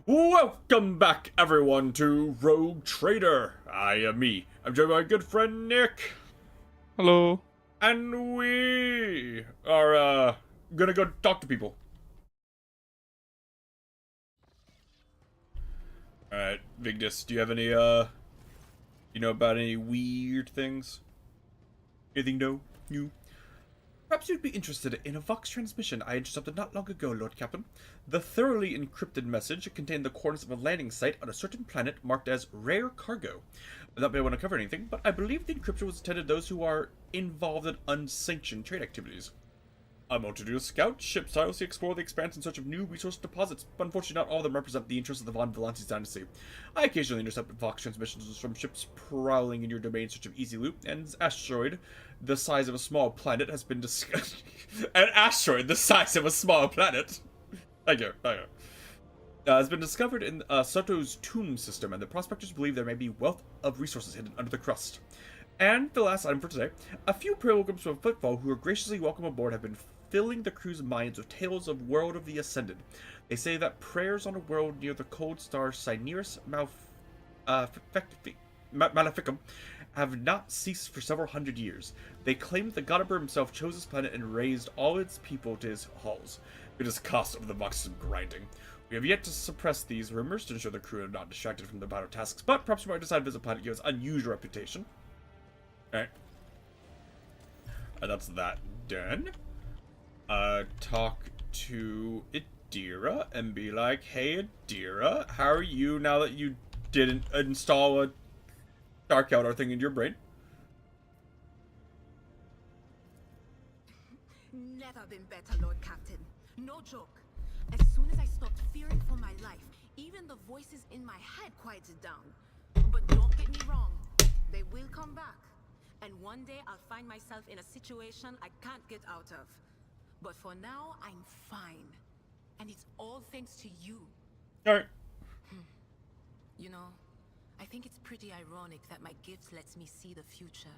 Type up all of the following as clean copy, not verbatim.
Welcome back, everyone, to Rogue Trader. I am me. I'm joined by my good friend Nick, Hello. and we are gonna go talk to people. All right, Vigdis, do you have any you know about any weird things? Anything new? Perhaps you'd be interested in a Vox transmission I intercepted not long ago, Lord Captain. The thoroughly encrypted message contained the coordinates of a landing site on a certain planet marked as rare cargo. Not that I want to cover anything, but I believe the encryption was intended to those who are involved in unsanctioned trade activities. I'm on to do a scout ship tirelessly explore the expanse in search of new resource deposits, but unfortunately not all of them represent the interests of the Von Volantes dynasty. I occasionally intercept Vox transmissions from ships prowling in your domain in search of easy loot, and an asteroid the size of a small planet has been discovered. An asteroid the size of a small planet? Thank you. Has been discovered in Soto's tomb system, and the prospectors believe there may be wealth of resources hidden under the crust. And the last item for today, a few pilgrims from Footfall who are graciously welcome aboard have been filling the crew's minds with tales of World of the Ascended. They say that prayers on a world near the cold star Cineris Maleficum have not ceased for several hundred years. They claim that the god Emperor himself chose this planet and raised all its people to his halls. It is cost of the Vox's grinding. We have yet to suppress these rumors to ensure the crew are not distracted from their battle tasks, but perhaps we might decide to visit a planet gives unusual reputation. Alright. That's that done. Talk to Adira and be like, hey Adira, how are you now that you didn't install a Dark Eldar thing in your brain? Never been better, Lord Captain. No joke. As soon as I stopped fearing for my life, even the voices in my head quieted down. But don't get me wrong, they will come back. And one day I'll find myself in a situation I can't get out of. But for now, I'm fine. And it's all thanks to you. Alright. You know, I think it's pretty ironic that my gift lets me see the future,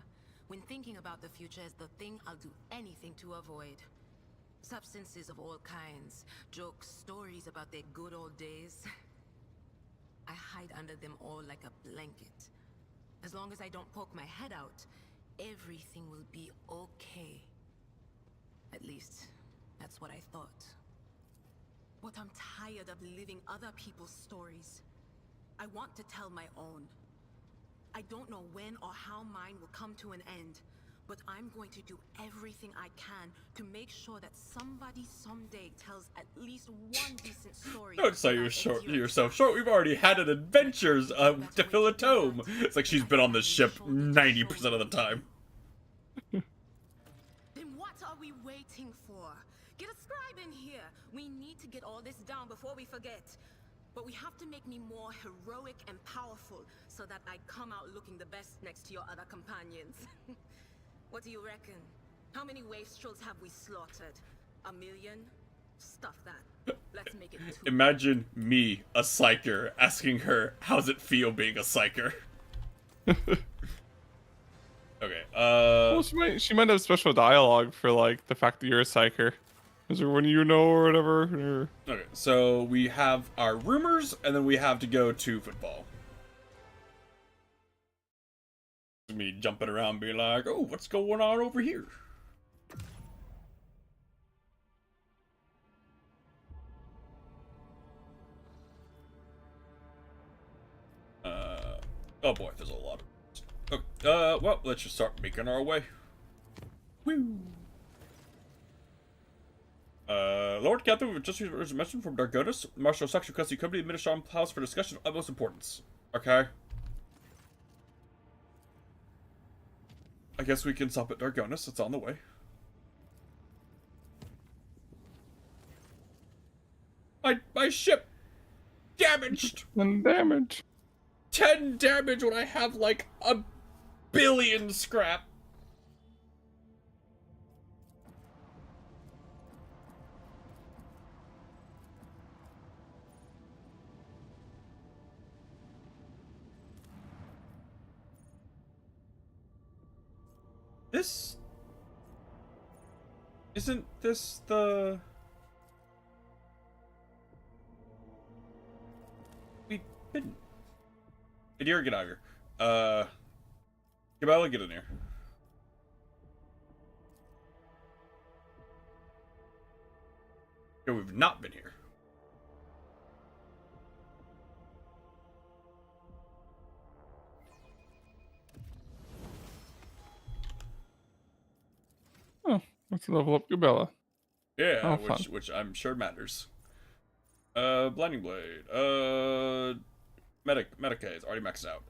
when thinking about the future is the thing I'll do anything to avoid. Substances of all kinds, jokes, stories about their good old days. I hide under them all like a blanket. As long as I don't poke my head out, everything will be okay. At least, that's what I thought. But I'm tired of living other people's stories. I want to tell my own. I don't know when or how mine will come to an end, but I'm going to do everything I can to make sure that somebody someday tells at least one decent story. Don't sell yourself short. We've already had an adventures to fill a tome. It's like she's been on this ship 90% of the time. Then what are we waiting for? Get a scribe in here. We need to get all this down before we forget. But we have to make me more heroic and powerful so that I come out looking the best next to your other companions. What do you reckon? How many wastrels have we slaughtered? 1 million? Stuff that. Let's make it 2. Imagine me, a psyker, asking her, how's it feel being a psyker? Okay, Well, she might have special dialogue for like the fact that you're a psyker. Is there when you know or whatever? Or... Okay, so we have our rumors, and then we have to go to football. Me jumping around being like, oh, what's going on over here? Oh boy, there's a lot of... Okay, well, let's just start making our way. Woo! Lord Captain, we've just received a message from Dargonis. Marshal Sax requests you come to the Ministerial Palace for discussion of utmost importance. Okay. I guess we can stop at Dargonis. It's on the way. My ship! Damaged! And damage. 10 damage when I have, like, 1 billion scrap. This... Isn't this the... we didn't. Idira, get out of here. Gabella, get in here. Okay, we've not been here. Oh, let's level up Gabella. Yeah, Oh, fun. which I'm sure matters. Blinding Blade. Medica is already maxed out.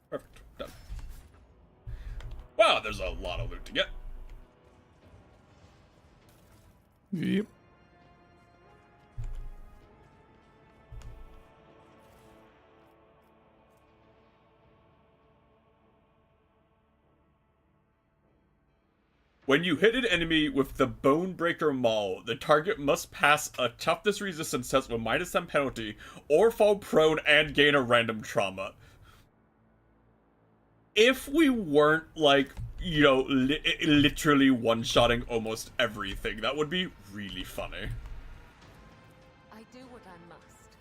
Perfect. Done. Wow, there's a lot of loot to get. Yep. When you hit an enemy with the Bonebreaker Maul, the target must pass a toughness resistance test with -10 penalty, or fall prone and gain a random trauma. If we weren't, like, you know, literally one-shotting almost everything, that would be really funny. I do what I must.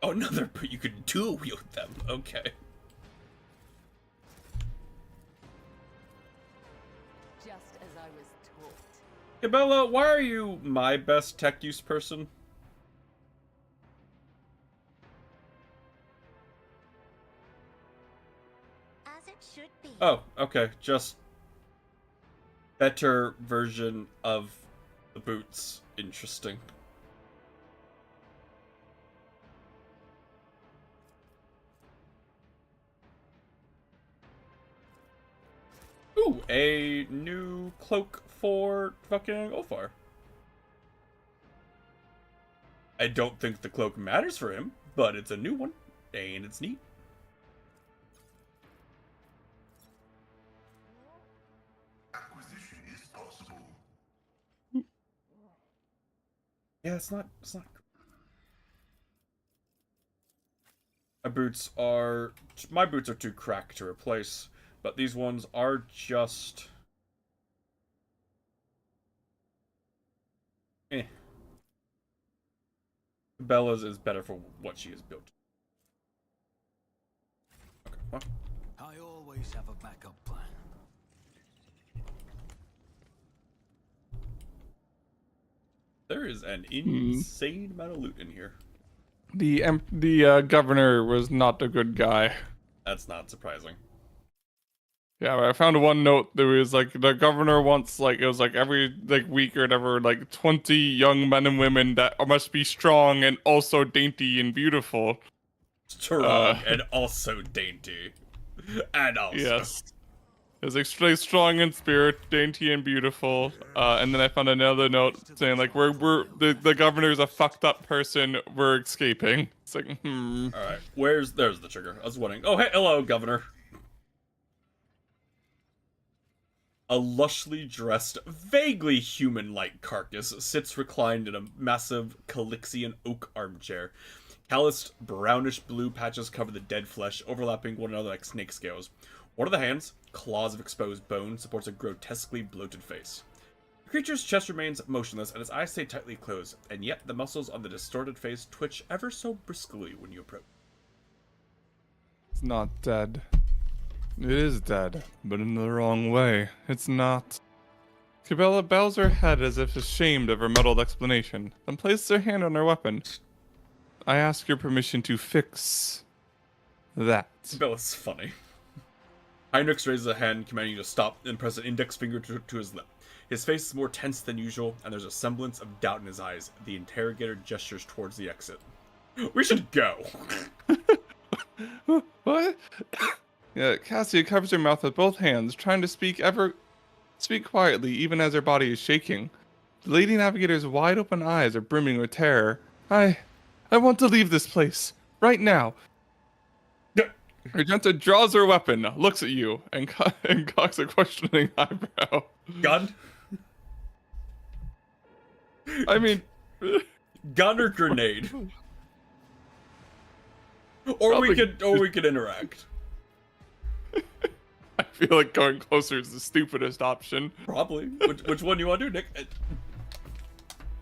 Oh, no, but you could dual-wield them. Okay. Just as I was taught. Gabella, why are you my best tech use person? As it should be. Oh, okay, just better version of the boots. Interesting. Ooh, a new cloak for fucking Ulfar. I don't think the cloak matters for him, but it's a new one, and it's neat. Acquisition is possible. Yeah, it's not. My boots are too cracked to replace, but these ones are just. Bella's is better for what she is built. Okay, well. I always have a backup plan. There is an insane amount of loot in here. The governor was not a good guy. That's not surprising. Yeah, I found one note that was like the governor wants like it was like every like week or whatever like 20 young men and women that must be strong and also dainty and beautiful. Strong and also dainty. And also. Yes. It was extremely strong in spirit, dainty and beautiful. And then I found another note saying like the governor's a fucked up person, we're escaping. It's like Alright, there's the trigger. I was wondering. Oh hey, hello, governor. A lushly dressed, vaguely human-like carcass sits reclined in a massive Calixian oak armchair. Calloused, brownish-blue patches cover the dead flesh, overlapping one another like snake scales. One of the hands, claws of exposed bone, supports a grotesquely bloated face. The creature's chest remains motionless, and its eyes stay tightly closed, and yet the muscles on the distorted face twitch ever so briskly when you approach. it's not dead. It is dead, but in the wrong way. It's not. Cabela bows her head as if ashamed of her muddled explanation, then places her hand on her weapon. I ask your permission to fix that. Bella's funny. Heinrichs raises a hand, commanding you to stop, and press an index finger to his lip. His face is more tense than usual, and there's a semblance of doubt in his eyes. The interrogator gestures towards the exit. We should go! What? Yeah, Cassia covers her mouth with both hands, trying to speak quietly, even as her body is shaking. The Lady Navigator's wide open eyes are brimming with terror. I want to leave this place. Right now. Argenta draws her weapon, looks at you, and, and cocks a questioning eyebrow. Gun? I mean, Gun or grenade? Or we Probably- could interact. I feel like going closer is the stupidest option. Probably. Which one do you want to do, Nick?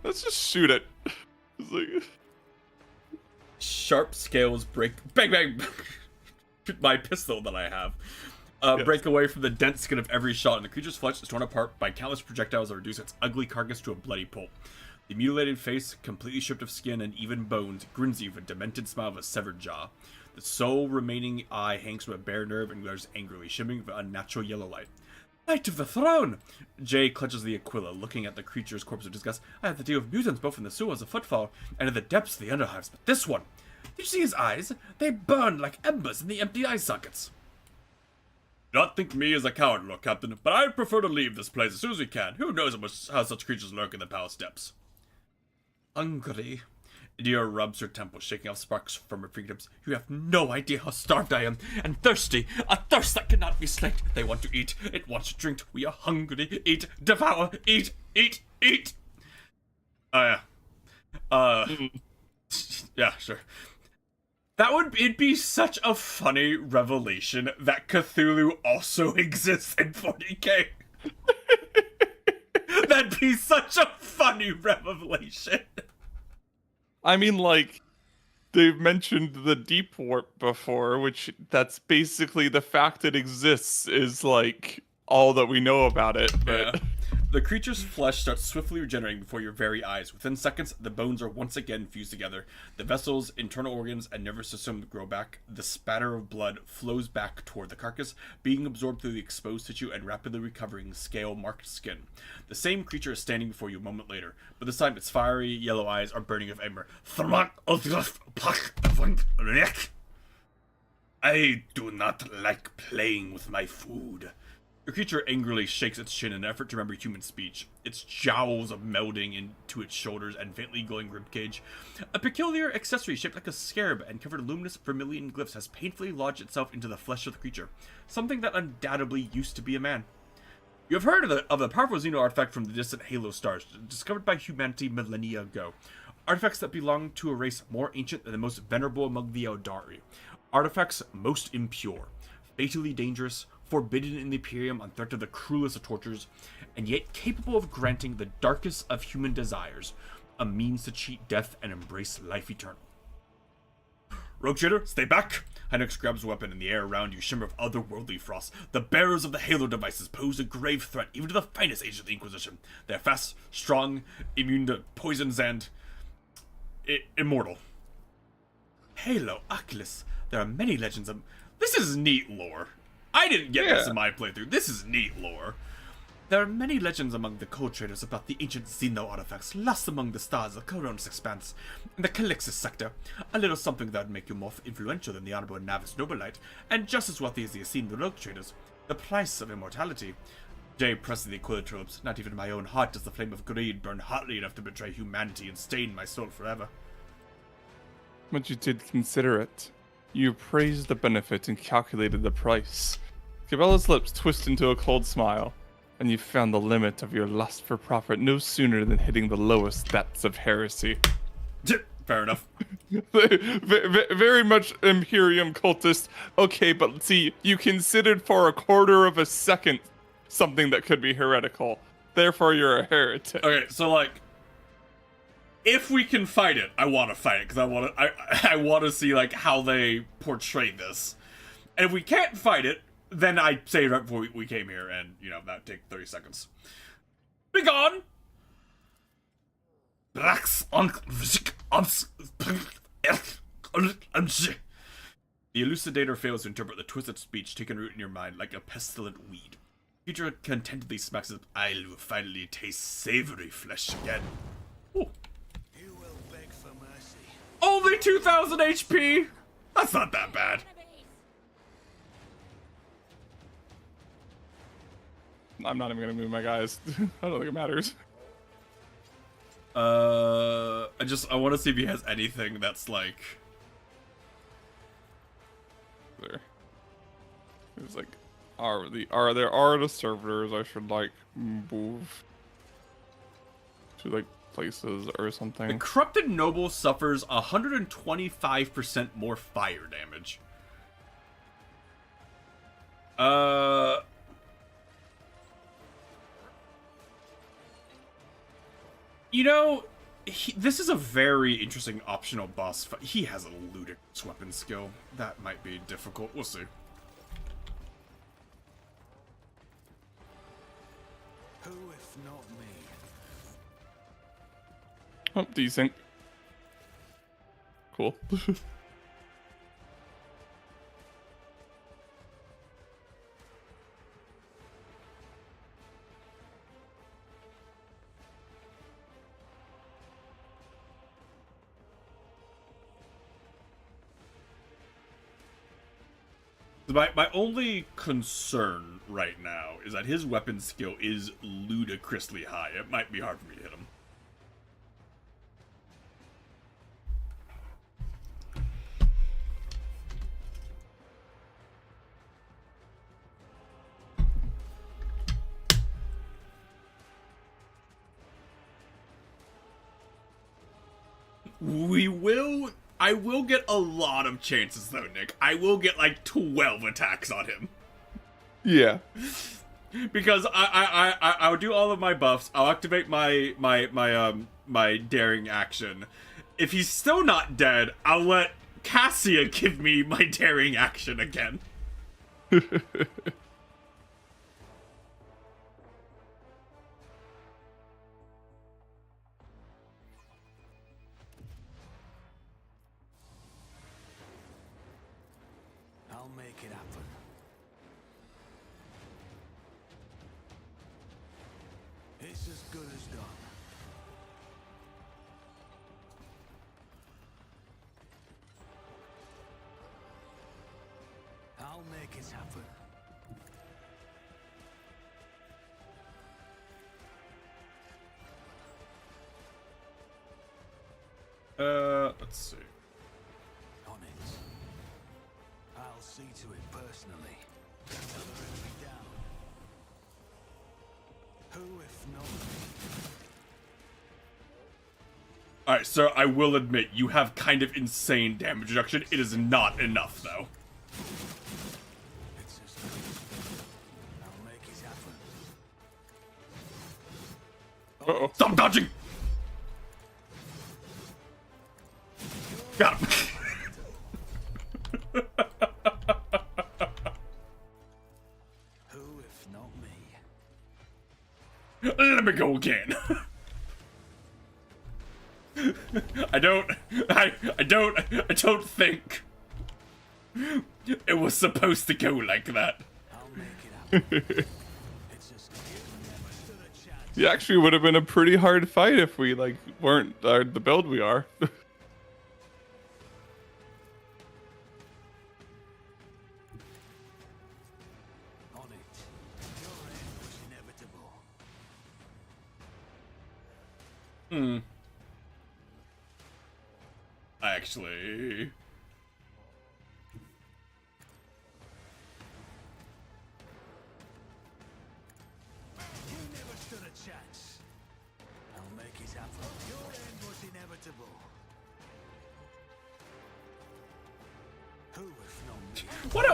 Let's just shoot it. It's like, Sharp scales break. Bang, bang! My pistol that I have. Yes. Break away from the dense skin of every shot, and the creature's flesh is torn apart by countless projectiles that reduce its ugly carcass to a bloody pulp. The mutilated face, completely stripped of skin and even bones, grins you with a demented smile of a severed jaw. The sole remaining eye hangs from a bare nerve and glares angrily, shimmering with an unnatural yellow light. Knight of the Throne! Jay clutches the Aquila, looking at the creature's corpse with disgust. I have to deal with mutants both in the sewers of Footfall and in the depths of the Underhives, but this one! Did you see his eyes? They burn like embers in the empty eye sockets. Do not think me as a coward, Lord Captain, but I prefer to leave this place as soon as we can. Who knows how such creatures lurk in the palace depths? Hungry. Idira rubs her temple, shaking off sparks from her fingertips. You have no idea how starved I am, and thirsty. A thirst that cannot be slaked. They want to eat. It wants to drink. We are hungry. Eat. Devour. Eat. Eat. Eat. Yeah. Yeah, sure. It'd be such a funny revelation that Cthulhu also exists in 40k. That'd be such a funny revelation. I mean, like, they've mentioned the deep warp before, which that's basically the fact it exists is like all that we know about it. But Yeah. The creature's flesh starts swiftly regenerating before your very eyes. Within seconds, the bones are once again fused together. The vessels, internal organs, and nervous system grow back. The spatter of blood flows back toward the carcass, being absorbed through the exposed tissue and rapidly recovering scale-marked skin. The same creature is standing before you a moment later, but this time its fiery yellow eyes are burning with anger. I do not like playing with my food. The creature angrily shakes its chin in an effort to remember human speech. Its jowls are melding into its shoulders and faintly glowing ribcage. A peculiar accessory shaped like a scarab and covered in luminous vermilion glyphs has painfully lodged itself into the flesh of the creature, something that undoubtedly used to be a man. You have heard of the powerful Xeno artifact from the distant Halo stars, discovered by humanity millennia ago. Artifacts that belong to a race more ancient than the most venerable among the Eldari. Artifacts most impure, fatally dangerous, forbidden in the Imperium on threat of the cruelest of tortures, and yet capable of granting the darkest of human desires, a means to cheat death and embrace life eternal. Rogue Trader, stay back! Hynix grabs a weapon. In the air around you shimmer with otherworldly frost. The bearers of the Halo devices pose a grave threat even to the finest agents of the Inquisition. They are fast, strong, immune to poisons, and immortal. Halo, Oculus. There are many legends of... This is neat lore. I didn't get this in my playthrough. This is neat lore. There are many legends among the code traders about the ancient Xeno artifacts lost among the stars of Coronis Expanse and the Calixis sector. A little something that would make you more influential than the Honorable Navis Nobilite, and just as wealthy as the Essene Rogue traders. The price of immortality. Jay presses the Aquila to her lips. Not even in my own heart does the flame of greed burn hotly enough to betray humanity and stain my soul forever. but you did consider it. You appraised the benefit and calculated the price. Cabela's lips twist into a cold smile, and you found the limit of your lust for profit no sooner than hitting the lowest depths of heresy. Fair enough. Very much Imperium cultist. Okay, but see, you considered for a quarter of a second something that could be heretical. Therefore, you're a heretic. Okay, so like, if we can fight it, I want to fight it because I want to see like how they portray this. And if we can't fight it, then I say right before we came here, and you know that take 30 seconds. Be gone. The elucidator fails to interpret the twisted speech taken root in your mind like a pestilent weed. Future contentedly smacks his I will finally taste savory flesh again. Ooh. You will beg for mercy. Only 2,000 HP? That's not that bad. I'm not even gonna move my guys. I don't think it matters. I want to see if he has anything that's like... There. It's like, there are the servers I should like move to like places or The something. Corrupted Noble suffers 125% more fire damage. You know, this is a very interesting optional boss fight. He has a ludicrous weapon skill. That might be difficult. We'll see. Who if not me? Oh, decent. Cool. My only concern right now is that his weapon skill is ludicrously high. It might be hard for me to hit him. I will get a lot of chances though, Nick. I will get like 12 attacks on him. Yeah. Because I'll do all of my buffs. I'll activate my daring action. If he's still not dead, I'll let Cassia give me my daring action again. I'll make it happen. It's as good as done. I'll make it happen. Let's see. On it. I'll see to it personally. Never let me down. Who if not me? Alright, so I will admit, you have kind of insane damage reduction. It is not enough, though. It's as good as done. I'll make it happen. Uh-oh. Stop dodging! Got him. Who if not me? Let me go again. I don't think it was supposed to go like that. I'll make it happen. It's as good. Never stood a chance. It actually would have been a pretty hard fight if we like weren't the build we are. On it. Your end was inevitable. Actually, You never stood a chance. I'll make it happen. Your end was inevitable. Who if not me?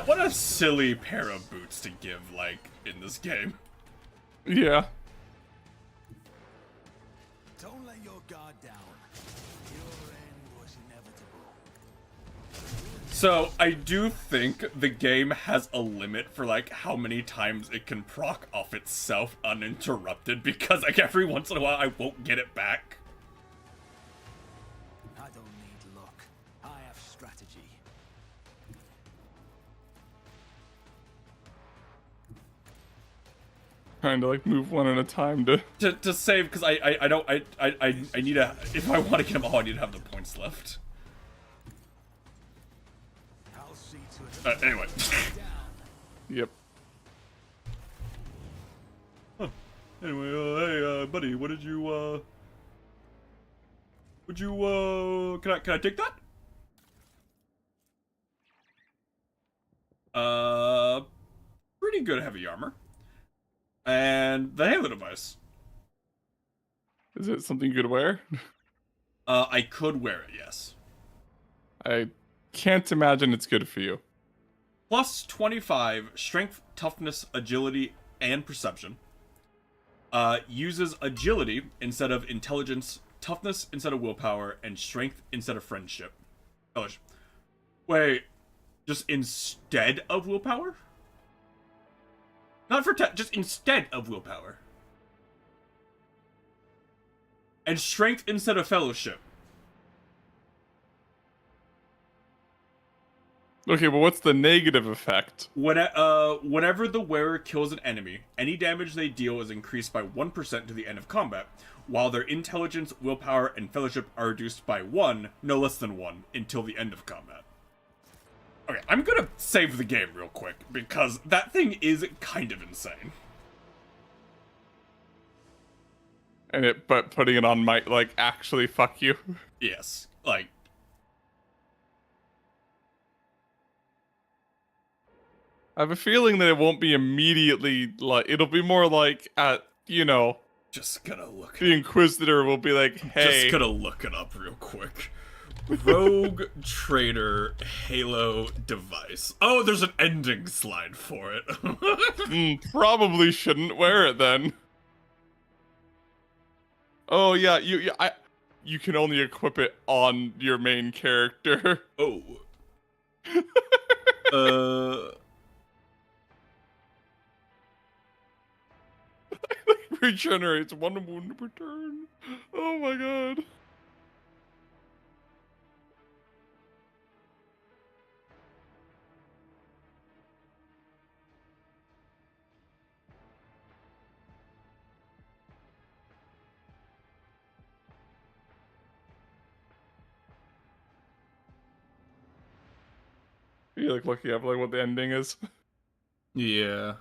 what a silly pair of boots to give, like, in this game. Yeah. Don't let your guard down. Your end was inevitable. So, I do think the game has a limit for, like, how many times it can proc off itself uninterrupted, because, like, every once in a while I won't get it back. I don't need luck. I have strategy. Trying to like move one at a time to. To save, because I need a, if I want to get them all, I need to have the points left. I'll see to it. Anyway. Yep. Anyway, hey, buddy, what did you, can I take that? pretty good heavy armor. And the Halo device. Is it something you could wear? I could wear it, yes. I can't imagine it's good for you. Plus 25 strength, toughness, agility, and perception. Uses agility instead of intelligence, toughness instead of willpower, and strength instead of friendship. Fellowship. Wait, just instead of willpower? Not for just instead of willpower. And strength instead of fellowship. Okay, but what's the negative effect? Whenever the wearer kills an enemy, any damage they deal is increased by 1% to the end of combat, while their intelligence, willpower, and fellowship are reduced by 1, no less than 1, until the end of combat. Okay, I'm gonna save the game real quick, because that thing is kind of insane. But putting it on might, like, actually fuck you. Yes, like... I have a feeling that it won't be immediately, like, it'll be more like at, you know, Just gonna look the Inquisitor will be like, hey. Just gonna look it up real quick. Rogue Trader Halo device. Oh, there's an ending slide for it. Probably shouldn't wear it then. Oh yeah, you can only equip it on your main character. Oh. Regenerates 1 wound per turn. Oh my god. You like looking up like what the ending is? Yeah.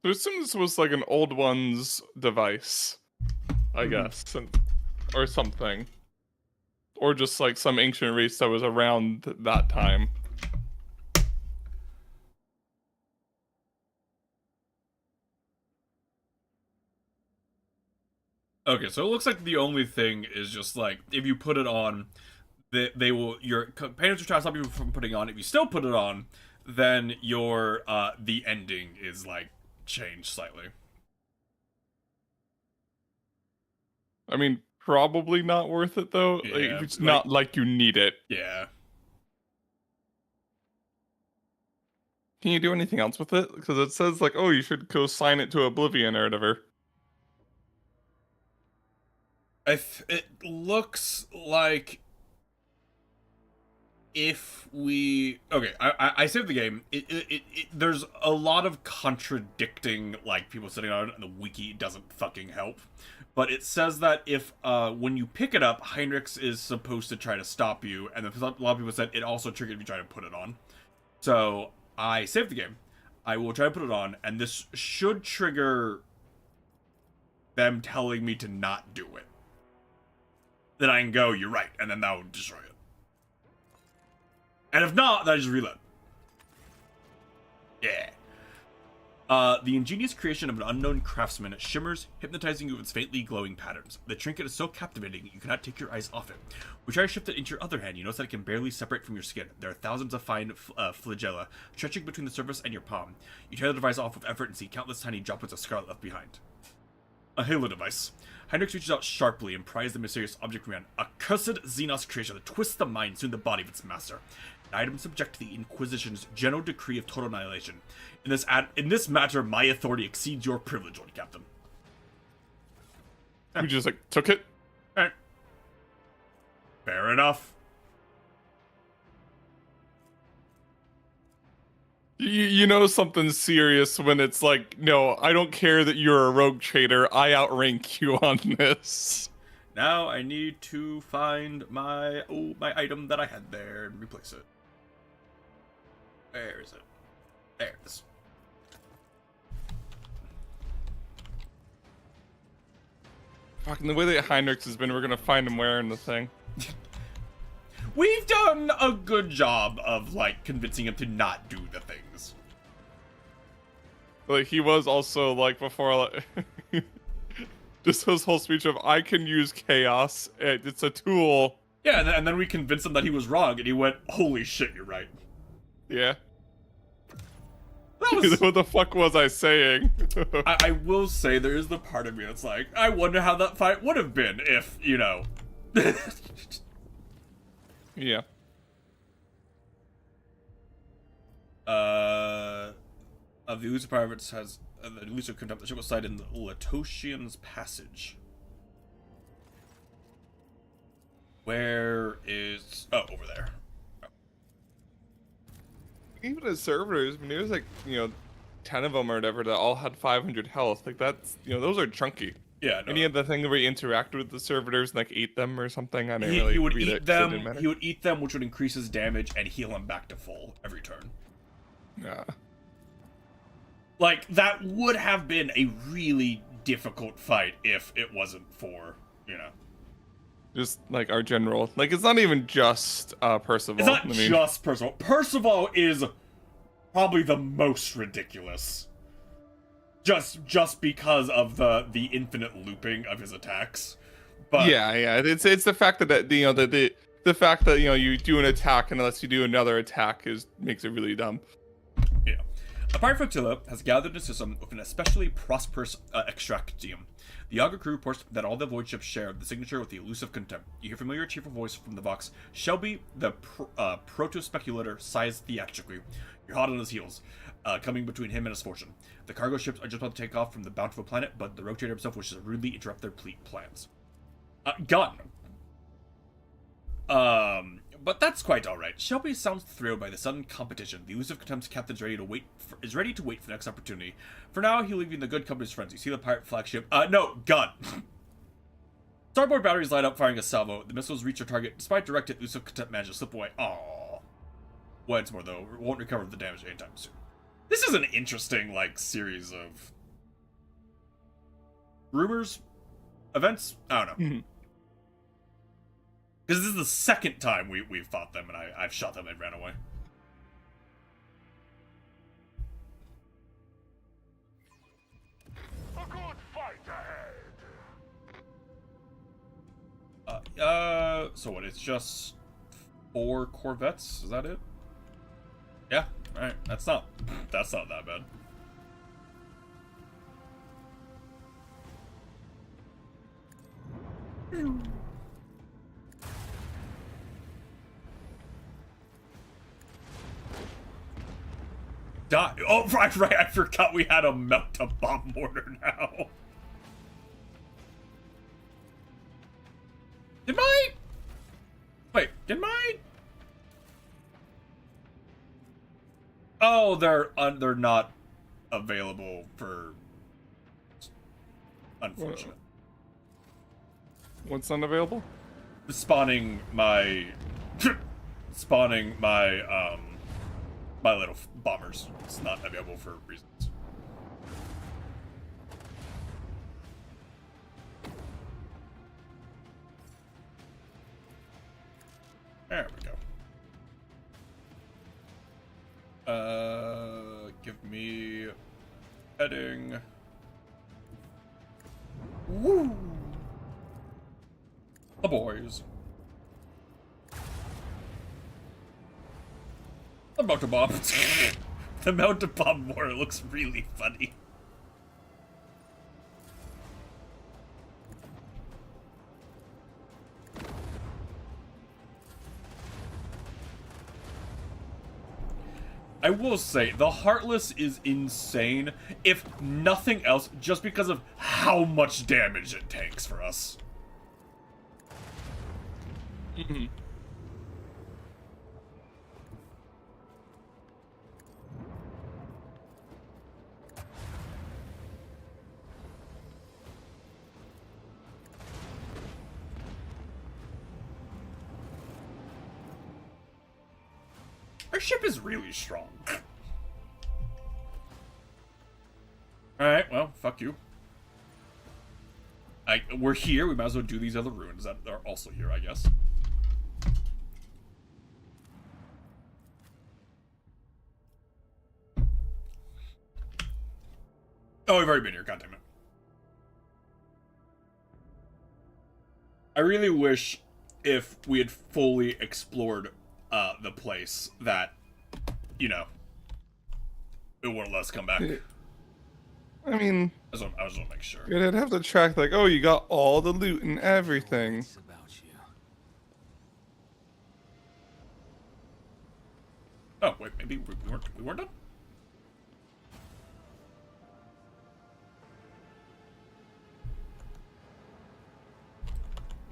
So I assume this was like an old one's device, I guess, or something. Or just like some ancient race that was around that time. Okay, so it looks like the only thing is just like, if you put it on, they will, your companions will try to stop you from putting it on. If you still put it on, then your, the ending is like, changed slightly. I mean, probably not worth it though. Yeah, like, it's like- not like you need it. Yeah. Can you do anything else with it? Because it says like, oh, you should go sign it to Oblivion or whatever. It looks like if we... Okay, I saved the game. There's a lot of contradicting, like, people sitting on it, and the wiki doesn't fucking help. But it says that if, when you pick it up, Heinrichs is supposed to try to stop you, and a lot of people said it also triggered if you try to put it on. So, I saved the game. I will try to put it on, and this should trigger them telling me to not do it. Then I can go, you're right, and then that will destroy it. And if not, then I just reload. Yeah. The ingenious creation of an unknown craftsman shimmers, hypnotizing you with its faintly glowing patterns. The trinket is so captivating, you cannot take your eyes off it. When you try to shift it into your other hand, you notice that it can barely separate from your skin. There are thousands of fine flagella stretching between the surface and your palm. You tear the device off with effort and see countless tiny droplets of scarlet left behind. A Halo device. Heinrich reaches out sharply and pries the mysterious object from your hand. A cursed Xenos creation that twists the mind, soon the body of its master. An item subject to the Inquisition's general decree of total annihilation. In this matter, my authority exceeds your privilege, Lord Captain. We just like took it. Fair enough. You know something's serious when it's like, no, I don't care that you're a rogue trader. I outrank you on this. Now I need to find my item that I had there and replace it. Where is it? There it is. Fucking the way that Heinrichs has been, we're gonna find him wearing the thing. We've done a good job of, like, convincing him to not do the things. Like, he was also, like, before, like, just his whole speech of, I can use chaos, it's a tool. Yeah, and then we convinced him that he was wrong, and he went, holy shit, you're right. Yeah. That was... What the fuck was I saying? I will say, there is the part of me that's like, I wonder how that fight would have been if, you know... Yeah. The elusive pirates has the elusive contempt. The ship was sighted in the Latosian's Passage. Where is? Oh, over there. Even as servitors, I mean, there's like, 10 of them or whatever that all had 500 health. Like, that's, those are chunky. Yeah. No. And he had the thing where he interacted with the servitors and like ate them or something. I didn't He, really he would read eat it, 'cause it them. didn't matter. He would eat them, which would increase his damage and heal him back to full every turn. Yeah. Like, that would have been a really difficult fight if it wasn't for, Just like our general. Like, it's not even just Percival. It's not just Percival. Percival is probably the most ridiculous. Just because of the infinite looping of his attacks. But yeah. It's the fact that the fact that you do an attack and unless you do another attack makes it really dumb. Yeah. A pirate flotilla has gathered a system with an especially prosperous extractium. The Yaga crew reports that all the void ships share the signature with the elusive contempt. You hear familiar cheerful voice from the Vox. Shelby, the proto-speculator, sighs theatrically. You're hot on his heels, coming between him and his fortune. The cargo ships are just about to take off from the bountiful planet, but the rotator himself wishes to rudely interrupt their plans. Gun. But that's quite alright. Shelby sounds thrilled by the sudden competition. The elusive contempt's captain is ready to wait for the next opportunity. For now, he'll leave you in the good company's friends. You see the pirate flagship. No, gun! Starboard batteries light up, firing a salvo. The missiles reach their target. Despite directed, elusive contempt manages to slip away. Aww. Once more, though, won't recover the damage anytime soon. This is an interesting, like, series of rumors, events. I don't know. Because this is the second time we've fought them, and I've shot them and ran away. A good fight ahead. So what? It's just 4 corvettes. Is that it? Yeah. All right. That's not that bad. Die. Oh, right, I forgot we had a melt a bomb mortar now. Did my... Oh, they're not available for... Unfortunate. What's unavailable? Spawning my... my little bombers. It's not available for reasons. There we go. Give me heading. Woo! The boys. The motor bomb. The motor bomb mortar looks really funny. I will say, the Heartless is insane, if nothing else, just because of how much damage it takes for us. Mm-hmm. Our ship is really strong. Alright, well, fuck you. We're here, we might as well do these other ruins that are also here, I guess. Oh, we've already been here, goddammit. I really wish if we had fully explored the place that, you know, it wouldn't let us come back. I mean, I just want to make sure. you'd have to track like, oh, you got all the loot and everything. It's about you. Oh, wait, maybe we weren't done?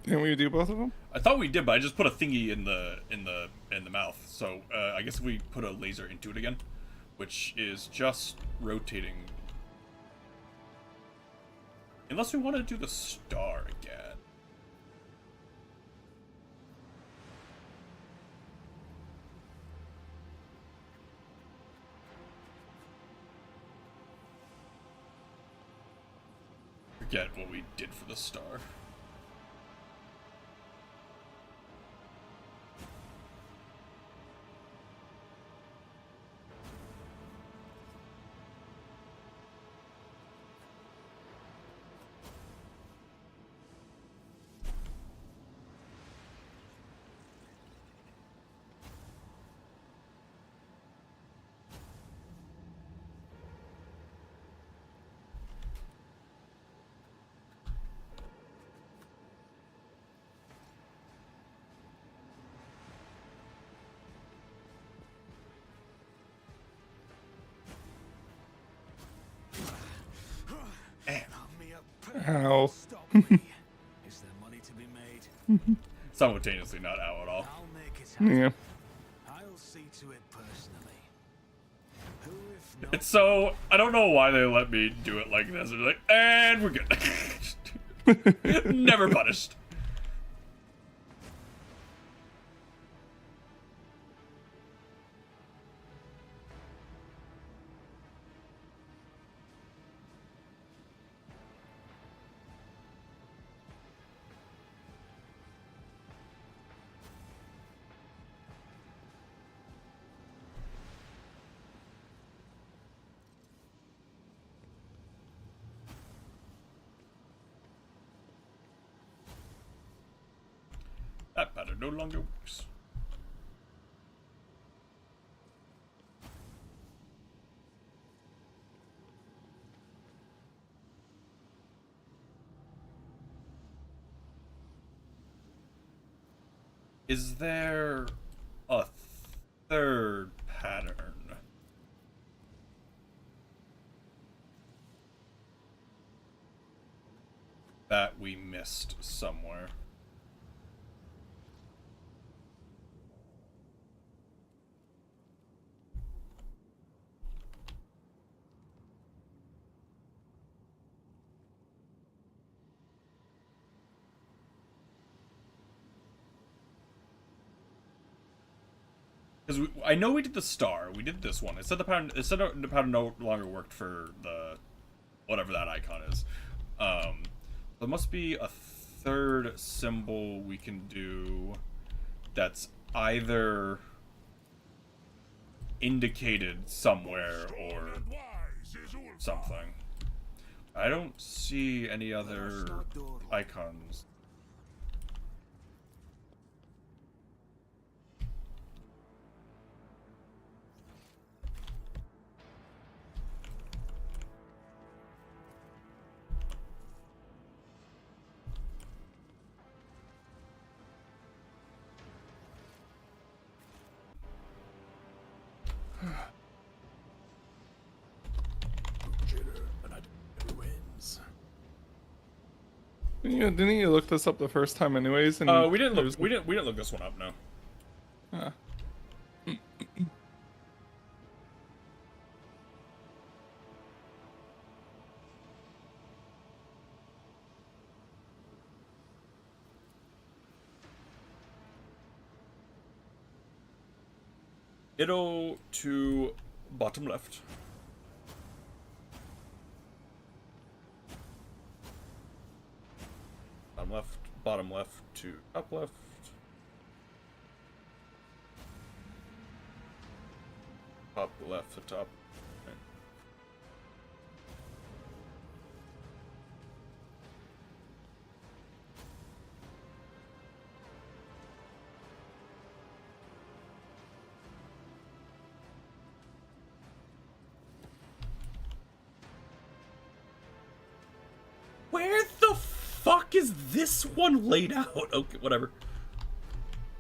Can we do both of them? I thought we did, but I just put a thingy in the mouth. So I guess we put a laser into it again, which is just rotating. Unless we want to do the star again. Forget what we did for the star. Ow. Stop me. Is there money to be made? Simultaneously not out at all. I'll make it happen. Yeah. I'll see to it personally. Who if not? It's so I don't know why they let me do it like this. They're like, and we're good. Never punished. That pattern no longer works. Is there a third pattern? That we missed somewhere. Because I know we did the star. We did this one. It said the pattern. It said the pattern no longer worked for the whatever that icon is. There must be a third symbol we can do that's either indicated somewhere or something. I don't see any other icons. Didn't you look this up the first time anyways? And We didn't look. there's- We didn't look this one up. No. Ah. It'll to bottom left. Bottom left to top left. Top left to top. Okay. Where the fuck is this one laid out? Okay, whatever.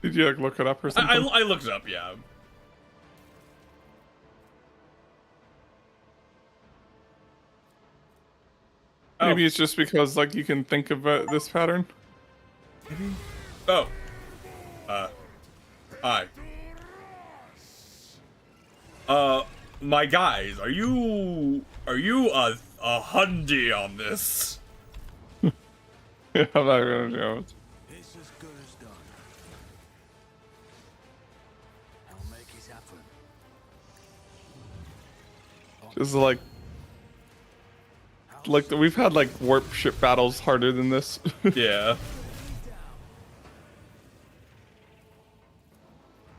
Did you like look it up or something? I looked it up, yeah. Maybe it's just because like you can think of this pattern. Oh. Hi. My guys, are you a hundy on this? I'm not gonna do it. It's as good as done. I'll make it happen. Just like we've had like warp ship battles harder than this. Yeah.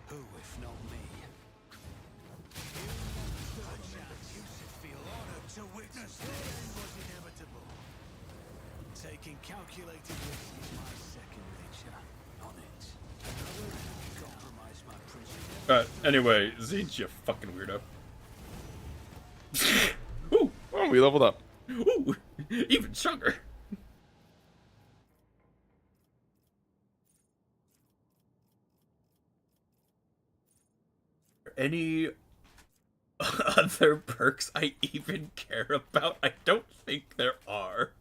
Who, if not me? You should feel honored to witness the end was inevitable. Taking calculated risks is my second nature. On it. Compromise my prison. Anyway, Zinch, you fucking weirdo. Ooh, Oh, we leveled up. ooh, even stronger. Any other perks I even care about? I don't think there are.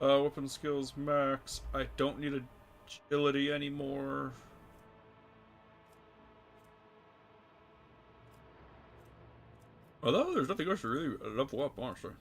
Weapon skills max. I don't need agility anymore. Although there's nothing else to really level up, honestly.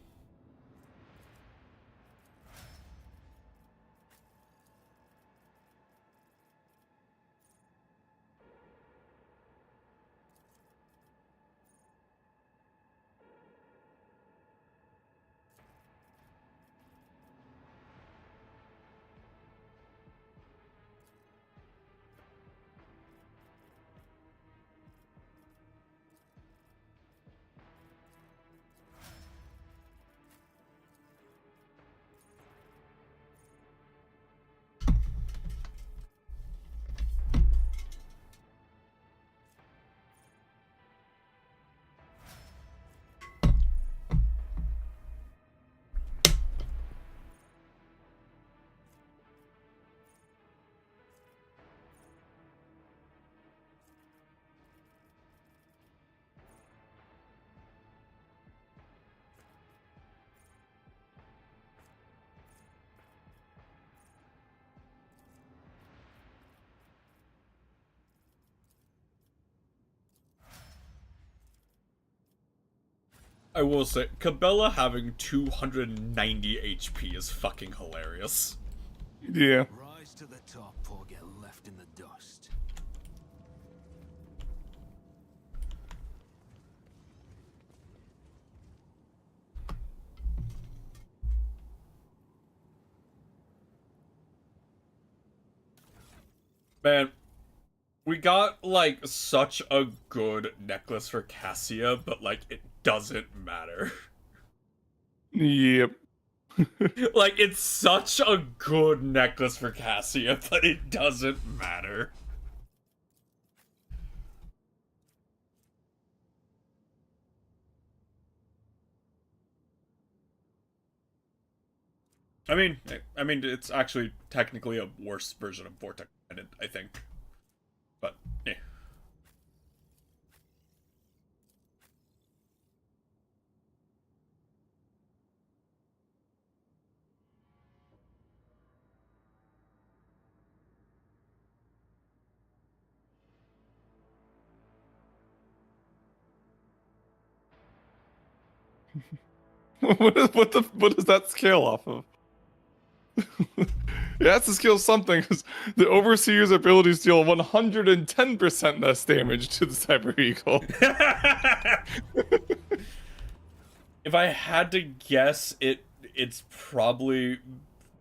I will say, Cabela having 290 HP is fucking hilarious. Yeah. Rise to the top or get left in the dust. Man, we got, like, such a good necklace for Cassia, but, like, it doesn't matter. Yep. Like, it's such a good necklace for Cassia, but it doesn't matter. I mean, it's actually technically a worse version of Vortex, I think. But, yeah. What does that scale off of? It has to scale something, because the Overseer's abilities deal 110% less damage to the Cyber Eagle. If I had to guess, it's probably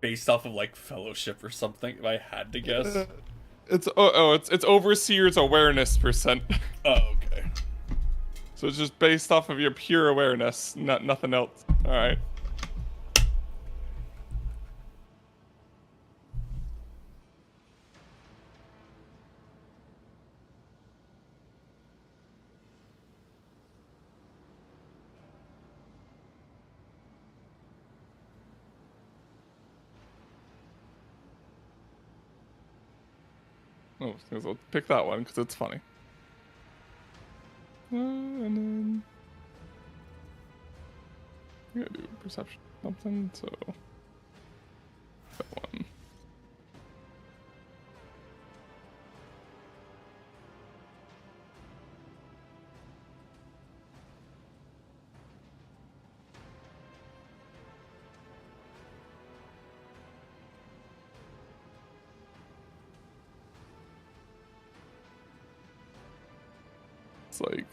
based off of like Fellowship or something. If I had to guess. It's it's Overseer's awareness percent. Oh, okay. So it's just based off of your pure awareness, nothing else. All right. Oh, I'll pick that one because it's funny. And then I'm gonna do perception something, so that one. It's like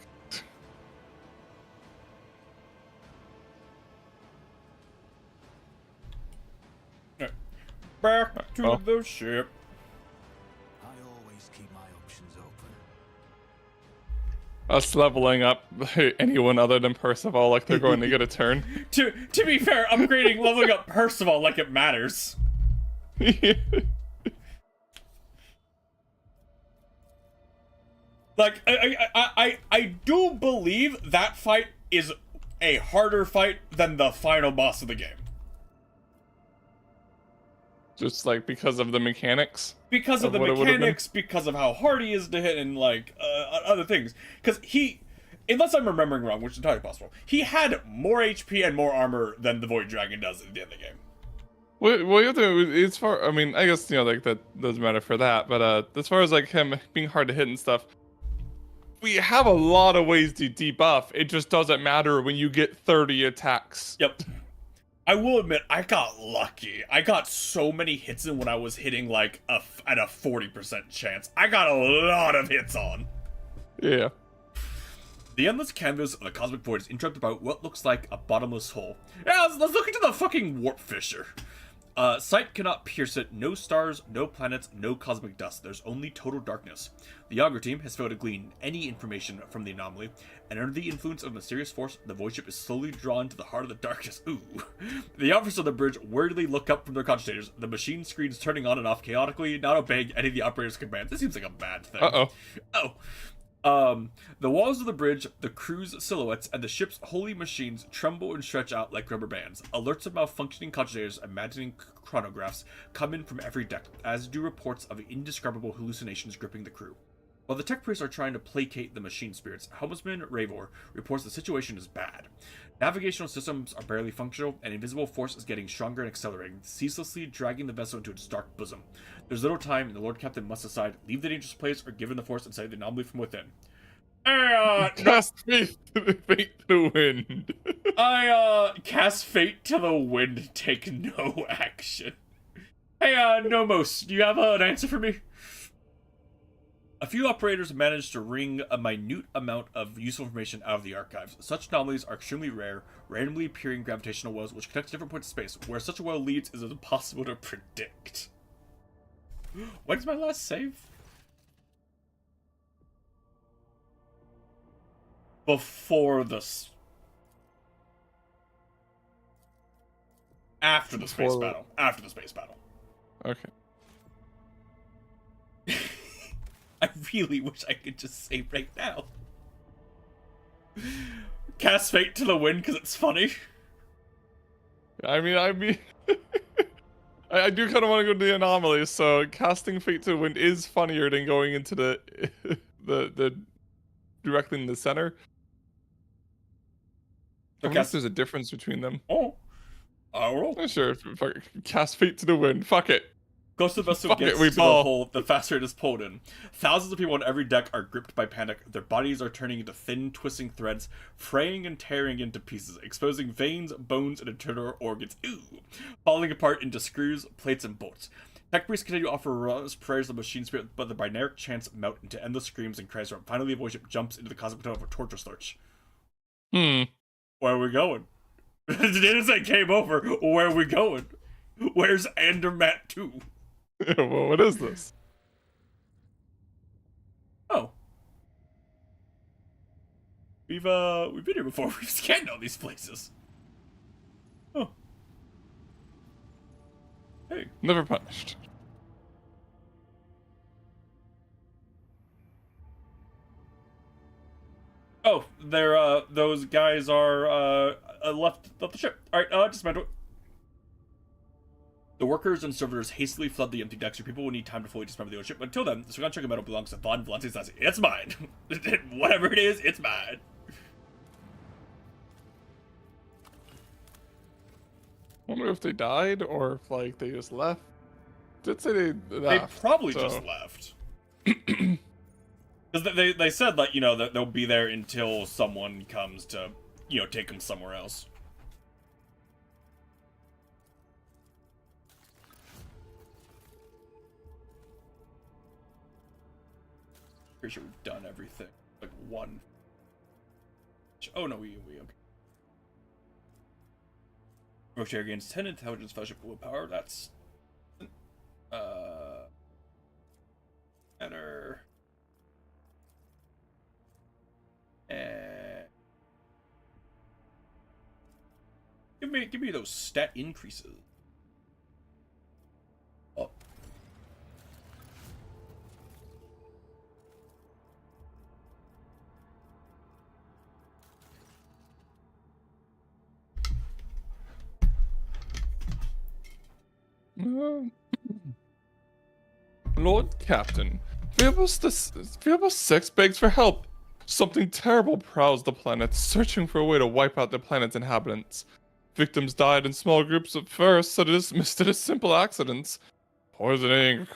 Back to Oh. the ship. I always keep my options open. us leveling up anyone other than Percival like they're going to get a turn. To be fair, upgrading, leveling up Percival like it matters. Like, I do believe that fight is a harder fight than the final boss of the game. Just like because of the mechanics. Because of the what it would've been. mechanics, because of how hard he is to hit, and like other things. Because he, unless I'm remembering wrong, which is entirely possible, he had more HP and more armor than the Void Dragon does at the end of the game. Well, you have to, as far, I mean, I guess, like, that doesn't matter for that, but, as far as, like, him being hard to hit and stuff, we have a lot of ways to debuff, it just doesn't matter when you get 30 attacks. Yep. I will admit, I got lucky. I got so many hits in when I was hitting, like, at a 40% chance. I got a lot of hits on. Yeah. The endless canvas of the cosmic void is interrupted by what looks like a bottomless hole. Yeah, let's look into the fucking warp fissure. Sight cannot pierce it. No stars, no planets, no cosmic dust. There's only total darkness. The Augur team has failed to glean any information from the anomaly, and under the influence of a mysterious force, the void ship is slowly drawn to the heart of the darkness. Ooh. The officers of the bridge worriedly look up from their concentrators, the machine screens turning on and off chaotically, not obeying any of the operator's commands. This seems like a bad thing. Uh-oh. The walls of the bridge, the crew's silhouettes, and the ship's holy machines tremble and stretch out like rubber bands. Alerts of malfunctioning concentrators, imagining chronographs come in from every deck, as do reports of indescribable hallucinations gripping the crew. While the tech priests are trying to placate the machine spirits, helmsman Ravor reports the situation is bad. Navigational systems are barely functional, and invisible force is getting stronger and accelerating, ceaselessly dragging the vessel into its dark bosom. There's little time, and the Lord Captain must decide, leave the dangerous place or give in the force and save the anomaly from within. Cast fate to the wind. I cast fate to the wind, take no action. Hey, Nomos, do you have an answer for me? A few operators managed to wring a minute amount of useful information out of the archives. Such anomalies are extremely rare, randomly appearing gravitational wells which connect to different points of space. Where such a well leads is impossible to predict. When's my last save? Before the... After the space Before- battle. After the space battle. Okay. I really wish I could just say right now. Cast fate to the wind because it's funny. I mean, I do kind of want to go to the anomaly, so casting Fate to the Wind is funnier than going into the the directly in the center. I So wonder if cast. there's a difference between them. Oh, I don't know. Not sure. Fuck it. Cast Fate to the Wind. Fuck it. Close to the vessel Fuck it, gets we to the ball. hole, the faster it is pulled in. Thousands of people on every deck are gripped by panic. Their bodies are turning into thin, twisting threads, fraying and tearing into pieces, exposing veins, bones, and internal organs. Ooh! Falling apart into screws, plates, and bolts. Tech priests continue to offer relentless prayers to the machine spirit, but the binaric chants melt into endless screams and cries. Finally, the void ship jumps into the cosmic tunnel of a torture slurch. Hmm. Where are we going? It didn't say game over. Where are we going? Where's Andermatt 2? Well, what is this? Oh. We've been here before. We've scanned all these places. Oh. Hey. Never punished. Oh, they're those guys are left the ship. Alright, dismantle it. The workers and servitors hastily flood the empty decks. Your people will need time to fully dismember the old ship. But until then, the Swagon Chunk of Metal belongs to Vaughn Valencia's Lassie. It's mine. Whatever it is, it's mine. I wonder if they died or if like they just left. Did say they They left. probably so- just left. Because they said that, you know, that they'll be there until someone comes to, you know, take them somewhere else. Pretty sure we've done everything. Like one. Oh no, we okay. Rocher gains 10 intelligence, fellowship, willpower. That's better. And give me those stat increases. Oh. Lord Captain, Phoebus 6 begs for help. Something terrible prowls the planet, searching for a way to wipe out the planet's inhabitants. Victims died in small groups at first, so dismissed it as simple accidents. Poisoning,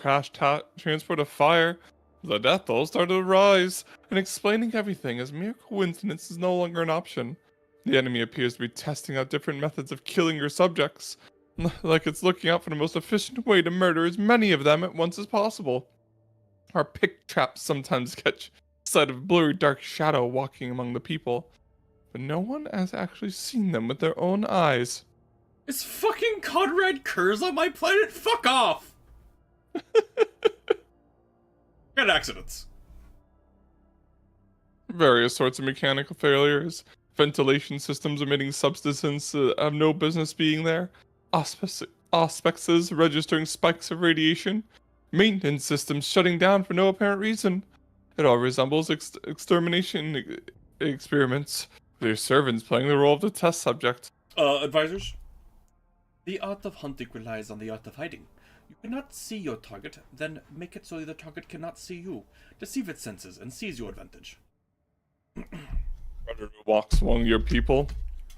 transport of fire. The death toll started to rise, and explaining everything as mere coincidence is no longer an option. The enemy appears to be testing out different methods of killing your subjects, like it's looking out for the most efficient way to murder as many of them at once as possible. Our pick traps sometimes catch sight of a blurry dark shadow walking among the people, but no one has actually seen them with their own eyes. Is fucking Conrad Kurz on my planet? Fuck off! Got accidents. Various sorts of mechanical failures, ventilation systems emitting substances that have no business being there, auspexes registering spikes of radiation, maintenance systems shutting down for no apparent reason. It all resembles extermination experiments, with your servants playing the role of the test subject. Advisors? The art of hunting relies on the art of hiding. You cannot see your target, then make it so the target cannot see you. Deceive its senses and seize your advantage. Predator walks among your people.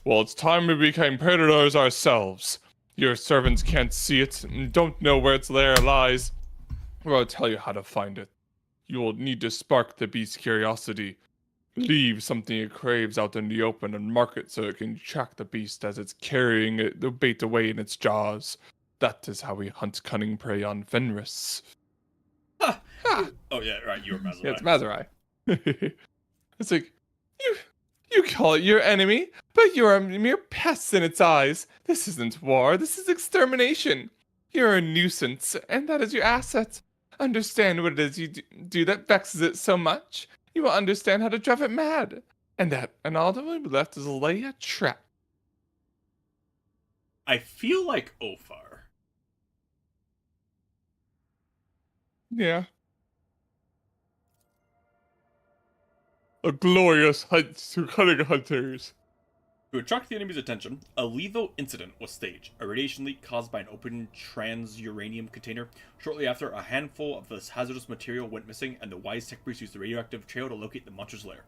Well, it's time we became predators ourselves. Your servants can't see it and don't know where its lair lies. Well, I'll tell you how to find it. You will need to spark the beast's curiosity. Leave something it craves out in the open and mark it so it can track the beast as it's carrying the bait away in its jaws. That is how we hunt cunning prey on Fenris. Ha! Ha! Oh yeah, right, you were Mazerai. Yeah, it's Mazerai. It's like, you call it your enemy, but you're a mere pest in its eyes. This isn't war, this is extermination. You're a nuisance, and that is your asset. Understand what it is you do that vexes it so much. You will understand how to drive it mad. And all that will be left is lay a trap. I feel like Ophar. Yeah. A glorious hunt to cunning hunters. To attract the enemy's attention, a lethal incident was staged, a radiation leak caused by an open trans-uranium container. Shortly after, a handful of this hazardous material went missing, and the wise tech priest used the radioactive trail to locate the monster's lair.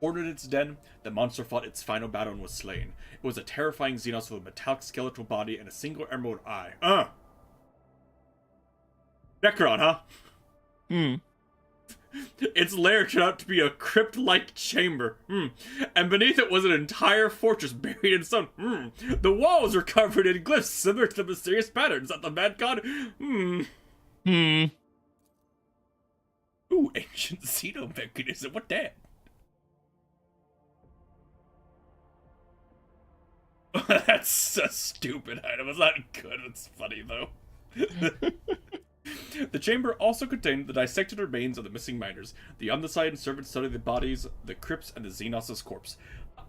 Born in its den, the monster fought its final battle and was slain. It was a terrifying Xenos with a metallic skeletal body and a single emerald eye. Necron, huh? Its lair turned out to be a crypt-like chamber. And beneath it was an entire fortress buried in stone. The walls were covered in glyphs similar to the mysterious patterns that the mad god. Ooh, ancient xenomechanism. What that? That's a stupid item. It's not good. It's funny though. The chamber also contained the dissected remains of the missing miners. The Omnicide servants studied the bodies, the crypts, and the Xenos' corpse,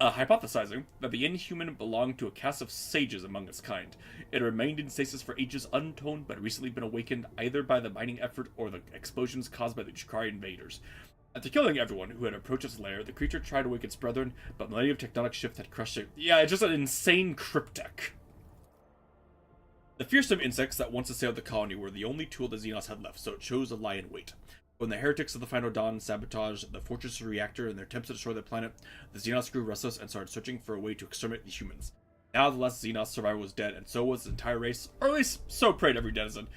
hypothesizing that the Inhuman belonged to a caste of sages among its kind. It remained in stasis for ages untoned, but recently been awakened either by the mining effort or the explosions caused by the Drukhari invaders. After killing everyone who had approached its lair, the creature tried to wake its brethren, but millennium tectonic shift had crushed it. Yeah, it's just an insane cryptech. The fearsome insects that once assailed the colony were the only tool the Xenos had left, so it chose to lie in wait. When the heretics of the Final Dawn sabotaged the fortress reactor in their attempts to destroy the planet, the Xenos grew restless and started searching for a way to exterminate the humans. Now the last Xenos survivor was dead, and so was the entire race, or at least so prayed every denizen.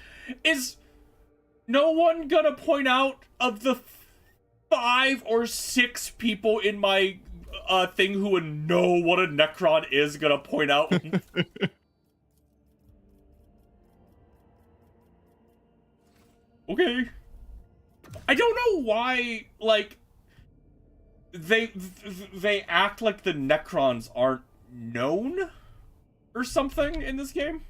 Is no one gonna point out of the 5 or 6 people in my thing who would know what a Necron is gonna point out? Okay. I don't know why, like, they act like the Necrons aren't known or something in this game.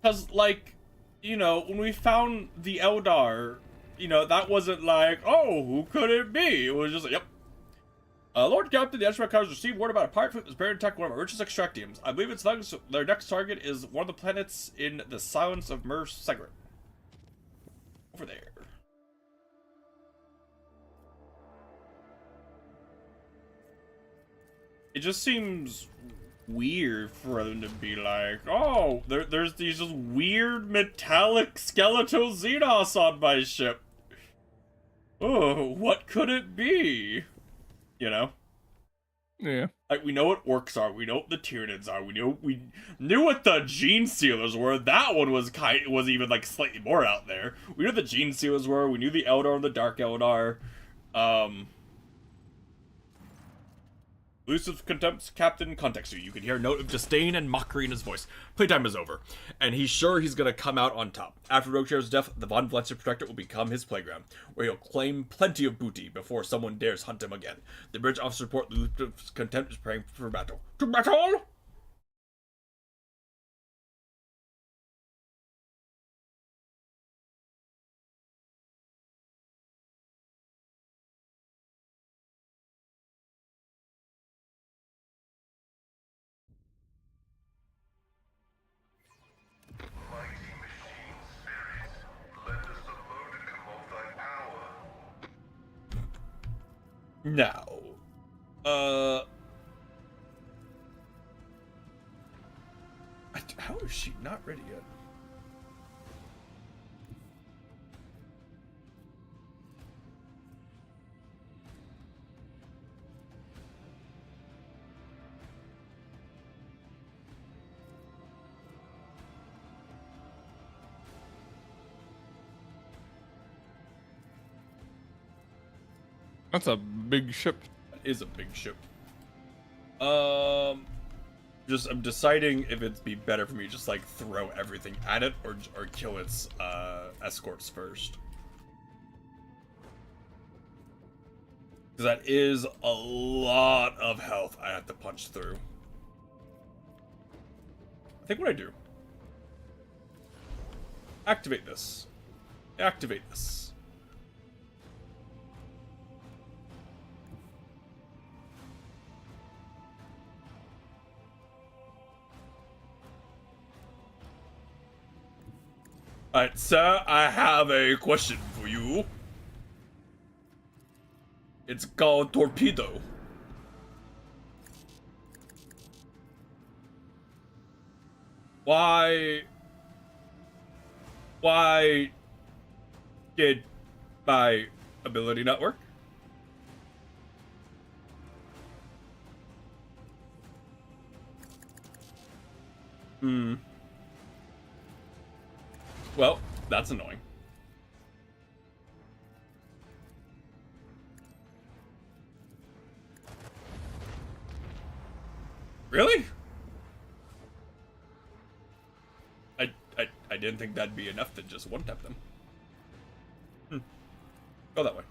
Because, like, you know, when we found the Eldar, you know, that wasn't like, oh, who could it be? It was just like, yep. Lord Captain, the Ashmark has received word about a pirate fleet that's prepared to attack one of our richest extractiums. I believe their next target is one of the planets in the Silence of Mer Segret. Over there. It just seems weird for them to be like, oh, there's these just weird metallic skeletal Xenos on my ship. Oh, what could it be? You know? Yeah. Like, we know what orcs are, we know what the Tyranids are, we knew what the Gene Sealers were. That one was even, like, slightly more out there. We knew what the Gene Sealers were, we knew the Eldar and the Dark Eldar. Elusive Contempt's Captain contacts you. You can hear a note of disdain and mockery in his voice. Playtime is over, and he's sure he's gonna come out on top. After Roguechair's death, the Von Valencia Protectorate will become his playground, where he'll claim plenty of booty before someone dares hunt him again. The bridge officer report Elusive Contempt is preparing for battle. To battle! Now, how is she not ready yet? That's a big ship. That is a big ship. I'm deciding if it'd be better for me to just like throw everything at it or kill its escorts first. Because that is a lot of health I have to punch through. I think what I do. Activate this. Activate this. Alright, sir, I have a question for you. It's called torpedo. Why did my ability not work? Well, that's annoying. Really? I didn't think that'd be enough to just one-tap them. Go that way.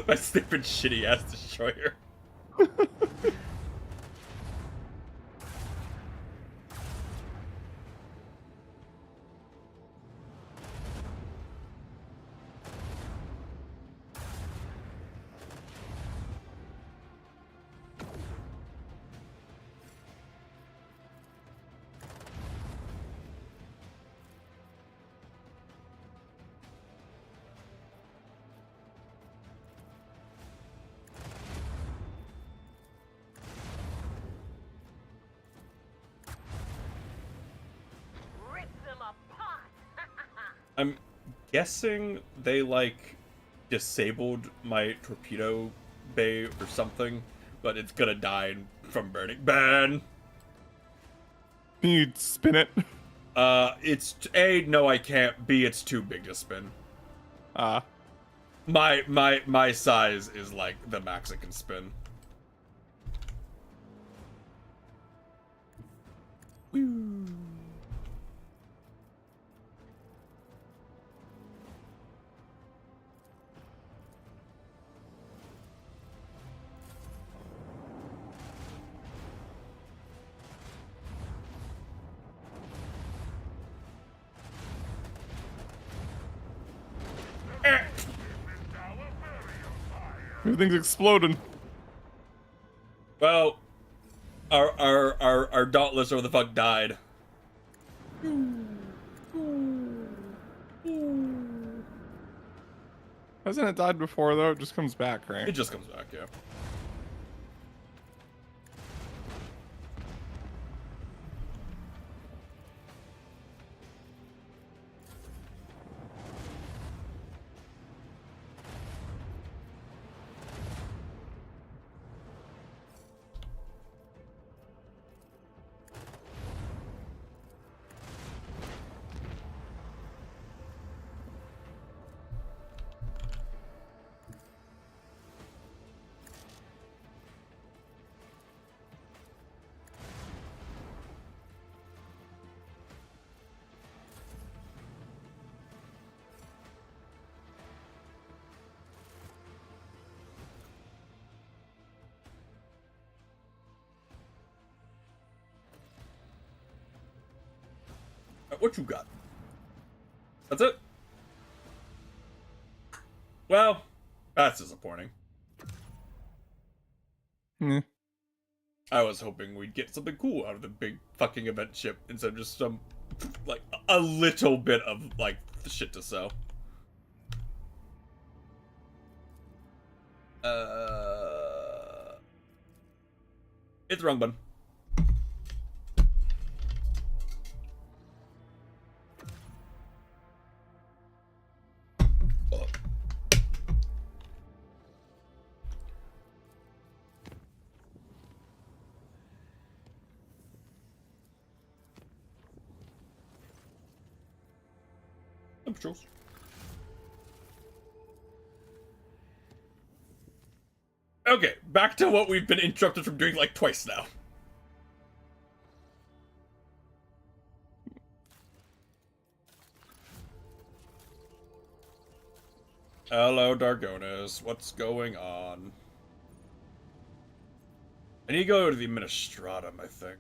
My stupid shitty ass destroyer. I'm guessing they, like, disabled my torpedo bay or something, but it's gonna die from burning. Ban! Can you spin it? It's A, no I can't. B, it's too big to spin. My size is like the max I can spin. Woo. Everything's exploding. Well, our Dauntless or the fuck died. Hasn't it died before though? It just comes back, right? It just comes back, yeah. What you got? That's it? Well, that's disappointing. I was hoping we'd get something cool out of the big fucking event ship instead of just some, like, a little bit of, like, shit to sell. It's the wrong button. Patrols. Okay, back to what we've been interrupted from doing like twice now. Hello, Dargonas. What's going on? I need to go to the Administratum, I think.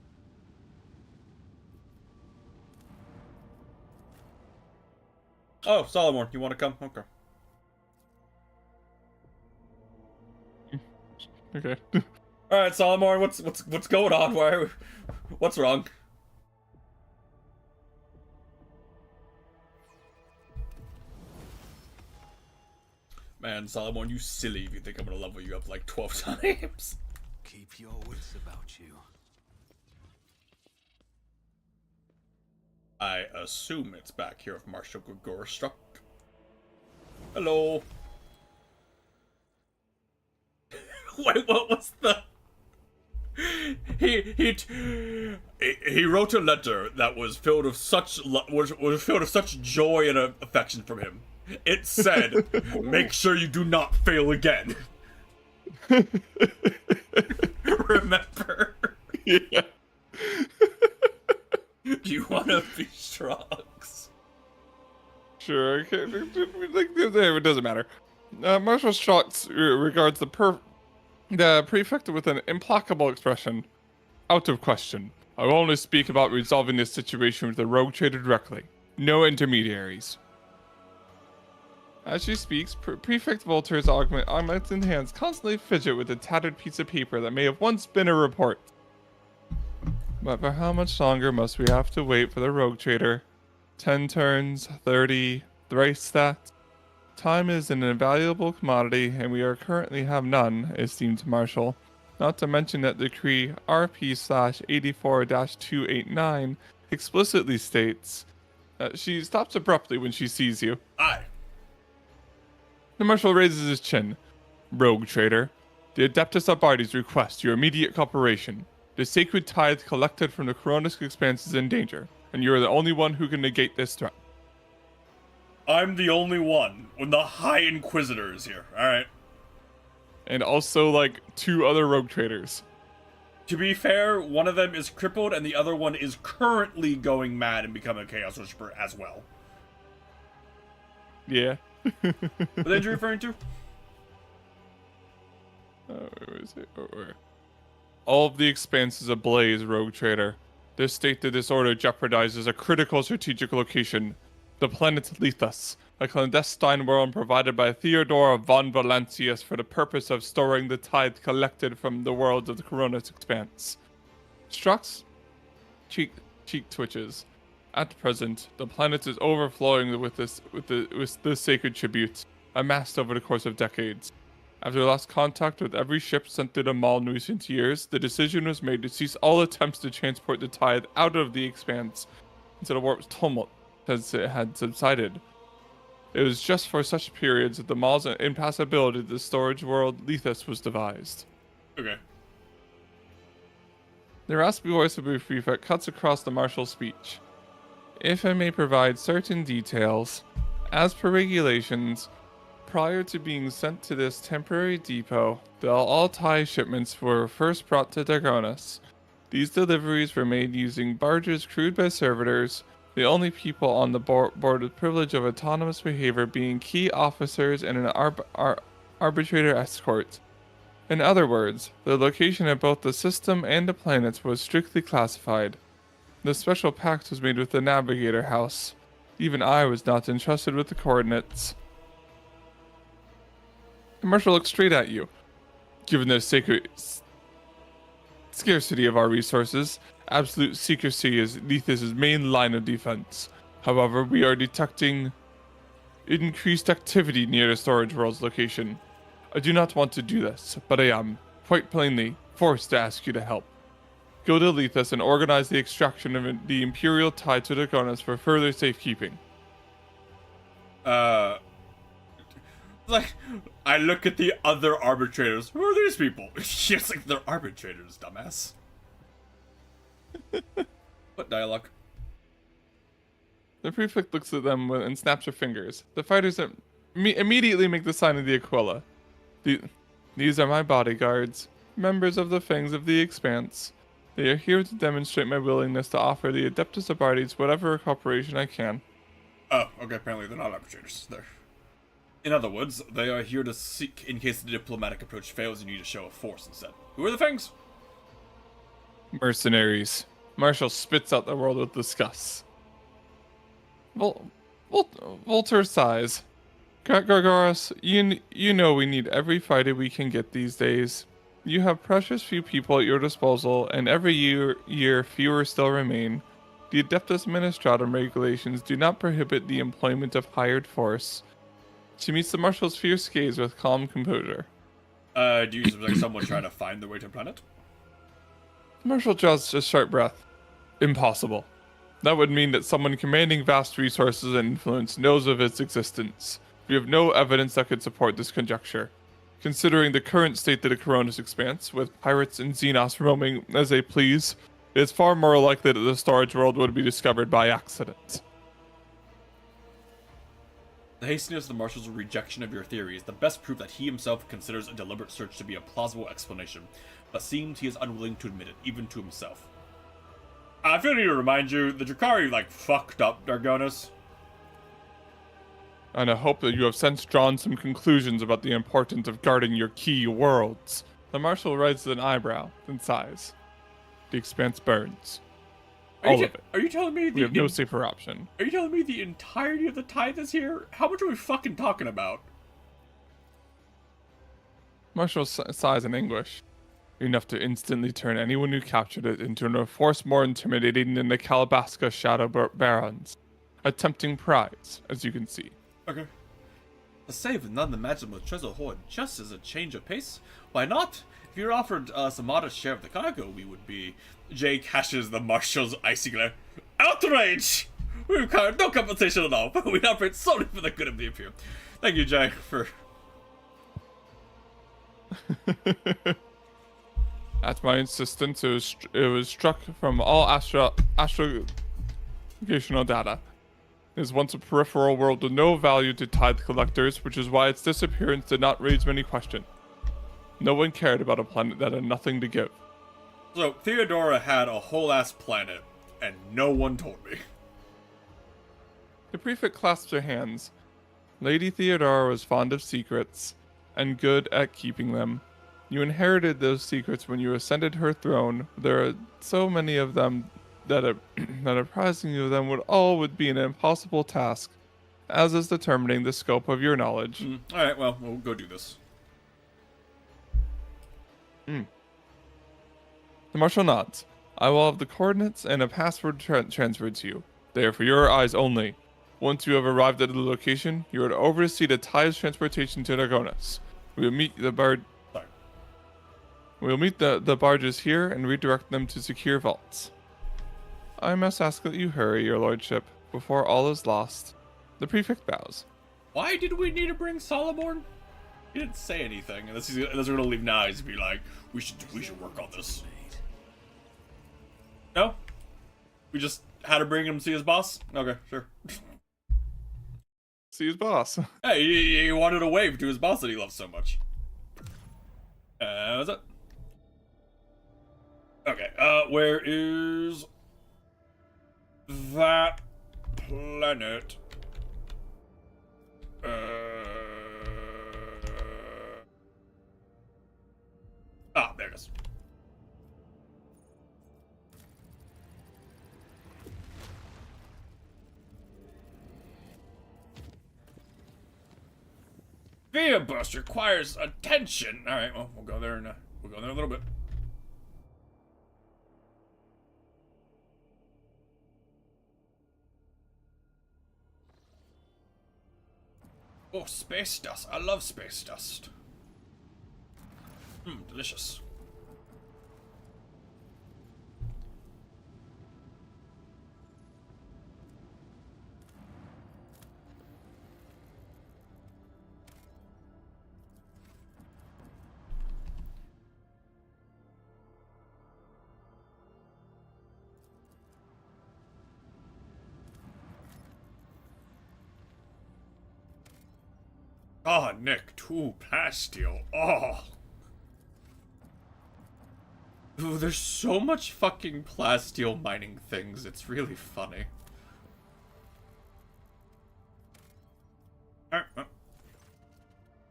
Oh, Solomon, you want to come? Okay. Okay. All right, Solomon, what's going on? What's wrong? Man, Solomon, you silly if you think I'm gonna level you up like 12 times. Keep your wits about you. I assume it's back here if Marshal Grigor struck. Hello. Wait, what was the... He wrote a letter that was filled with was filled with such joy and affection from him. It said, "Make sure you do not fail again." Remember? Yeah. Do you want to be Strux? Sure. Okay. Like, it doesn't matter. Marshal Strux regards the prefect with an implacable expression. Out of question. I will only speak about resolving this situation with the rogue trader directly. No intermediaries. As she speaks, Prefect Volter's augmented hands constantly fidget with a tattered piece of paper that may have once been a report. But for how much longer must we have to wait for the rogue trader? 10 turns, 30, thrice that? Time is an invaluable commodity, and we currently have none, esteemed Marshal. Not to mention that Decree RP/84-289 explicitly states that she stops abruptly when she sees you. Aye. The Marshal raises his chin. Rogue trader, the Adeptus Astartes request your immediate cooperation. The sacred tithe collected from the Coronisk Expanse is in danger, and you are the only one who can negate this threat. I'm the only one when the High Inquisitor is here, alright? And also, like, 2 other rogue traders. To be fair, one of them is crippled and the other one is currently going mad and becoming a Chaos Worshiper as well. Yeah. What are you referring to? Where is it? Where? All of the expanse is ablaze, rogue trader. This state of disorder jeopardizes a critical strategic location. The planet Lethus, a clandestine world provided by Theodora von Valancius for the purpose of storing the tithe collected from the worlds of the Coronisk Expanse. Strux cheek twitches. At present, the planet is overflowing with this sacred tribute, amassed over the course of decades. After lost contact with every ship sent through the Maul in recent years, the decision was made to cease all attempts to transport the tithe out of the Expanse until the warp's tumult had subsided. It was just for such periods that the Maul's impassability to the storage world Lethus was devised. Okay. The raspy voice of the prefect cuts across the Marshal's speech. If I may provide certain details, as per regulations, prior to being sent to this temporary depot, the all-tie shipments were first brought to Dagonas. These deliveries were made using barges crewed by servitors, the only people on the board with privilege of autonomous behavior being key officers and an arbitrator escort. In other words, the location of both the system and the planets was strictly classified. The special pact was made with the Navigator House. Even I was not entrusted with the coordinates. The Marshal looks straight at you. Given the sacred scarcity of our resources, absolute secrecy is Lethus' main line of defense. However, we are detecting increased activity near the storage world's location. I do not want to do this, but I am, quite plainly, forced to ask you to help. Go to Lethus and organize the extraction of the Imperial tithe to Dagonas for further safekeeping. Like, I look at the other arbitrators. Who are these people? It's like, they're arbitrators, dumbass. What dialogue? The prefect looks at them and snaps her fingers. The fighters immediately make the sign of the Aquila. These are my bodyguards, members of the Fangs of the Expanse. They are here to demonstrate my willingness to offer the Adeptus Astartes whatever cooperation I can. Oh, okay, apparently they're not arbitrators. They're... In other words, they are here to seek in case the diplomatic approach fails and you need to show a force instead. Who are the Fangs? Mercenaries. Marshal spits out the world with disgust. Volter sighs. Gargaros, you know we need every fighter we can get these days. You have precious few people at your disposal, and every year fewer still remain. The Adeptus Ministratum regulations do not prohibit the employment of hired force. She meets the Marshal's fierce gaze with calm composure. Do you suspect someone trying to find the way to the planet? The Marshal draws a sharp breath. Impossible. That would mean that someone commanding vast resources and influence knows of its existence. We have no evidence that could support this conjecture. Considering the current state of the Coronis Expanse, with pirates and Xenos roaming as they please, it is far more likely that the storage world would be discovered by accident. The hastiness of the Marshal's rejection of your theory is the best proof that he himself considers a deliberate search to be a plausible explanation, but seems he is unwilling to admit it, even to himself. I feel need to remind you, the Drakari, fucked up Dargonis. And I hope that you have since drawn some conclusions about the importance of guarding your key worlds. The Marshal raises an eyebrow, then sighs. The Expanse burns. All of it. Are you telling me We have no safer option. Are you telling me the entirety of the tithe is here? How much are we fucking talking about? Marshal sighs in anguish. Enough to instantly turn anyone who captured it into a force more intimidating than the Calabasca Shadow Barons. A tempting prize, as you can see. Okay. To save an unimaginable treasure hoard just as a change of pace? Why not? If you're offered us a modest share of the cargo, we would be... Jay catches the Marshal's icy glare. Outrage! We require no compensation at all, but we operate solely for the good of the Imperium. Thank you, Jay, for... At my insistence, it was struck from all astrogational data. It is once a peripheral world with no value to tithe collectors, which is why its disappearance did not raise many questions. No one cared about a planet that had nothing to give. So, Theodora had a whole-ass planet, and no one told me. The prefect clasps her hands. Lady Theodora was fond of secrets, and good at keeping them. You inherited those secrets when you ascended her throne. There are so many of them that apprising you of them would be an impossible task, as is determining the scope of your knowledge. Alright, well, we'll go do this. The Marshal nods. I will have the coordinates and a password transferred to you. They are for your eyes only. Once you have arrived at the location, you are to oversee the tide's transportation to Dargonis. We will meet the barges here and redirect them to secure vaults. I must ask that you hurry, your lordship, before all is lost. The prefect bows. Why did we need to bring Solomon? He didn't say anything, unless we're gonna leave now. He's be like, we should work on this. No? We just had to bring him to see his boss? Okay, sure. See his boss. Hey, he wanted to wave to his boss that he loves so much. What's up? Okay, where is that planet? There it is. Via bust requires attention. All right, well, we'll go there in a little bit. Oh, space dust. I love space dust. Delicious. Oh, Nick, 2 plasteel. Oh. Ooh, there's so much fucking plasteel mining things. It's really funny.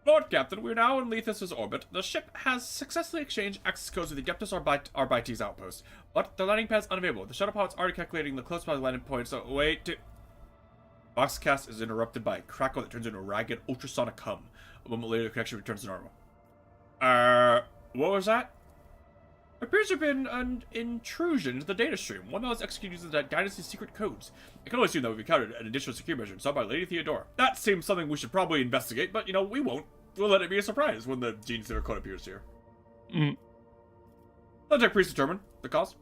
Lord Captain, we're now in Lethus' orbit. The ship has successfully exchanged access codes with the Adeptus Arbites outpost, but the landing pad's unavailable. The shuttle pod's already calculating the close by landing point, so wait to... Boxcast is interrupted by a crackle that turns into a ragged ultrasonic hum. A moment later, the connection returns to normal. What was that? There appears to have been an intrusion into the data stream, one that was executed using the Dynasty's secret codes. I can only assume that we've encountered an additional security measure installed by Lady Theodora. That seems something we should probably investigate, but, you know, we won't. We'll let it be a surprise when the Gene Stealer code appears here. Let Tech Priest determine the cause.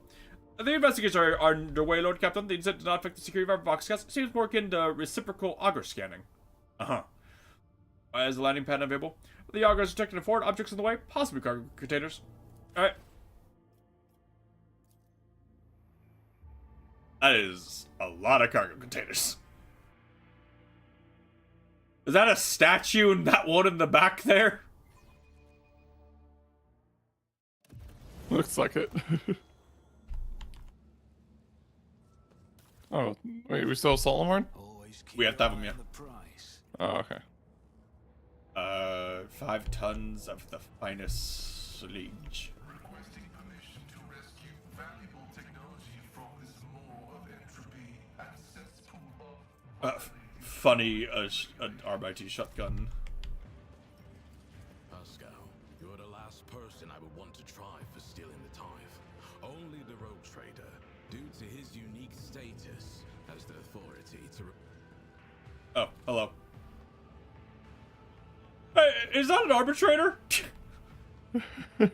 The investigations are underway, Lord Captain. The incident did not affect the security of our Voxcast. Seems more akin to reciprocal auger scanning. Is the landing pad available? The augers detected forward objects in the way, possibly cargo containers. Alright. That is a lot of cargo containers. Is that a statue and that one in the back there? Looks like it. Oh, wait, we still have Solomon? Always keep We have to have an him, eye yeah. on the price. Oh, okay. 5 tons of the finest sludge. Requesting permission to rescue valuable technology from this maw of entropy and cesspool of... Funny, an RBT shotgun. Pascal, you're the last person I would want to try for stealing the Tithe. Only the rogue trader, due to his unique status, has the authority to... Oh, hello. Hey, is that an arbitrator? Hey,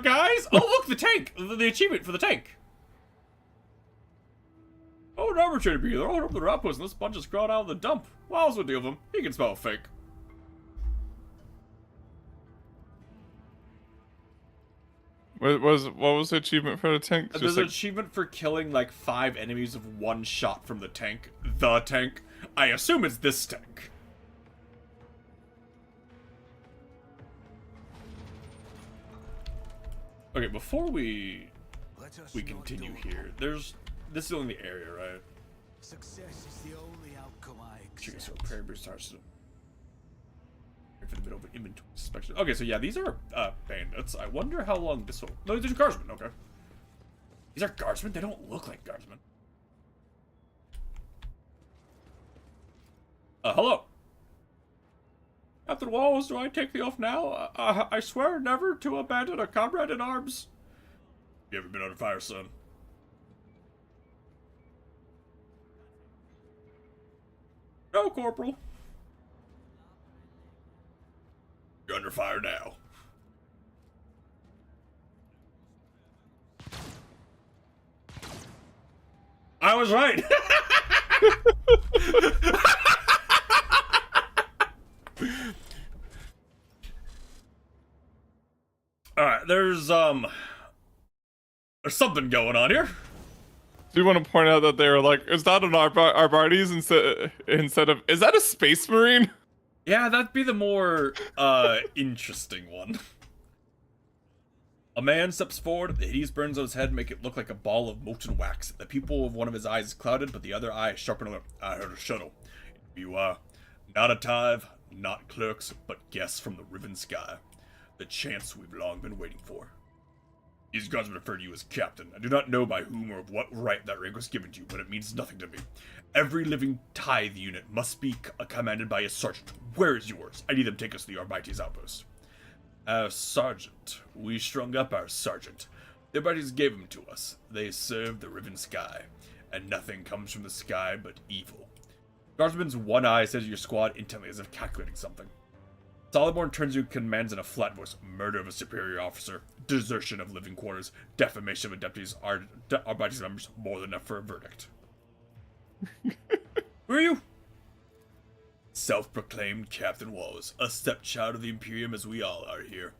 guys! Oh, look, the tank! The achievement for the tank! Oh, an arbitrator be there. Oh, the outpost, and this bunch is crawling out of the dump. Wow's the deal with him? He can smell fake. What was the achievement for the tank? There's Just an like, achievement for killing like 5 enemies with 1 shot from the tank. The tank. I assume it's this tank. Okay, before we Let us not continue do here, this is only the area, right? Success is the only outcome I Okay, so accept. prayer boost starts for the middle of an inventory inspection. Okay, so yeah, these are bandits. I wonder how long this will. No, these are guardsmen. Okay, these are guardsmen. They don't look like guardsmen. Hello, Captain Walls. Do I take the oath now? I swear never to abandon a comrade in arms. You ever been under fire, son? No, Corporal. You're under fire now. I was right. All right, there's something going on here. do you want to point out that they were like, is that an Arbartes instead of, is that a Space Marine? Yeah, that'd be the more interesting one. A man steps forward, the hideous burns on his head make it look like a ball of molten wax. The pupil of one of his eyes is clouded, but the other eye is sharpened. I heard a shuttle. You are not a tithe, not clerks, but guests from the riven sky. The chance we've long been waiting for. These guardsmen refer to you as captain. I do not know by whom or of what right that rank was given to you, but it means nothing to me. Every living tithe unit must be commanded by a sergeant. Where is yours? I need them to take us to the Arbites outpost. Our sergeant. We strung up our sergeant. The Arbites gave him to us. They serve the riven sky, and nothing comes from the sky but evil. Guardsman's one eye says to your squad intently as if calculating something. Solidborn turns to you and commands in a flat voice. Murder of a superior officer, desertion of living quarters, defamation of a deputy's Arbites members, more than enough for a verdict. Who are you? Self-proclaimed Captain Walls, a stepchild of the Imperium as we all are here.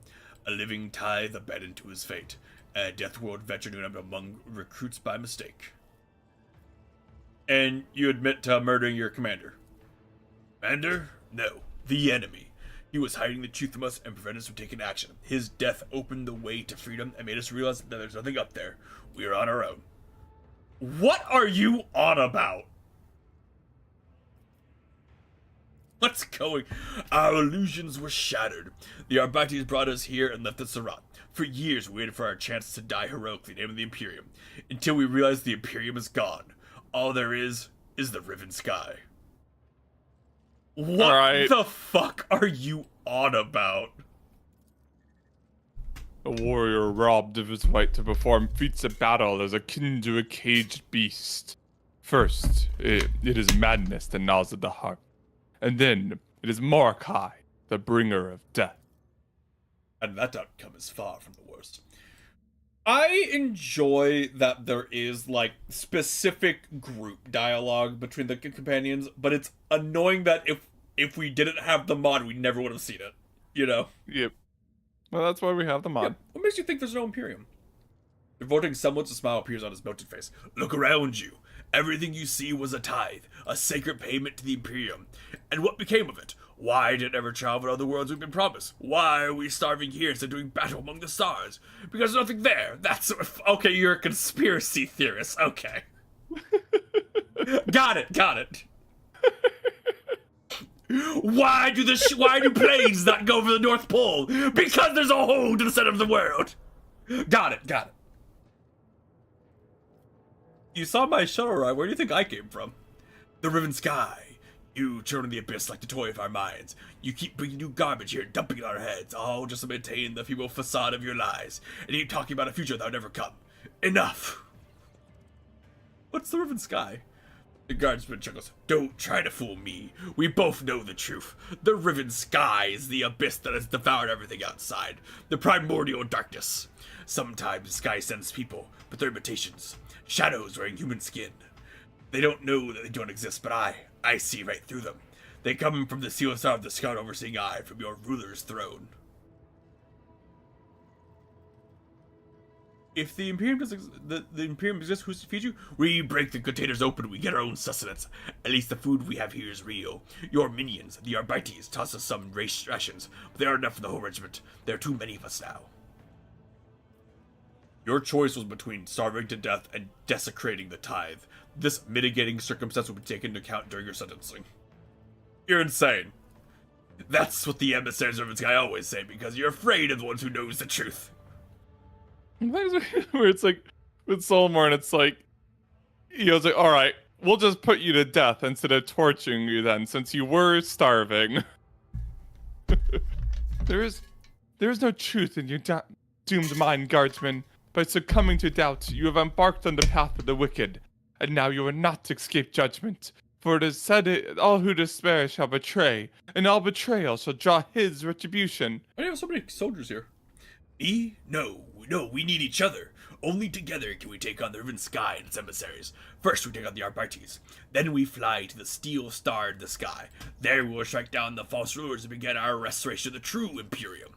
A living tithe abandoned to his fate. A Deathworld veteran who among recruits by mistake. And you admit to murdering your commander? Commander? No. The enemy. He was hiding the truth from us and prevented us from taking action. His death opened the way to freedom and made us realize that there's nothing up there. We are on our own. What are you on about? What's going? Our illusions were shattered. The Arbites brought us here and left us to rot. For years we waited for our chance to die heroically in the name of the Imperium. Until we realized the Imperium is gone. All there is the riven sky. What All right. the fuck are you on about? A warrior robbed of his right to perform feats of battle is akin to a caged beast. First, it is madness that gnaws at the heart, and then it is Mordecai, the bringer of death. And that outcome is far from the worst. I enjoy that there is, like, specific group dialogue between the companions, but it's annoying that if we didn't have the mod, we never would have seen it. You know? Yep. Well, that's why we have the mod. Yeah. What makes you think there's no Imperium? Devoting someone, a smile appears on his melted face. Look around you. Everything you see was a tithe, a sacred payment to the Imperium. And what became of it? Why did it never travel to other worlds we've been promised? Why are we starving here instead of doing battle among the stars? Because there's nothing there. That's okay. You're a conspiracy theorist. Okay. Got it. Why do planes not go over the North Pole? Because there's a hole to the center of the world. Got it. You saw my shuttle ride. Where do you think I came from? The Riven Sky. You, children of the Abyss, like to toy with our minds. You keep bringing new garbage here, dumping it on our heads, all just to maintain the feeble facade of your lies, and you keep talking about a future that will never come. Enough! What's the Riven Sky? The guardsman chuckles. Don't try to fool me. We both know the truth. The Riven Sky is the abyss that has devoured everything outside. The primordial darkness. Sometimes the sky sends people, but they're imitations. Shadows wearing human skin. They don't know that they don't exist, but I see right through them. They come from the sealed side of the scout overseeing eye from your ruler's throne. If the Imperium the Imperium exists, who's to feed you? We break the containers open, we get our own sustenance. At least the food we have here is real. Your minions, the Arbites, toss us some rations, but they aren't enough for the whole regiment. There are too many of us now. Your choice was between starving to death and desecrating the tithe. This mitigating circumstance will be taken into account during your sentencing. You're insane. That's what the emissaries of this guy always say, because you're afraid of the ones who knows the truth. Where it's like, with Solmorn, it's like, it's like, alright, we'll just put you to death instead of torturing you then, since you were starving. There is no truth in your doomed mind, guardsman. By succumbing to doubt, you have embarked on the path of the wicked, and now you will not escape judgment. For it is said, all who despair shall betray, and all betrayal shall draw his retribution. Why do you have so many soldiers here? Me? No, we need each other. Only together can we take on the Riven Sky and its emissaries. First we take on the Arbites. Then we fly to the steel star in the sky. There we will strike down the false rulers and begin our restoration of the true Imperium.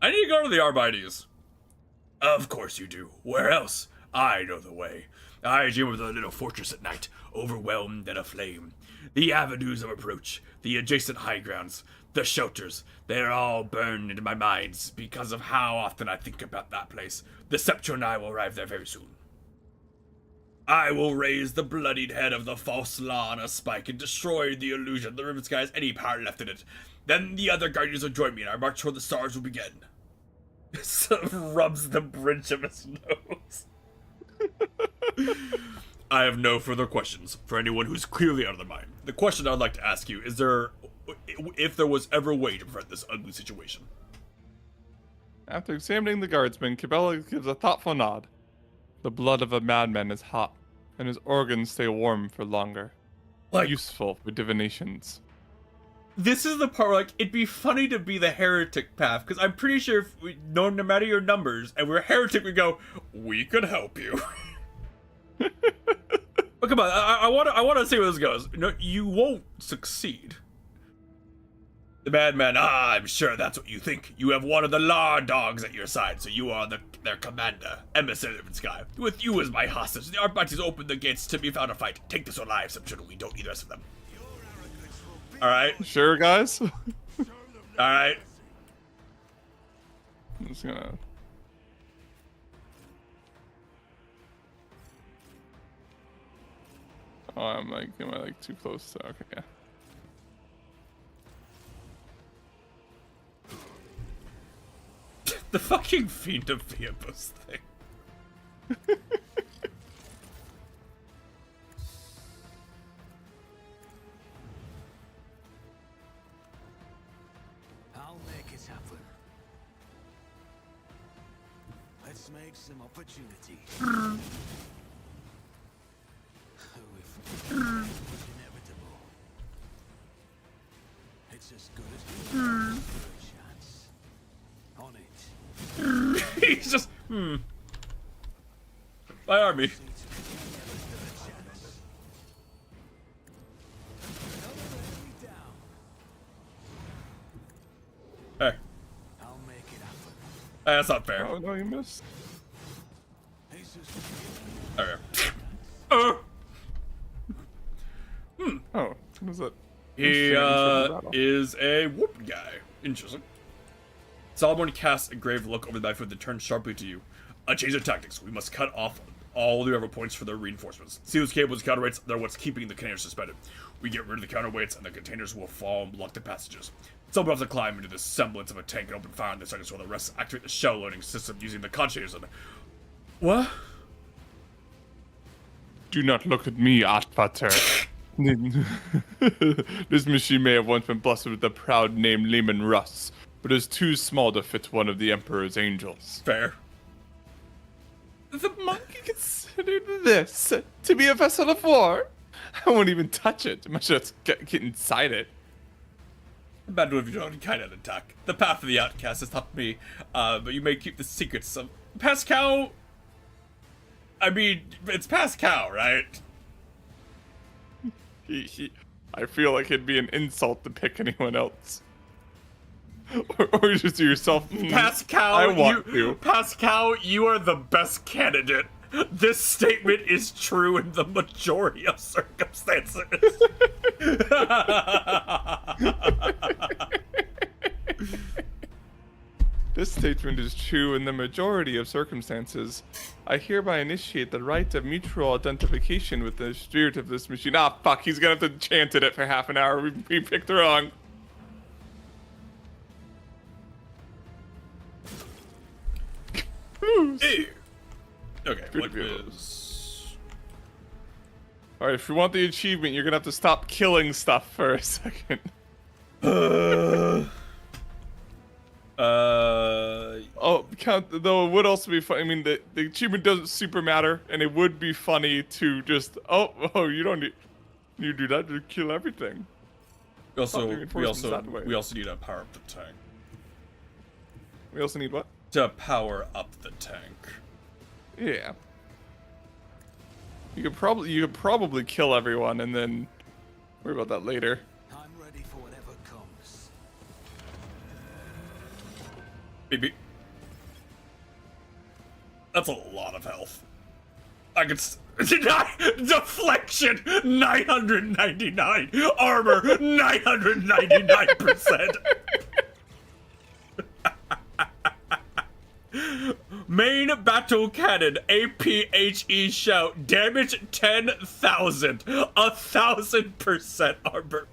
I need to go to the Arbites. Of course you do. Where else? I know the way. I dream of the little fortress at night, overwhelmed and aflame. The avenues of approach, the adjacent high grounds, the shelters, they're all burned into my mind because of how often I think about that place. The Scepter and I will arrive there very soon. I will raise the bloodied head of the false law on a spike and destroy the illusion of the Riven Sky has any power left in it. Then the other guardians will join me and our march toward the stars will begin. Rubs the bridge of his nose. I have no further questions for anyone who's clearly out of their mind. The question I'd like to ask you is if there was ever a way to prevent this ugly situation. After examining the guardsman, Cabela gives a thoughtful nod. The blood of a madman is hot, and his organs stay warm for longer. Like, useful for divinations. This is the part where, like, it'd be funny to be the heretic path, because I'm pretty sure if we, no matter your numbers, and we're heretic, we go, we could help you. But come on, I want to see where this goes. No, you won't succeed. The madman, I'm sure that's what you think. You have one of the law dogs at your side, so you are their commander, emissary of the sky. With you as my hostage, the Arbites open the gates to be found a fight. Take this alive, so I'm sure we don't need the rest of them. Alright. Sure, guys? Alright. I'm just gonna... Oh, am I like too close to... Okay, yeah. The fucking Fiend of Phoebus thing. I'll make it happen. Let's make some opportunities. If it was inevitable, it's as good as your chance. On it. He's just, My army. See to it you never stood a chance. Another enemy down. Hey, I'll make it happen. that's not fair. Oh no, you missed. Jesus, Okay. Oh, what is that? He Interesting intro to battle. is a whoop guy. Interesting. Solomon casts a grave look over the battlefield and turns sharply to you. A change of tactics. We must cut off all the river points for their reinforcements. See those cables and counterweights? They're what's keeping the containers suspended. We get rid of the counterweights and the containers will fall and block the passages. Someone will have to climb into the semblance of a tank and open fire on the seconds while the rest activate the shell loading system using the containers. What? Do not look at me, Ashpater. This machine may have once been blessed with the proud name Lehman Russ, but is too small to fit one of the Emperor's angels. Fair. The monkey considered this to be a vessel of war. I won't even touch it, much less get inside it. Bad if you don't kind of attack. The path of the outcast is not me, but you may keep the secrets of Pascal. I mean, it's Pascal, right? I feel like it'd be an insult to pick anyone else. Or just to yourself. Pascal, I want to. Pascal, you are the best candidate. This statement is true in the majority of circumstances. This statement is true in the majority of circumstances. I hereby initiate the right of mutual identification with the spirit of this machine. Ah, fuck, he's gonna have to chant it for half an hour. We picked wrong. Ew. Okay, Good what view. is... Alright, if you want the achievement, you're gonna have to stop killing stuff for a second. Oh, count, though it would also be funny. I mean, the achievement doesn't super matter, and it would be funny to just, you don't need, you do that to kill everything. We also, doing reinforcements that way. we also need to power up the tank. We also need what? To power up the tank. Yeah. You could probably kill everyone and then worry about that later. I'm ready for whatever comes. Maybe. That's a lot of health. I could. Deflection 999, armor 999%. Main battle cannon, APHE shout, damage 10,000, 1,000% armor.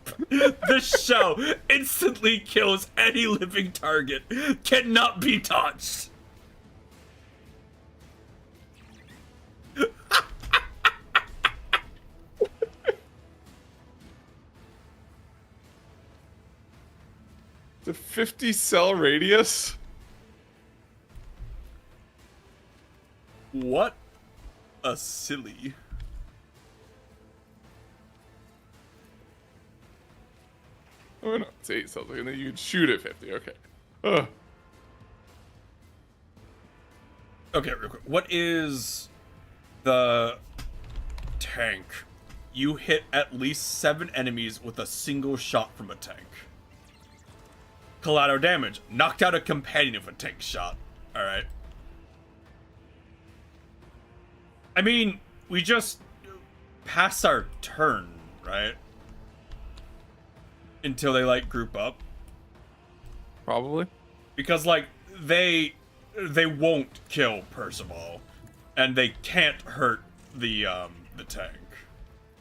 This shell instantly kills any living target, cannot be touched. The 50 cell radius? What a silly. Oh no, it's 8 cells, and then you could shoot at 50, okay. Ugh. Okay, real quick. What is the tank? You hit at least 7 enemies with a single shot from a tank. Collateral damage. Knocked out a companion with a tank shot. Alright. I mean, we just passed our turn, right? Until they, like, group up. Probably. Because, like, they won't kill Percival. And they can't hurt the tank.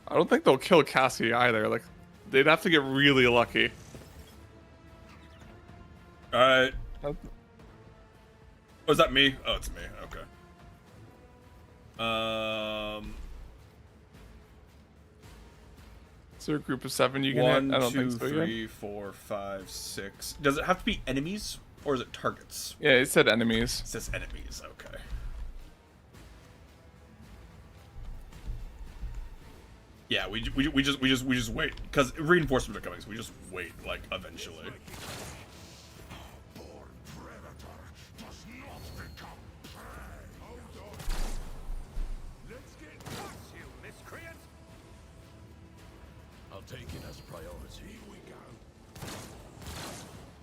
I don't think they'll kill Cassie either. Like, they'd have to get really lucky. Alright. Oh, is that me? Oh, it's me. Okay. Is there a group of 7 you can One, hit? I don't two, think so. yeah. 3, 4, 5, 6. Does it have to be enemies or is it targets? Yeah, it said enemies. It says enemies. Okay. Yeah, we just wait because reinforcements are coming, so we just wait like eventually. Born predator does not become prey. Hold on. Let's get past you, miscreant. I'll take it as a priority. Here we go.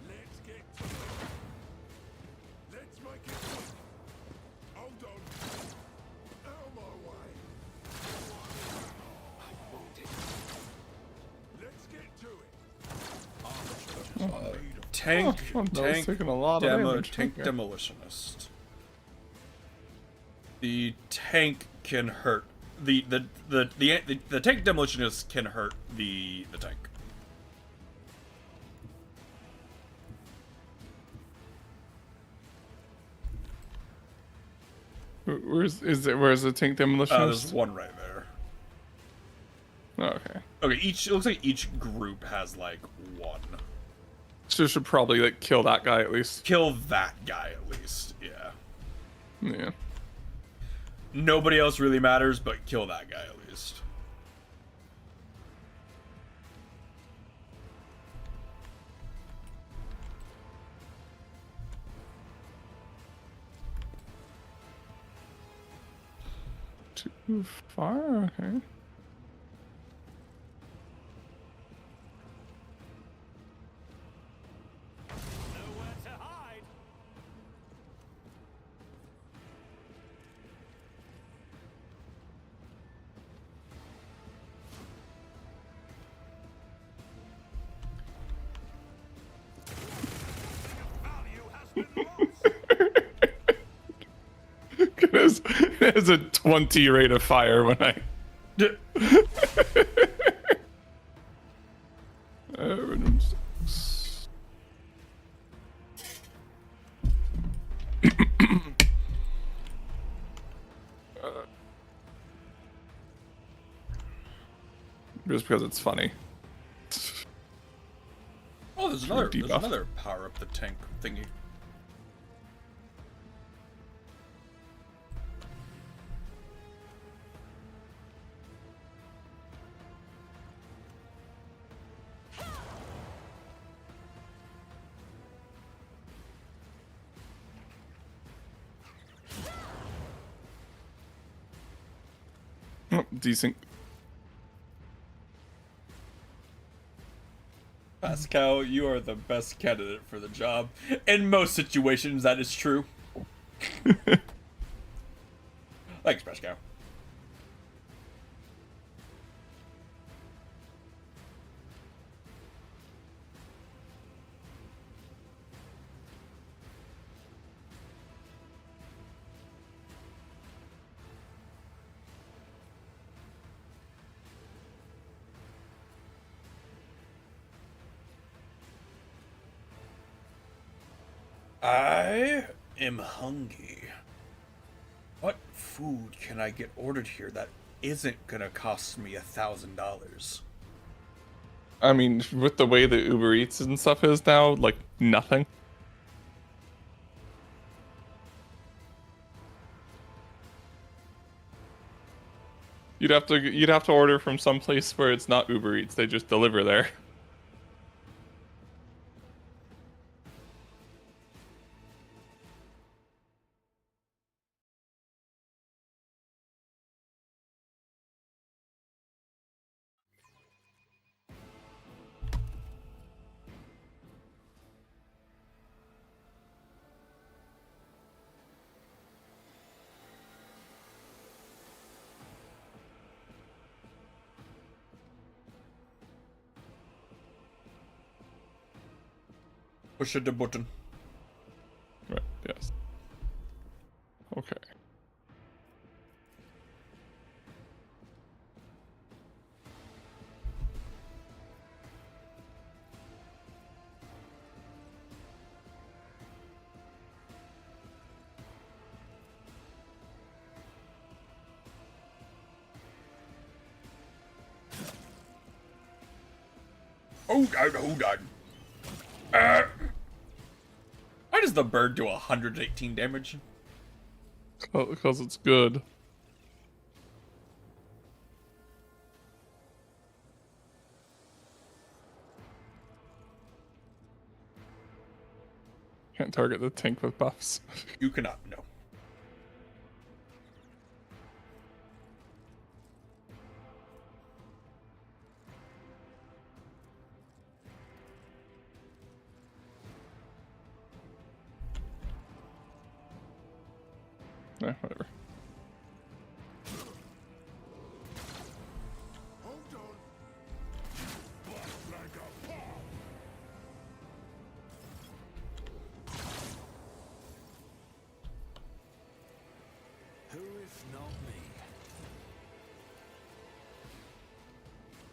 Let's get to it. Let's make it quick. Hold on. Out of my way. Let's get to it. Tank, Oh, that was tank, taking a lot of damage. tank Okay. demolitionist. The tank can hurt the tank demolitionist can hurt the tank. Where's the tank demolition? There's one right there. Oh, okay. Okay, it looks like each group has like one. So should probably like kill that guy at least. Kill that guy at least. Yeah. Yeah. Nobody else really matters, but kill that guy at least. Too far. Okay. Nowhere to hide. Value has been lost. There's a 20 rate of fire when I. Random six. Just because it's funny. Oh, there's Debuff. another power up the tank thingy. Oh, decent. Pascal, you are the best candidate for the job. In most situations, that is true. Thanks, Pascal. I am hungry. What food can I get ordered here that isn't gonna cost me $1,000? I mean, with the way the Uber Eats and stuff is now, like nothing. You'd have to order from some place where it's not Uber Eats. They just deliver there. Push the button. Right. Yes. Okay. Hold on. Why does the bird do 118 damage? Because it's good. can't target the tank with buffs. You cannot. No. Whatever. Who if not me?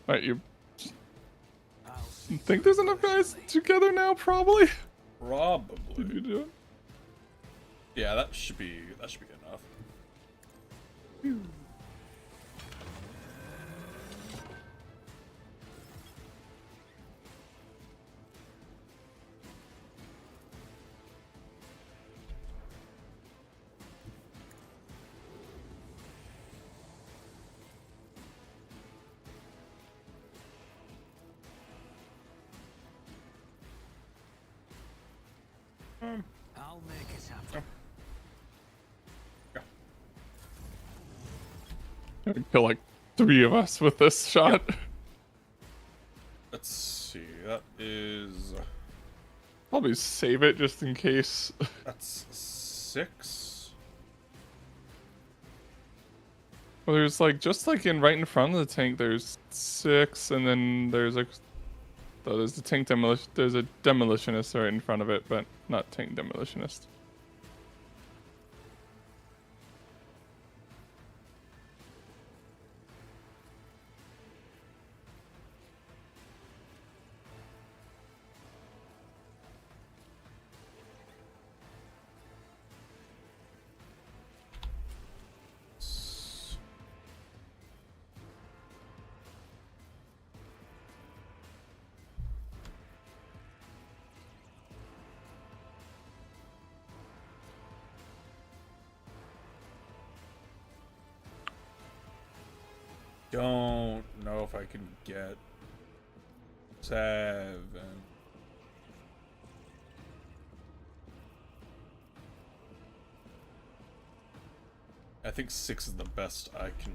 Alright, you I'll see think there's enough guys together now? Probably. Did Probably. you do it? Yeah, that should be good enough. I'll make it happen. I can kill like 3 of us with this shot. Let's see. That is. Probably save it just in case. That's 6. Well, there's like just like in right in front of the tank. There's 6, and then there's like. So there's the tank demolition. There's a demolitionist right in front of it, but not tank demolitionist. Don't know if I can get 7. I think 6 is the best I can.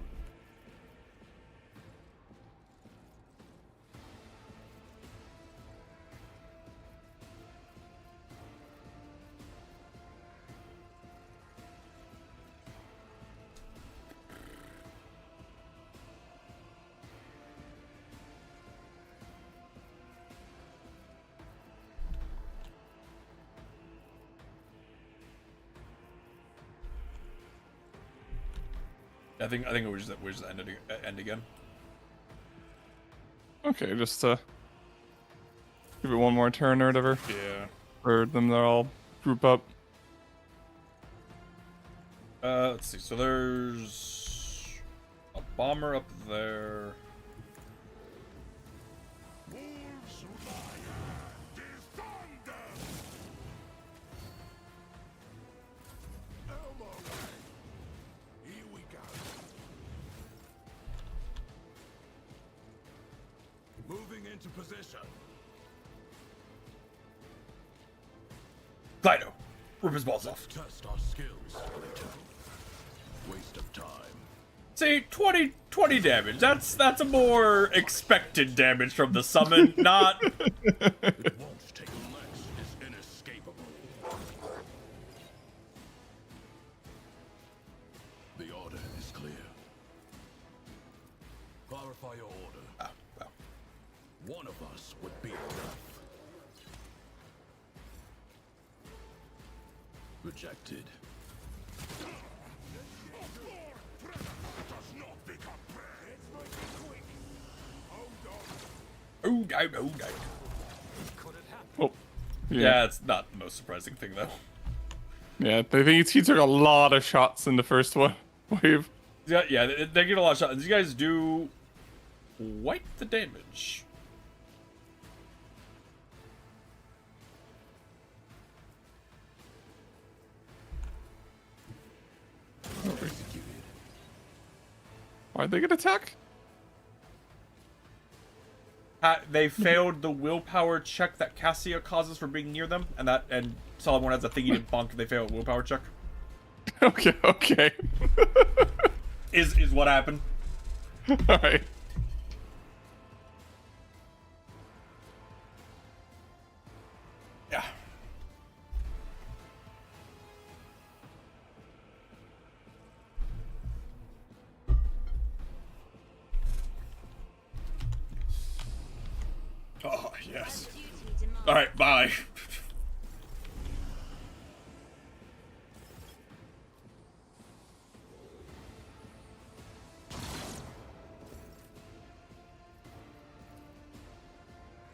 I think we just end again. Okay, just give it one more turn or whatever. Yeah. For them to all group up. Let's see. So there's a bomber up there. Here we go. Moving into position. Glido, rip his balls off. Test our skills, Legion. Waste of time. See, 20 damage. That's a more expected damage from the summon, not. It won't take less. It's inescapable. The order is clear. Clarify your order. Ah, well. One of us would be enough. Rejected. Oh, no. Oh. Yeah, it's not the most surprising thing though. Yeah, I think he took a lot of shots in the first wave. Yeah, they get a lot of shots. These guys do quite the damage. Executed. Why'd they get attack? They failed the willpower check that Cassia causes for being near them, and Someone has a thing you didn't bonk if they fail a willpower check. Okay, okay. Is what happened. Alright. Yeah. Oh, yes. Alright, bye.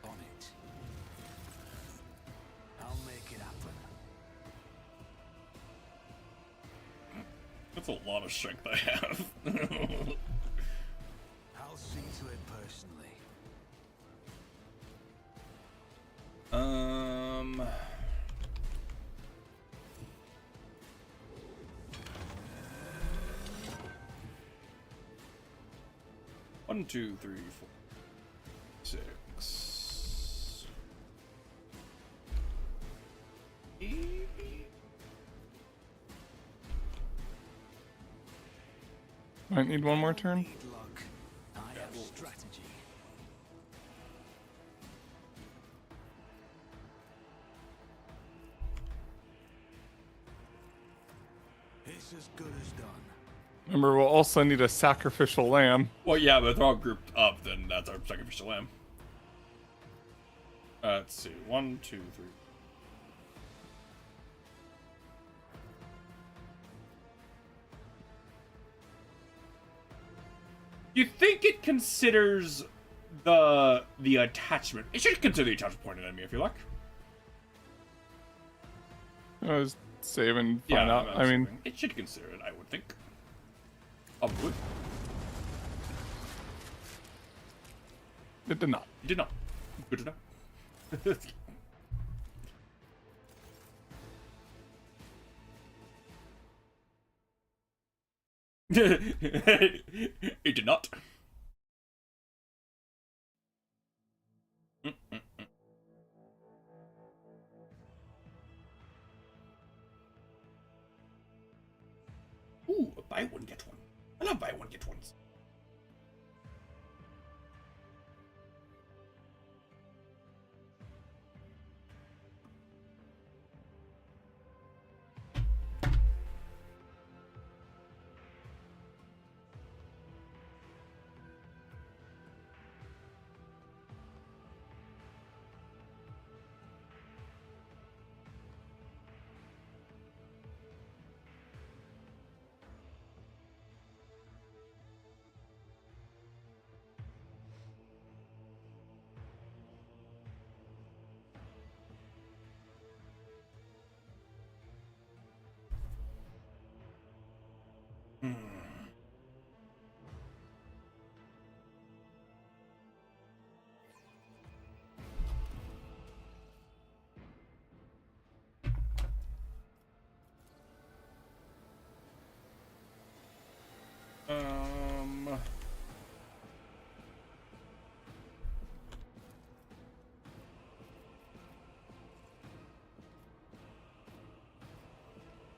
On it. I'll make it happen. That's a lot of strength I have. I'll see to it personally. One, two, three, four, six. Might need one more turn. Need luck. I have strategy. It's as good as done. Remember, we'll also need a sacrificial lamb. Well, yeah, but if they're all grouped up, then that's our sacrificial lamb. Let's see. One, two, three. You think it considers the attachment? It should consider the attachment point an enemy if you like. I was saving, find out. I'm I mean, assuming. It should consider it, I would think. Probably. it did not. You did not. Good to know. It did not. Ooh, a buy one, get one. I love buy one, get ones.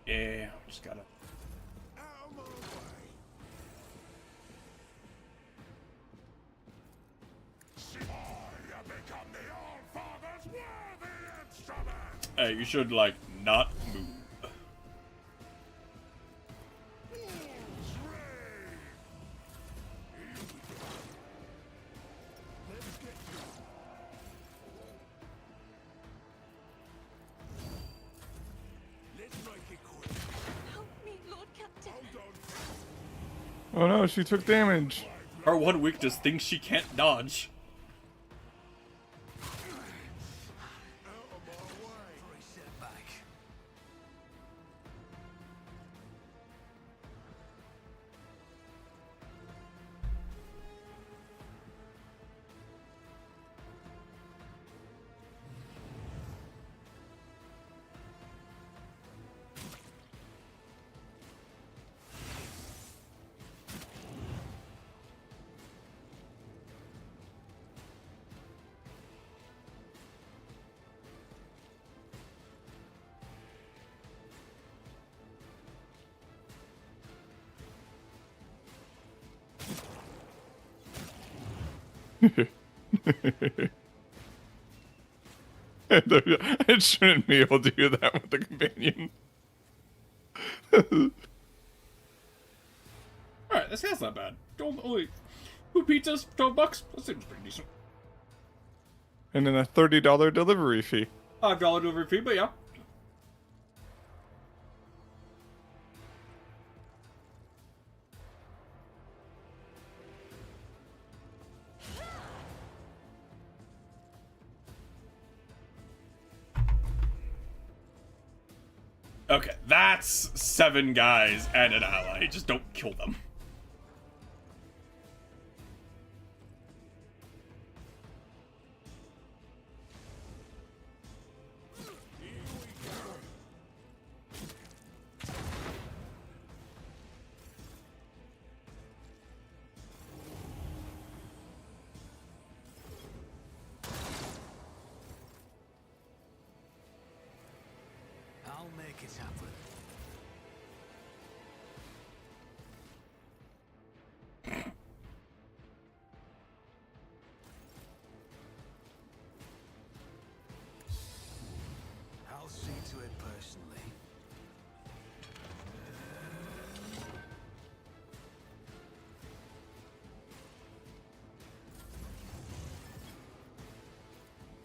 Yeah, just gotta. Out of my way. I have become the All-Father's worthy instrument. Hey, you should like not move. Let's get going. Let's make it quick. Help me, Lord Captain. Oh no, she took damage. Her one weakness thinks she can't dodge. Out of my way. For a setback. It shouldn't be able to do that with the companion. Alright, that's not bad. Only 2 pizzas, $12. That seems pretty decent. And then a $30 delivery fee. $5 delivery fee, but yeah. Okay, that's 7 guys and an ally. Just don't kill them. I'll make it happen. I'll see to it personally.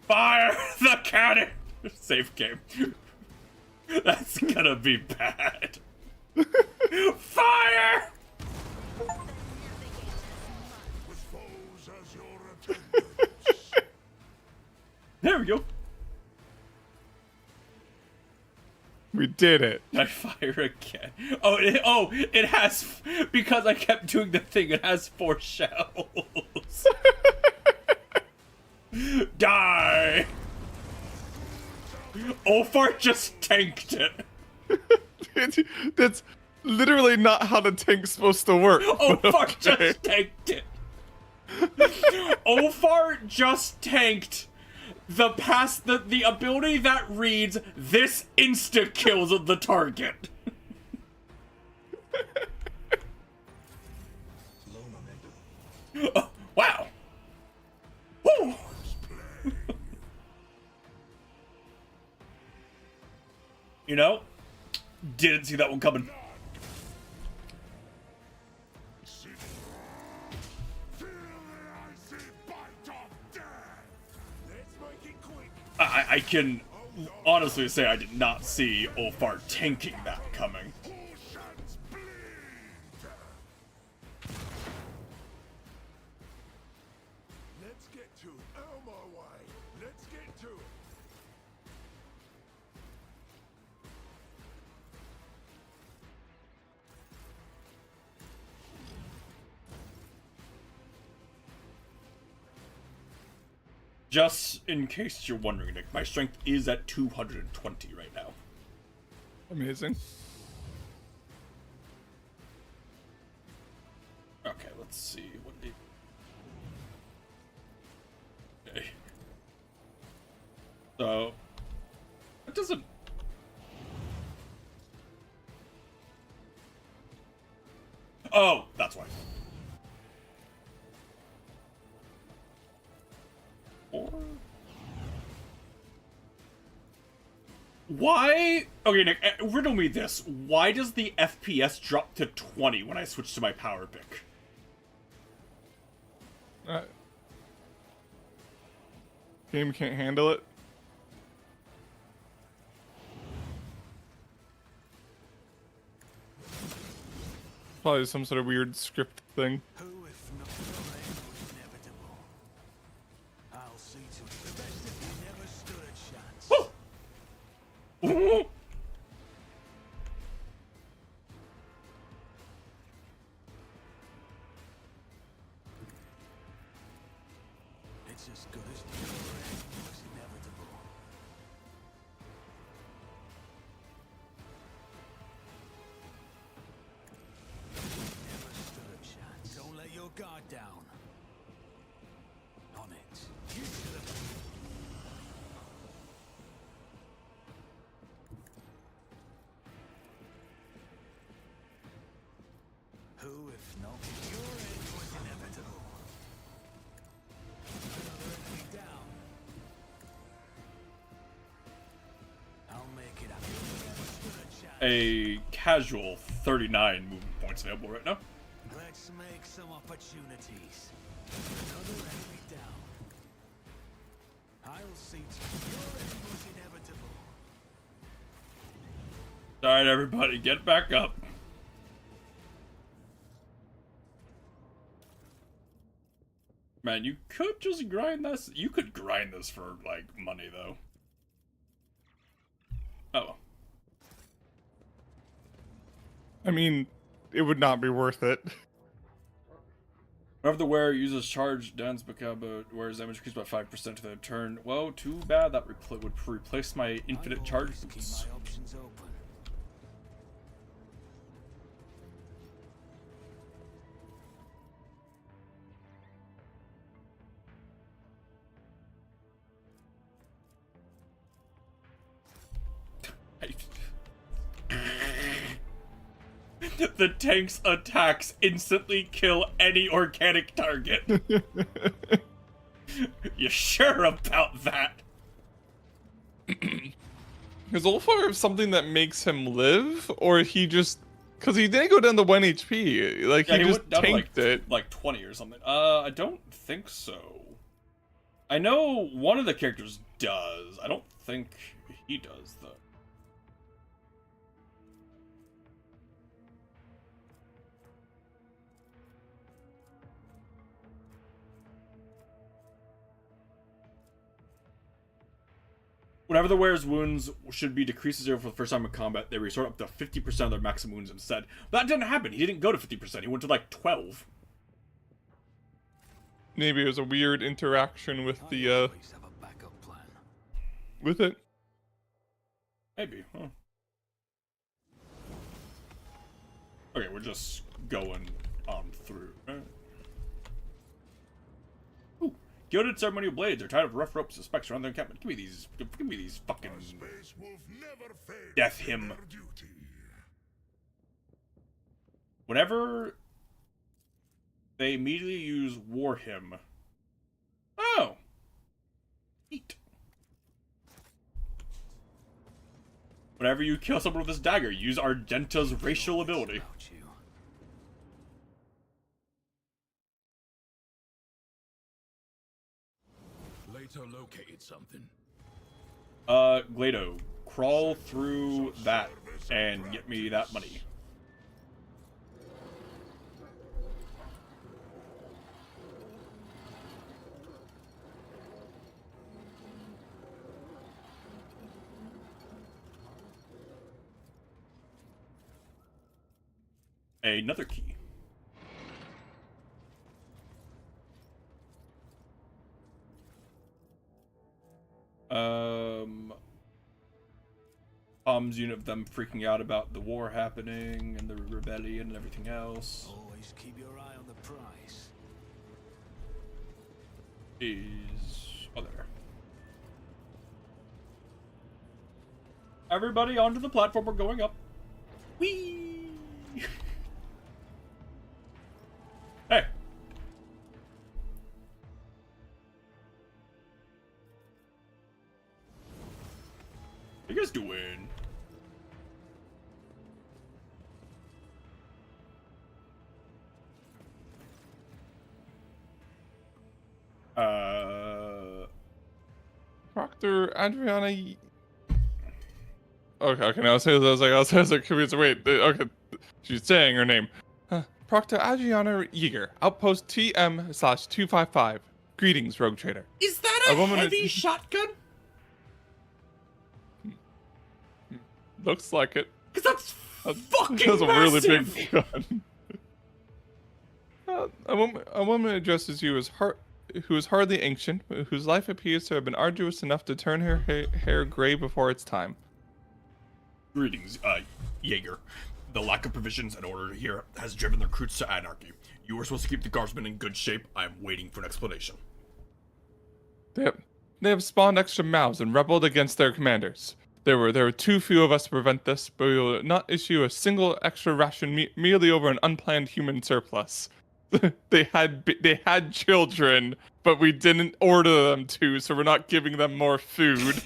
Fire the cannon! Safe game. That's gonna be bad. Fire! With foes as your attendants. There we go. We did it. I fire again. It has, because I kept doing the thing, it has 4 shells. Die! Ulfar just tanked it. That's literally not how the tank's supposed to work. but Ulfar okay. just tanked it. Ulfar just tanked the ability that reads this insta kills the target. Oh, wow. Woo. You know, didn't see that one coming. Feel the icy bite of death. Let's make it quick. I can honestly say I did not see Ulfar tanking that coming. Portions bleed. Let's get to it. Out of my way. Let's get to it. Just in case you're wondering, Nick, my strength is at 220 right now. Amazing. Okay, let's see what the... Okay. So... It doesn't... Oh, that's why. Or... Why? Okay, Nick, riddle me this. Why does the FPS drop to 20 when I switch to my power pick? Game can't handle it. Probably some sort of weird script thing. Who, if not your end, was inevitable? I'll see to it. The best of you never stood a chance. Ooh. It's as good as your end was inevitable. Never stood a chance. Don't let your guard down. On it. You should have... Who, if not your end, was inevitable? a casual 39 movement points available right now. Let's make some opportunities. Another enemy down. I'll see to your end was inevitable. Alright, everybody, get back up. Man, you could just grind this. You could grind this for, like, money, though. Oh. I mean, it would not be worth it. Whenever the wearer uses charge, Dan's Bakaba wears damage increased by 5% to their turn. Well, too bad that would replace my infinite charge Always keep boots. my options open. The tank's attacks instantly kill any organic target. You sure about that? Is Ulfar something that makes him live, or he just... Because he didn't go down to 1 HP. Like, Yeah, he he just went down to, tanked it. like 20 or something. I don't think so. I know one of the characters does. I don't think he does, though. Whenever the wearer's wounds should be decreased to 0 for the first time in combat, they restore up to 50% of their maximum wounds instead. But that didn't happen. He didn't go to 50%. He went to like 12. Maybe it was a weird interaction with I the, always have a backup plan. with it. Maybe, huh? Okay, we're just going on through. Ooh, gilded ceremonial blades are tied with rough ropes and spikes around their encampment. Give me these fucking Space Wolf never fails Death in hymn. their duty. Whenever they immediately use War Hymn. Oh! Neat. Whenever you kill someone with this dagger, use Argenta's racial ability. About you. Later located something. Glado, crawl through that and get me that money. Another key. Tom's unit of them freaking out about the war happening and the rebellion and everything else Always keep your eye on the prize. is... oh, there. Everybody onto the platform, we're going up. Whee! Hey! What you guys doing? Proctor Adriana. Okay, now I was like, wait, okay, she's saying her name. Proctor Adriana Yeager, Outpost TM/255. Greetings, Rogue Trader. Is that a woman heavy shotgun? Looks like it. Cause that's fucking That's a really massive. big gun. A woman addresses you as who is hardly ancient, but whose life appears to have been arduous enough to turn her hair gray before its time. Greetings, Jaeger. The lack of provisions and order here has driven the recruits to anarchy. You were supposed to keep the guardsmen in good shape. I am waiting for an explanation. They have spawned extra mouths and rebelled against their commanders. There were too few of us to prevent this, but we will not issue a single extra ration merely over an unplanned human surplus. They had children, but we didn't order them to, so we're not giving them more food.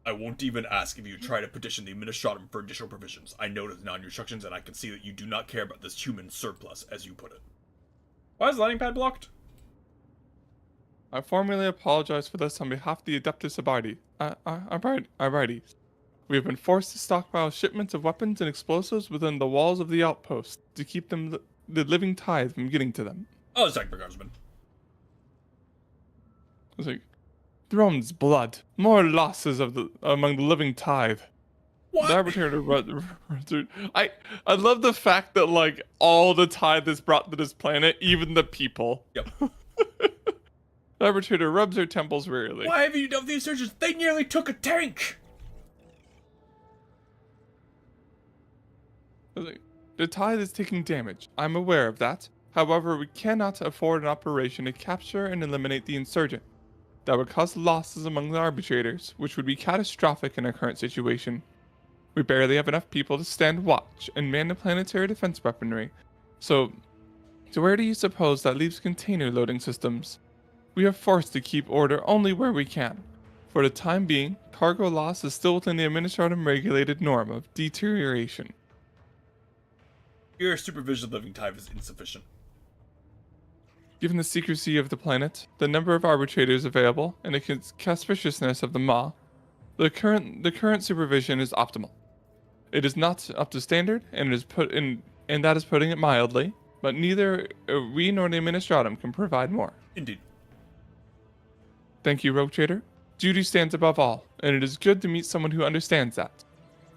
I won't even ask if you try to petition the Administratum for additional provisions. I noted on your instructions, and I can see that you do not care about this human surplus, as you put it. Why is the landing pad blocked? I formally apologize for this on behalf of the Adeptus Arbites. We have been forced to stockpile shipments of weapons and explosives within the walls of the outpost to keep the living tithe from getting to them. Oh, sorry, Congressman. It's like, Throne's blood, more losses among the living tithe. What? The arbitrator, dude, I love the fact that like all the tithe is brought to this planet, even the people. Yep. The arbitrator rubs her temples wearily. Why have you done these searches? They nearly took a tank! The tithe is taking damage. I'm aware of that. However, we cannot afford an operation to capture and eliminate the insurgent. That would cause losses among the arbitrators, which would be catastrophic in our current situation. We barely have enough people to stand watch and man the planetary defense weaponry. So where do you suppose that leaves container loading systems? We are forced to keep order only where we can. For the time being, cargo loss is still within the Administratum regulated norm of deterioration. Your supervision of living tithe is insufficient. Given the secrecy of the planet, the number of arbitrators available, and the conspicuousness of the Maw, the current supervision is optimal. It is not up to standard, and that is putting it mildly. But neither we nor the Administratum can provide more. Indeed. Thank you, Rogue Trader. Duty stands above all, and it is good to meet someone who understands that.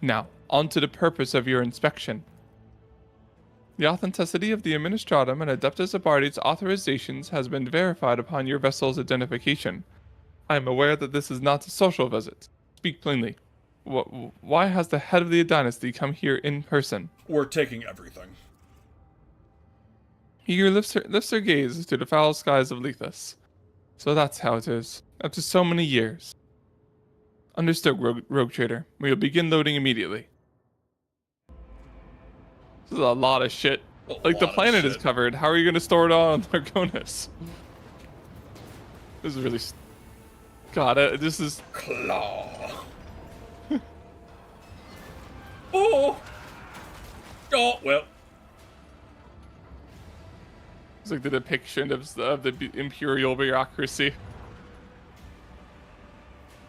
Now, on to the purpose of your inspection. The authenticity of the Administratum and Adeptus Arbites authorizations has been verified upon your vessel's identification. I am aware that this is not a social visit. Speak plainly. Why has the head of the dynasty come here in person? We're taking everything. Eager lifts her gaze to the foul skies of Lethus. So that's how it is. After so many years. Understood, Rogue Trader. We will begin loading immediately. This is a lot of shit. Like, the planet is covered. How are you going to store it all on Largonis? This is really... God, this is... Claw. Oh! Oh, well. It's like the depiction of the imperial bureaucracy.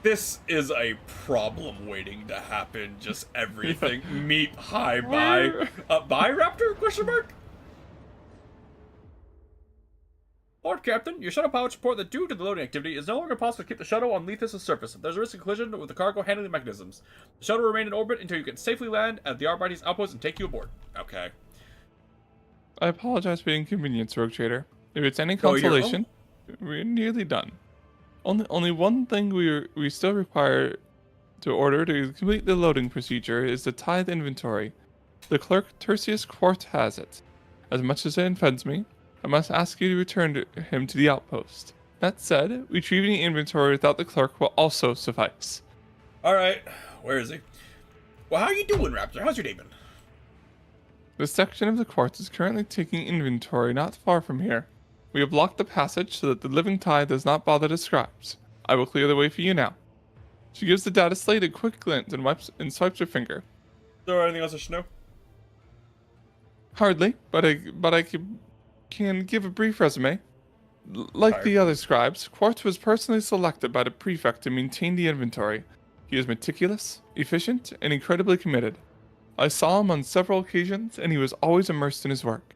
This is a problem waiting to happen. Just everything. Yeah. Meet, hi, bye. Bye, Raptor? Question mark? Lord Captain, your shuttle pilots report that due to the loading activity, it is no longer possible to keep the shuttle on Lethus' surface. There's a risk of collision with the cargo handling mechanisms. The shuttle will remain in orbit until you can safely land at the Arbites outpost and take you aboard. Okay. I apologize for the inconvenience, Rogue Trader. If it's any consolation, we're nearly done. Only one thing we still require to order to complete the loading procedure is the tithe inventory. The clerk Tertius Quart has it. As much as it offends me, I must ask you to return him to the outpost. That said, retrieving the inventory without the clerk will also suffice. Alright, where is he? Well, how you doing, Raptor? How's your day been? The section of the quartz is currently taking inventory not far from here. We have blocked the passage so that the living tithe does not bother the scribes. I will clear the way for you now. She gives the data slate a quick glance and swipes her finger. Is there anything else I should know? Hardly, but I can give a brief resume. Like the other scribes, Quartz was personally selected by the prefect to maintain the inventory. He is meticulous, efficient, and incredibly committed. I saw him on several occasions, and he was always immersed in his work.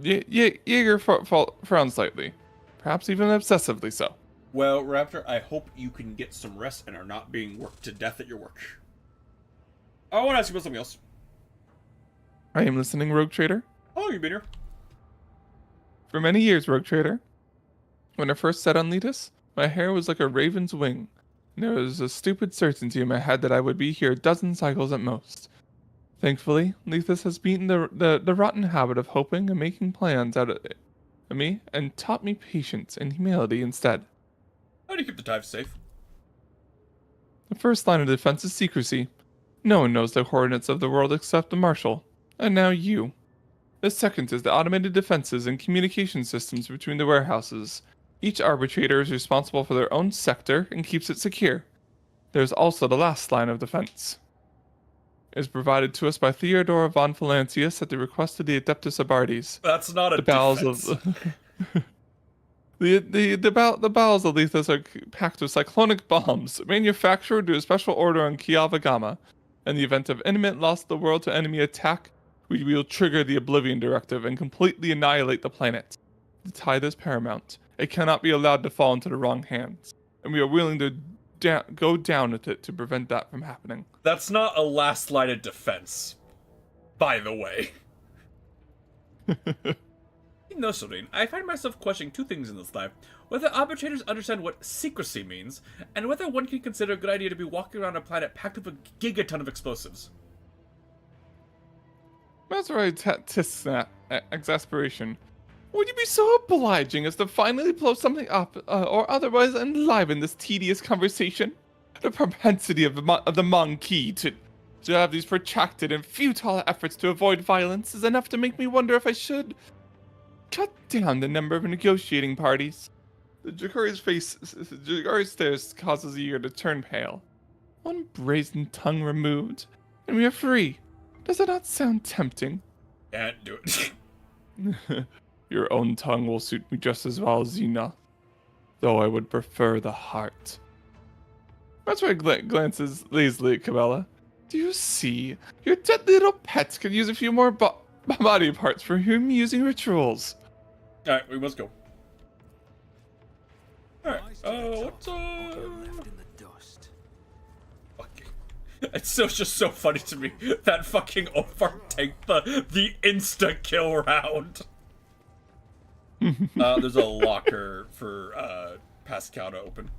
Jaeger frowned slightly, perhaps even obsessively so. Well, Raptor, I hope you can get some rest and are not being worked to death at your work. I want to ask you about something else. I am listening, Rogue Trader. How long have you been here? For many years, Rogue Trader. When I first set on Letus, my hair was like a raven's wing, and there was a stupid certainty in my head that I would be here a dozen cycles at most. Thankfully, Lethus has beaten the rotten habit of hoping and making plans out of me and taught me patience and humility instead. How do you keep the tithe safe? The first line of defense is secrecy. No one knows the coordinates of the world except the Marshal, and now you. The second is the automated defenses and communication systems between the warehouses. Each arbitrator is responsible for their own sector and keeps it secure. There's also the last line of defense. It is provided to us by Theodora von Valancius at the request of the Adeptus Astartes. That's not a The bowels defense. of the bowels of Lethos are packed with cyclonic bombs, manufactured to a special order on Kiava Gamma. In the event of imminent loss of the world to enemy attack, we will trigger the Oblivion Directive and completely annihilate the planet. The tide is paramount. It cannot be allowed to fall into the wrong hands, and we are willing to go down with it to prevent that from happening. That's not a last line of defense. By the way. No, Serene, I find myself questioning two things in this life. Whether arbitrators understand what secrecy means, and whether one can consider a good idea to be walking around a planet packed with a gigaton of explosives. Maserati Tisnap, exasperation. Would you be so obliging as to finally blow something up, or otherwise enliven this tedious conversation? The propensity of the Monkey to have these protracted and futile efforts to avoid violence is enough to make me wonder if I should cut down the number of negotiating parties. Jakari's stares causes the ear to turn pale. One brazen tongue removed, and we are free. Does it not sound tempting? Can't do it. Your own tongue will suit me just as well, Xena. Though I would prefer the heart. That's why glances lazily at Cabela. Do you see? Your dead little pets could use a few more body parts for your amusing rituals. Alright, we must go. Alright, Nice what's left in the dust. fucking... It's so just so funny to me that fucking Ophar tanked the insta-kill round. There's a locker for Pascal to open.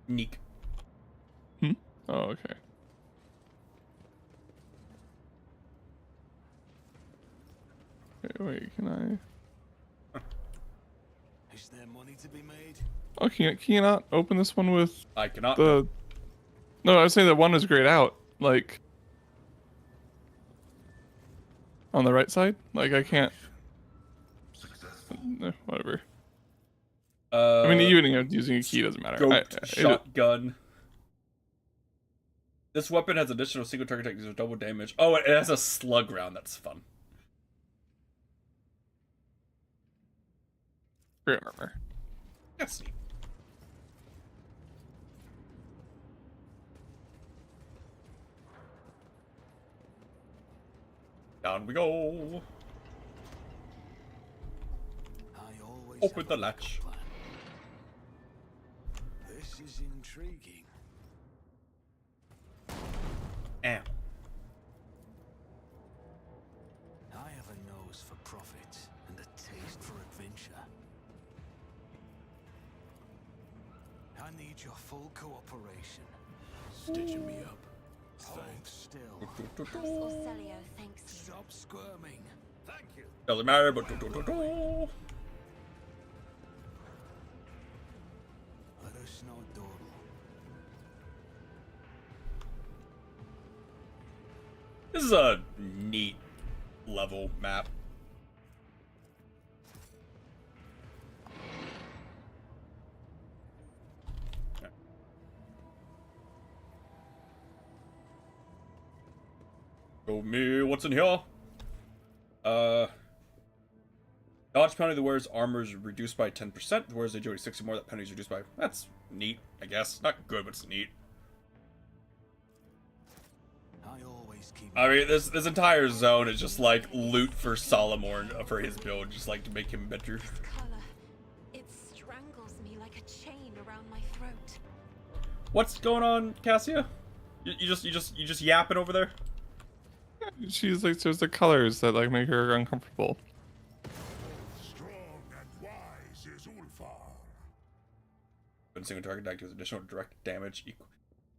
Neek. Oh, okay. Wait, can I? Is there money to be made? Oh, can you not open this one with I cannot. the... No, I was saying that one is grayed out. Like... On the right side? Like, I can't... Whatever. I mean, even using a key doesn't matter. Goat shotgun. This weapon has additional single target techniques with double damage. Oh, it has a slug round. That's fun. Great armor. That's neat. Down we go. I always Open have the a latch. plan. This is intriguing. Ow. I have a nose for profit and a taste for adventure. I need your full cooperation. Stitching me up. Hold Thanks. still. Orcelio thanks you. Stop squirming. Thank you. Doesn't matter, but Let us know, Dordal. this is a neat level map. Show me what's in here. Dodge penalty the wearer's armor is reduced by 10%. The wearer's agility 60 more. That penalty is reduced by... That's neat, I guess. Not good, but it's neat. I always keep. I mean, this entire zone is just like loot for Solomorn for his build, just like to make him better. This color, it strangles me like a chain around my throat. What's going on, Cassia? You just yapping over there? She's like, there's the colors that like make her uncomfortable. Strong and wise is Ulfar. When single target attack deals additional direct damage equal.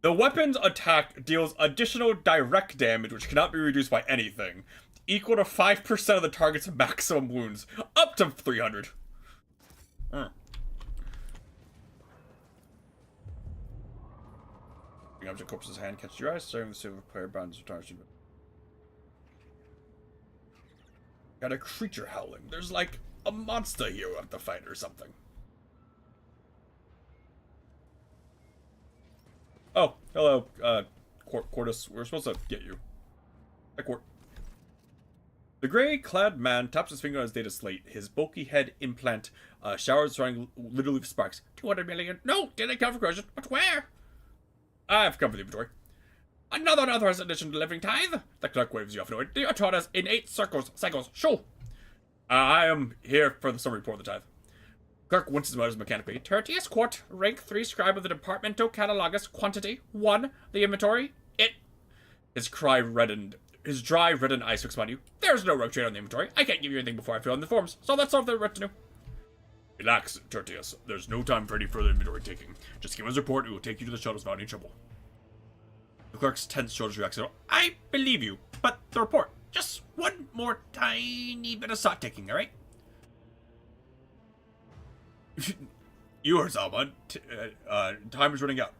The weapon's attack deals additional direct damage, which cannot be reduced by anything, equal to 5% of the target's maximum wounds, up to 300. The object corpse's hand catches your eyes, staring the silver player bounds of target. Got a creature howling. There's like a monster here we have to fight or something. Oh, hello, Quartus. We're supposed to get you. Hi, Quart. The gray-clad man taps his finger on his data slate. His bulky head implant showers surrounding literally with sparks. 200 million. No, didn't count for corrosion. But where? I've come for the inventory. Another unauthorized addition to Living Tithe. The clerk waves you off annoyed. You are taught us in 8 cycles. Show. I am here for the summary report of the tithe. Clerk winces mutters mechanically. Tertius Quart, rank 3 scribe of the Departamento Catalogus, quantity 1. The inventory. It. His dry, reddened eyes fix upon you. There's no rogue trade on the inventory. I can't give you anything before I fill in the forms, so that's all the retinue. Relax, Tertius. There's no time for any further inventory taking. Just give us a report, and we'll take you to the shuttles without any trouble. The clerk's tense shoulders relax. I believe you, but the report. Just one more tiny bit of stock taking, alright? Yours, Alma. Time is running out.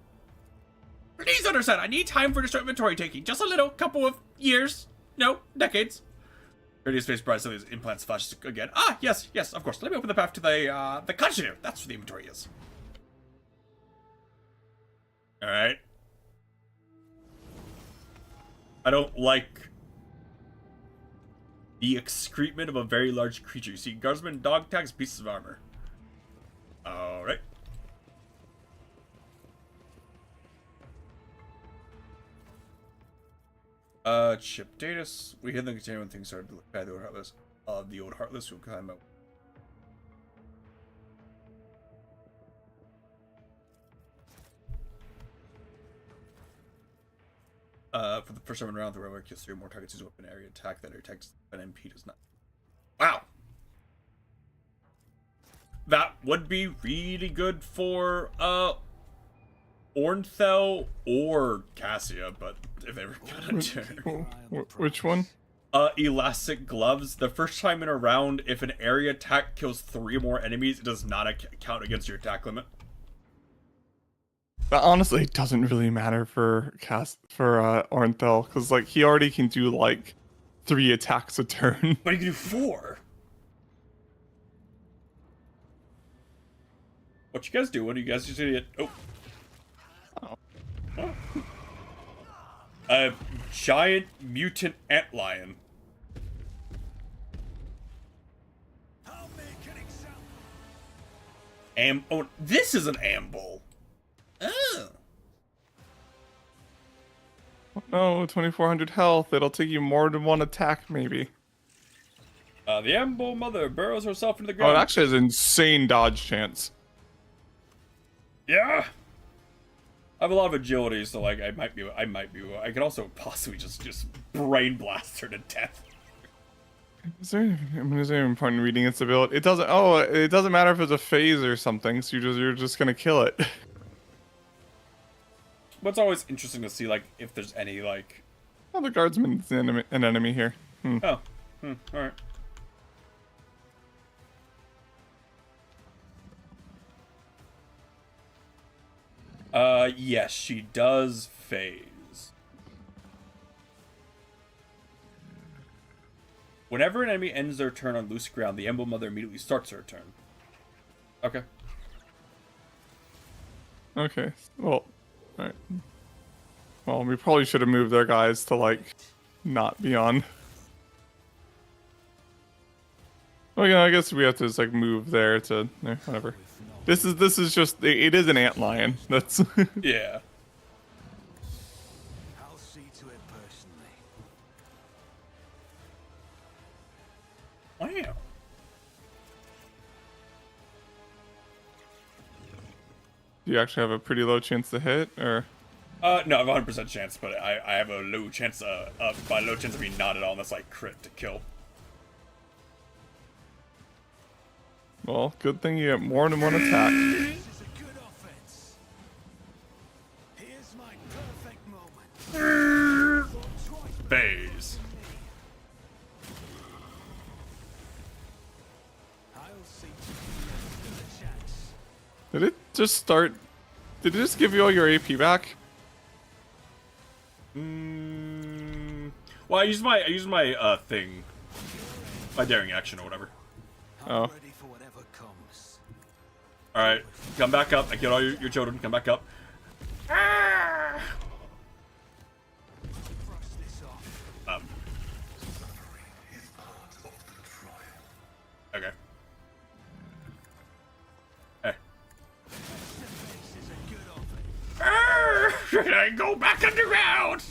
Please understand, I need time for district inventory taking. Just a little, couple of years. No, decades. Radius face bright, so his implants flash again. Ah, yes, of course. Let me open the path to the conjurer. That's where the inventory is. Alright. I don't like the excrement of a very large creature. You see guardsmen, dog tags, pieces of armor. Alright. Chip Datus. We hid the container when things started to look bad. The old Heartless. The old Heartless will climb out. For the first time around, the railroad kills 3 more targets use open area attack that attacks an MP does not. Wow! That would be really good for, Ornthel or Cassia, but if they were gonna turn. Which one? Elastic Gloves. The first time in a round, if an area attack kills 3 more enemies, it does not count against your attack limit. But honestly, it doesn't really matter for Ornthel, because like he already can do like 3 attacks a turn. But you can do 4. What you guys doing? You guys just idiot. Oh. A giant mutant antlion. I'll make an example. Oh, this is an amble. Oh. No, 2400 health. It'll take you more than 1 attack, maybe. The amble mother burrows herself into the Oh, ground. it actually has insane dodge chance. Yeah. I have a lot of agility, so like I might be. I could also possibly just brain blast her to death. Is there even point in reading its ability? It doesn't. Oh, it doesn't matter if it's a phase or something. So you're just gonna kill it. But it's always interesting to see like if there's any like. Oh, the guardsman's an enemy here. Oh. All right. Yes, she does phase. Whenever an enemy ends their turn on loose ground, the Emblem Mother immediately starts her turn. Okay. Okay. Well, alright. Well, we probably should have moved their guys to like not be on. Well, yeah, I guess we have to just like move there to whatever. This is just it is an antlion. That's Yeah. I'll see to it personally. Wow. Do you actually have a pretty low chance to hit, or? No, I have a 100% chance, but I have a low chance by low chance of being not at all unless I crit to kill. Well, good thing you get more than 1 attack. This is a good offense. Here's my perfect moment. Phase. I'll see to the chance. Did it just start? Did it just give you all your AP back? Well, I used my thing, my daring action or whatever. Oh. ready for whatever comes. Alright, come back up. I get all your children. Come back up. Ah! Brush this off. Okay. Hey. Face is a good offense. Should I go back underground?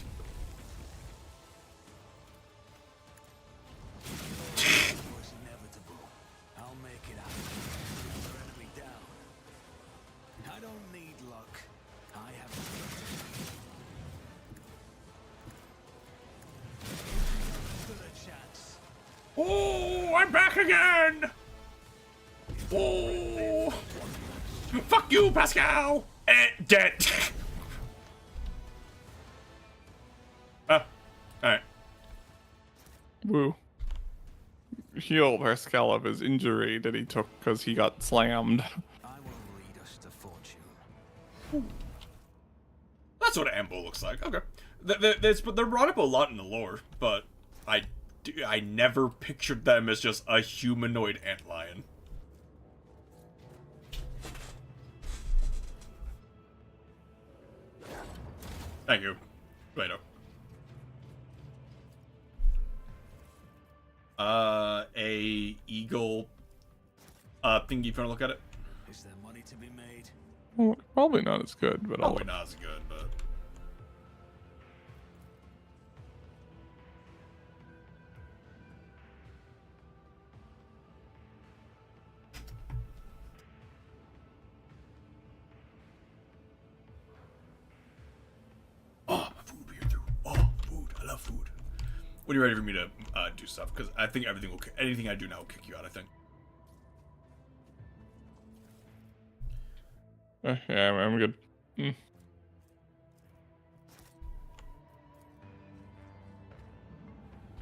It was inevitable. I'll make it happen. Another enemy down. I don't need luck. I have stood a chance. Oh, I'm back again! Oh! Fuck you, Pascal! Dead. Alright. Woo. Heal Pascal of his injury that he took because he got slammed. I will lead us to fortune. That's what Ambo looks like. Okay. They're brought up a lot in the lore, but I never pictured them as just a humanoid antlion. Thank you. Later. A eagle thingy if you wanna look at it. Is there money to be made? Well, probably not as good, but I'll Probably not as good, but oh, my food here too. Oh, food. I love food. When you're ready for me to do stuff, because I think anything I do now will kick you out, I think. Yeah, I'm good.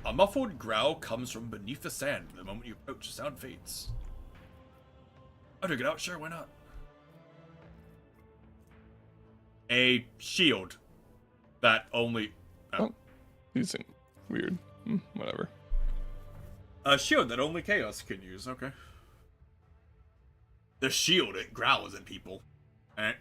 A muffled growl comes from beneath the sand. The moment you approach, the sound fades. Oh, to get out? Sure, why not? A shield that only... Oh, these things weird. Whatever. A shield that only Chaos can use, okay. The shield, it growls at people. Alright.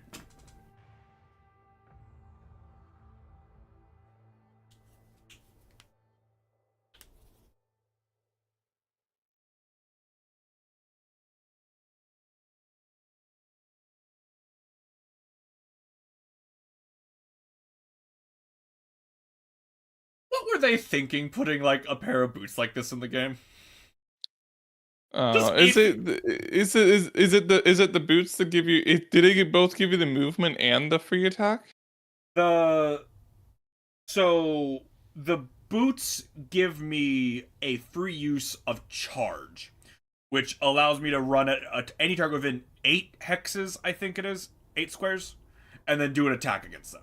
What were they thinking putting, like, a pair of boots like this in the game? Is it the boots that give you? Did they both give you the movement and the free attack? So the boots give me a free use of charge, which allows me to run at any target within 8 hexes, I think it is, 8 squares, and then do an attack against them.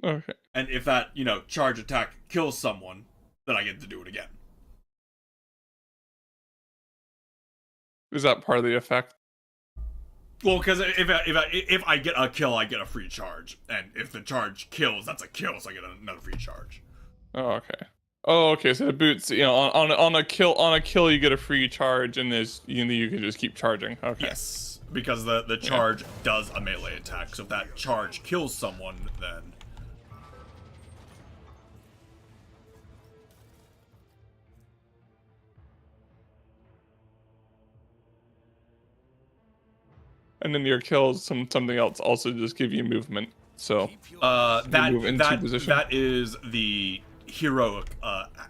Okay. And if that, charge attack kills someone, then I get to do it again. Is that part of the effect? Well, because if I get a kill, I get a free charge, and if the charge kills, that's a kill, so I get another free charge. Oh, okay. Oh, okay. So the boots, on a kill, you get a free charge, and you can just keep charging. Okay. Yes, because the charge does a melee attack, so if that charge kills someone, then. And then your kills, something else also just give you movement. So that is the heroic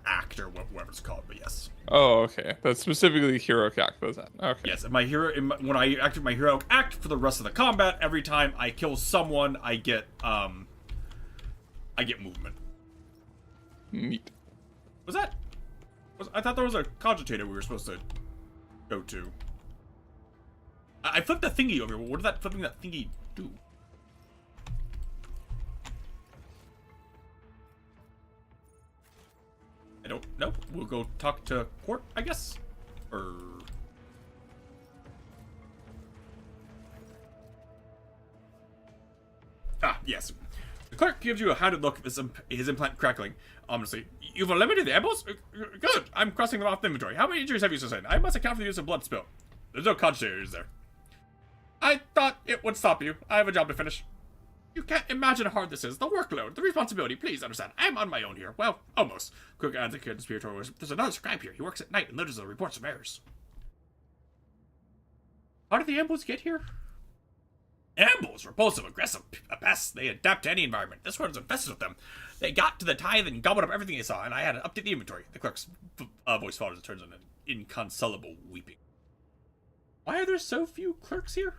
act or whatever it's called, but yes. Oh, okay. That's specifically heroic act, was that? Okay. Yes, when I activate my heroic act for the rest of the combat, every time I kill someone, I get movement. Neat. I thought there was a cogitator we were supposed to go to. I flipped the thingy over. What did flipping that thingy do? I don't know. We'll go talk to Court, I guess? Or... Ah, yes. clerk gives you a hounded look, his implant crackling ominously. You've eliminated the ambush? Good. I'm crossing them off the inventory. How many injuries have you sustained? I must account for the use of blood spill. There's no conscience, is there? I thought it would stop you. I have a job to finish. You can't imagine how hard this is. The workload, the responsibility. Please understand. I'm on my own here. Well, almost. Quick adds a conspiratorial whisper. There's another scribe here. He works at night and delivers the reports of errors. How did the ambush get here? Ambush, repulsive, aggressive, pests. They adapt to any environment. This one is infested with them. They got to the tithe and gobbled up everything they saw, and I had to update the inventory. The clerk's voice falters and turns on an inconsolable weeping. Why are there so few clerks here?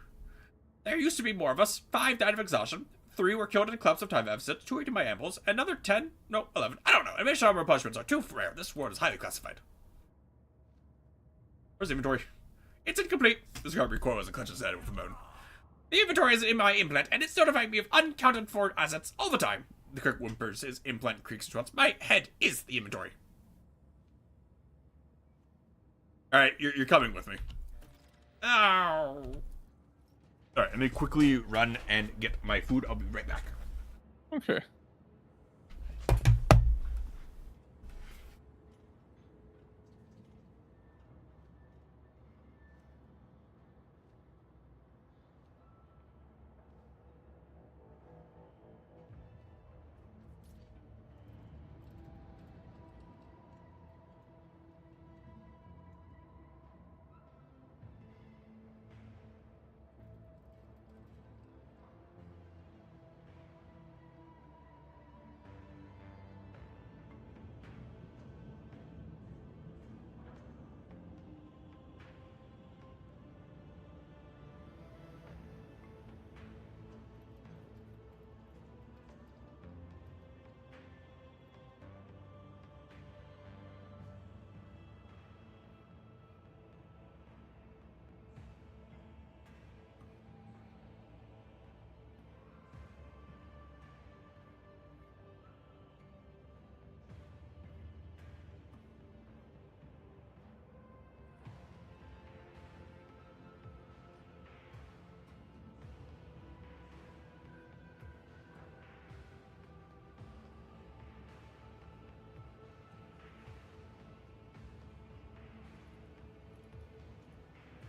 There used to be more of us. 5 died of exhaustion. 3 were killed in a collapse of time deficit. 2 ate in my ambush. Another 10? No, 11. I don't know. Emission armor punishments are too rare. This ward is highly classified. Where's the inventory? It's incomplete. This guard recoils and clutches his head with a moan. The inventory is in my implant, and it's notifying me of uncounted for assets all the time. The clerk whimpers. His implant creaks and runs. My head is the inventory. Alright, you're coming with me. Ow. Alright, let me quickly run and get my food. I'll be right back. Okay.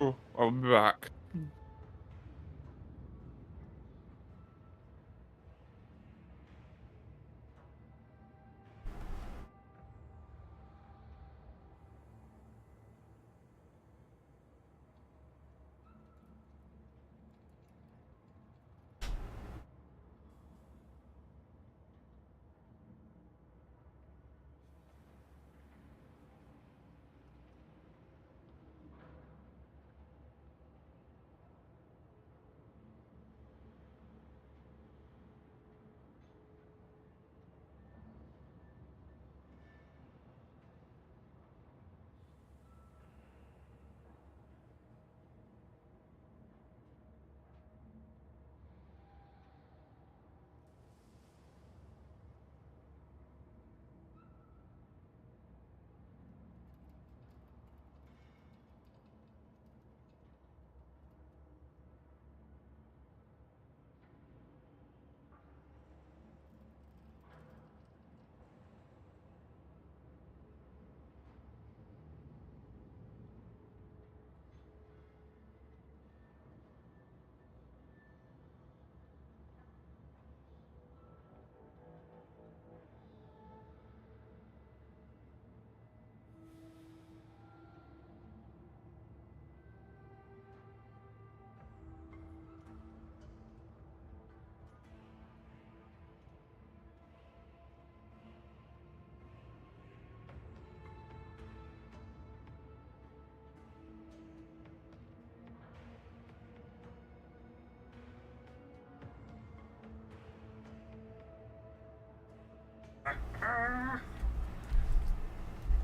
Oh, I'll be back.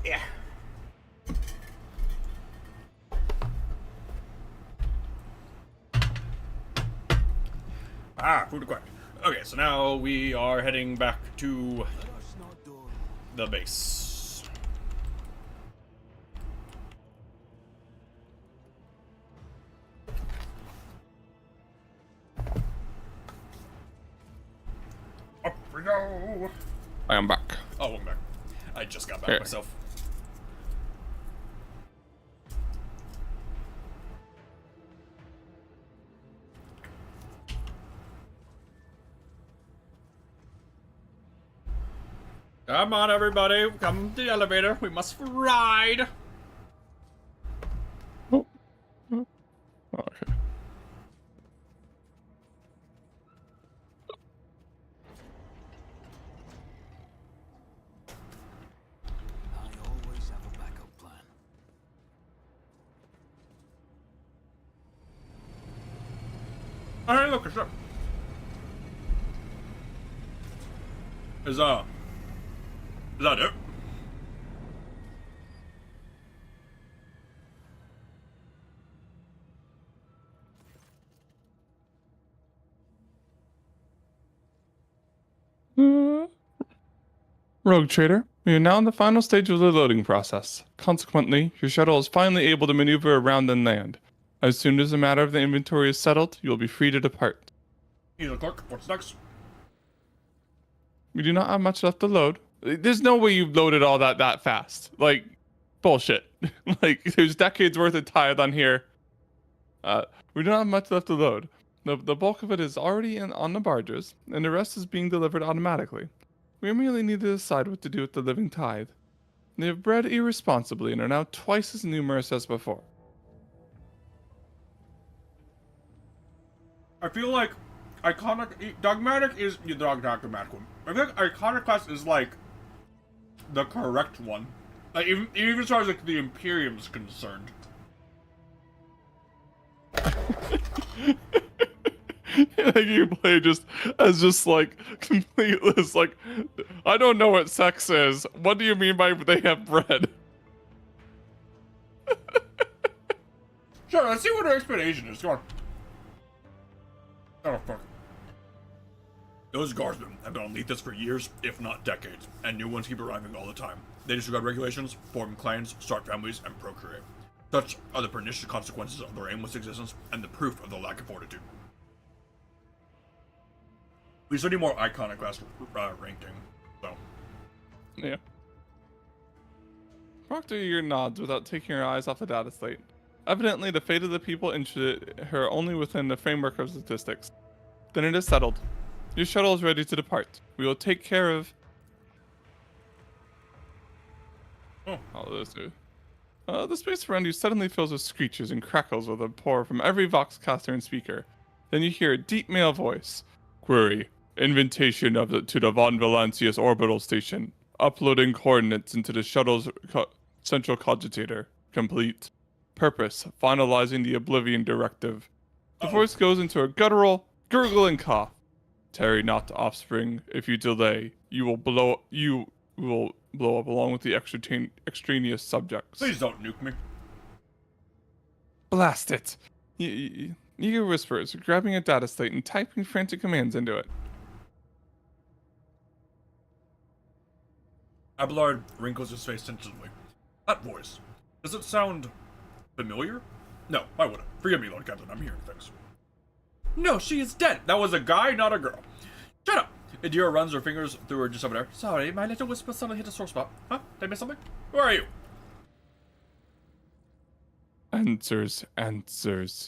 Yeah. Food acquired. Okay, so now we are heading back to the base. go. I am back. Oh, I'm back. I just got back Here. myself. Come on, everybody. Come to the elevator. We must ride. Oh. Oh, okay. I always have a backup plan. Oh, hey, look, it's up. Is that it? Rogue Trader, we are now in the final stage of the loading process. Consequently, your shuttle is finally able to maneuver around and land. As soon as the matter of the inventory is settled, you will be free to depart. He's a clerk. What's next? We do not have much left to load. There's no way you've loaded all that fast. Like, bullshit. Like, there's decades worth of tithe on here. We do not have much left to load. The bulk of it is already on the barges, and the rest is being delivered automatically. We merely need to decide what to do with the living tithe. They have bred irresponsibly and are now twice as numerous as before. I feel like dogmatic is the dogmatic one. I feel like iconoclast is like the correct one. Like even as far as like the Imperium is concerned. Like you play just like completeless. Like, I don't know what sex is. What do you mean by they have bread? Sure, let's see what our explanation is. Go on. Oh fuck. Those guardsmen have been on Lethus for years, if not decades, and new ones keep arriving all the time. They disregard regulations, form clans, start families, and procreate. Such are the pernicious consequences of their aimless existence, and the proof of their lack of fortitude. We still need more iconoclast ranking, so. Yeah. Proctor Year nods without taking her eyes off the data slate. Evidently, the fate of the people interested her only within the framework of statistics. Then it is settled. Your shuttle is ready to depart. We will take care of all of this. The space around you suddenly fills with screeches and crackles with a pour from every voxcaster and speaker. Then you hear a deep male voice. Query. Invitation to the Von Valancius orbital station. Uploading coordinates into the shuttle's central cogitator. Complete. Purpose. Finalizing the Oblivion Directive. The voice goes into a guttural, gurgling cough. Tarry not, offspring. If you delay, you will blow up along with the extraneous subjects. Please don't nuke me. Blast it! Eager whispers, grabbing a data slate and typing frantic commands into it. Abelard wrinkles his face tentatively. That voice. Does it sound familiar? No, I wouldn't. Forgive me, Lord Captain. I'm hearing things. No, she is dead. That was a guy, not a girl. Shut up! Adira runs her fingers through her just over there. Sorry, my little whisper suddenly hit a sore spot. Huh? Did I miss something? Who are you? Answers.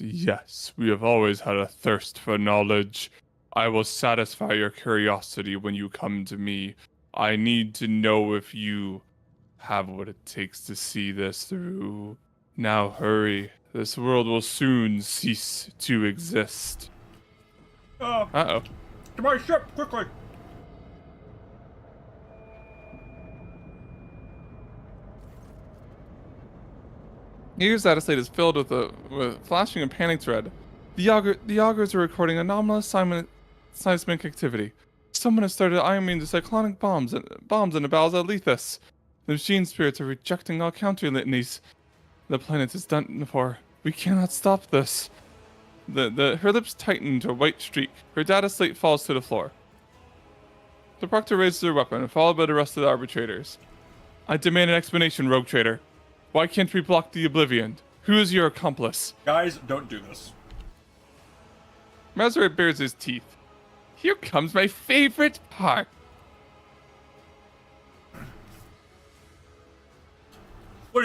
Yes, we have always had a thirst for knowledge. I will satisfy your curiosity when you come to me. I need to know if you have what it takes to see this through. Now hurry. This world will soon cease to exist. Uh-oh. To my ship, quickly! Eager's data slate is filled with flashing and panicked red. The augurs are recording anomalous seismic activity. Someone has started aiming the cyclonic bombs in the bowels of Lethus. The machine spirits are rejecting all counter litanies. The planet is done for. We cannot stop this. Her lips tighten into a white streak. Her data slate falls to the floor. The proctor raises her weapon, followed by the rest of the arbitrators. I demand an explanation, Rogue Trader. Why can't we block the Oblivion? Who is your accomplice? Guys, don't do this. Mazaret bares his teeth. Here comes my favorite part.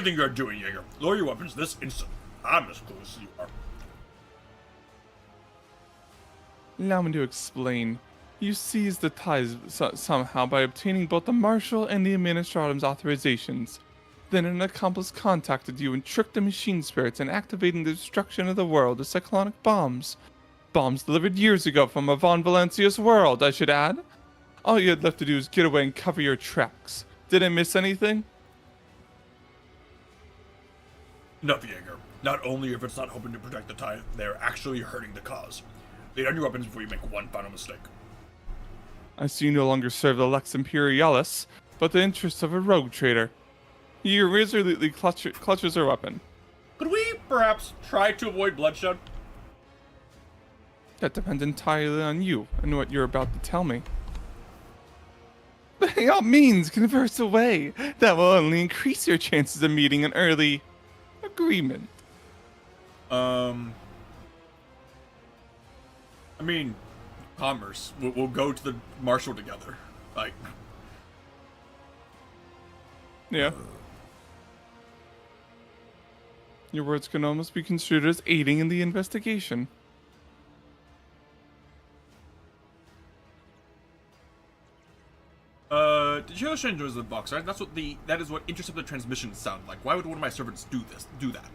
everything you're doing, Jaeger. Lower your weapons this instant. I'm as close as you are. Allow me to explain. You seized the ties somehow by obtaining both the Marshal and the Administratum's authorizations. Then an accomplice contacted you and tricked the machine spirits in activating the destruction of the world with cyclonic bombs. Bombs delivered years ago from a Von Valancius world, I should add. All you had left to do is get away and cover your tracks. Did I miss anything? No, Jaeger. Not only if it's not hoping to protect the tide, they're actually hurting the cause. Lay down your weapons before you make one final mistake. I see you no longer serve the Lex Imperialis, but the interests of a rogue trader. He resolutely clutches her weapon. Could we perhaps try to avoid bloodshed? That depends entirely on you and what you're about to tell me. By all means, converse away. That will only increase your chances of meeting an early agreement. I mean, commerce. We'll go to the Marshal together. Like, Yeah. Your words can almost be construed as aiding in the investigation. did you know Strange was the box, right? That is what intercepted transmissions sound like. Why would one of my servants do that?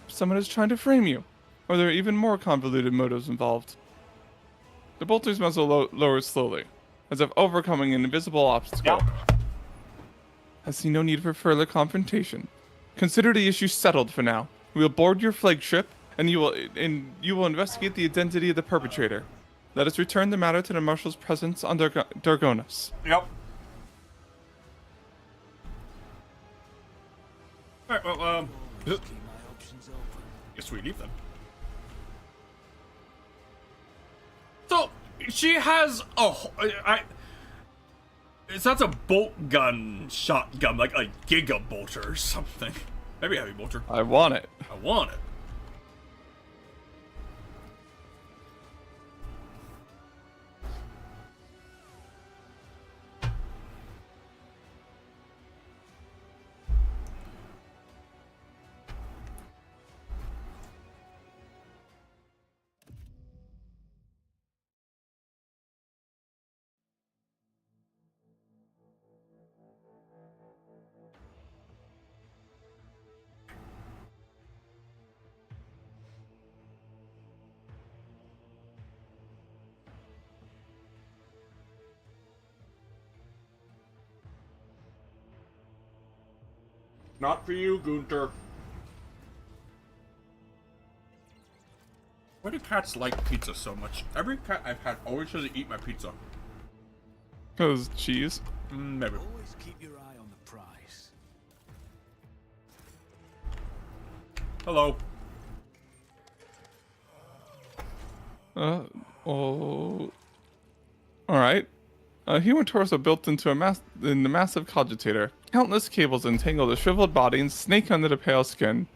Someone is trying to frame you, or there are even more convoluted motives involved. The bolter's muzzle lowers slowly, as if overcoming an invisible obstacle. I see no need for further confrontation. Consider the issue settled for now. We will board your flagship, and you will investigate the identity of the perpetrator. Let us return the matter to the Marshal's presence on Dargonis. Yep. Alright, well, Always keep my options open. guess we leave then. So, she has it's not a bolt gun shotgun, like a Giga Bolter or something. Maybe a Heavy Bolter. I want it. I want it. Not for you, Gunter. Why do cats like pizza so much? Every cat I've had always tries to eat my pizza. Because cheese. Maybe. Always keep your eye on the prize. Hello. Alright. A human torso built into the massive cogitator. Countless cables entangle the shriveled body and snake under the pale skin.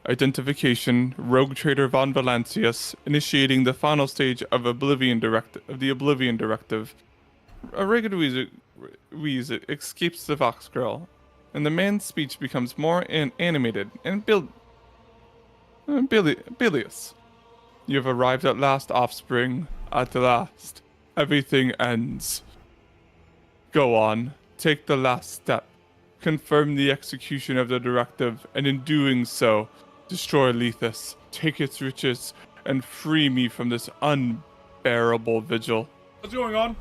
Identification: Rogue Trader Von Valancius, initiating the final stage of the Oblivion Directive. A ragged wheeze escapes the Vox Girl, and the man's speech becomes more animated and bilious. You have arrived at last, offspring. At last. Everything ends. Go on. Take the last step. Confirm the execution of the directive, and in doing so, destroy Lethus, take its riches, and free me from this unbearable vigil. What's going on?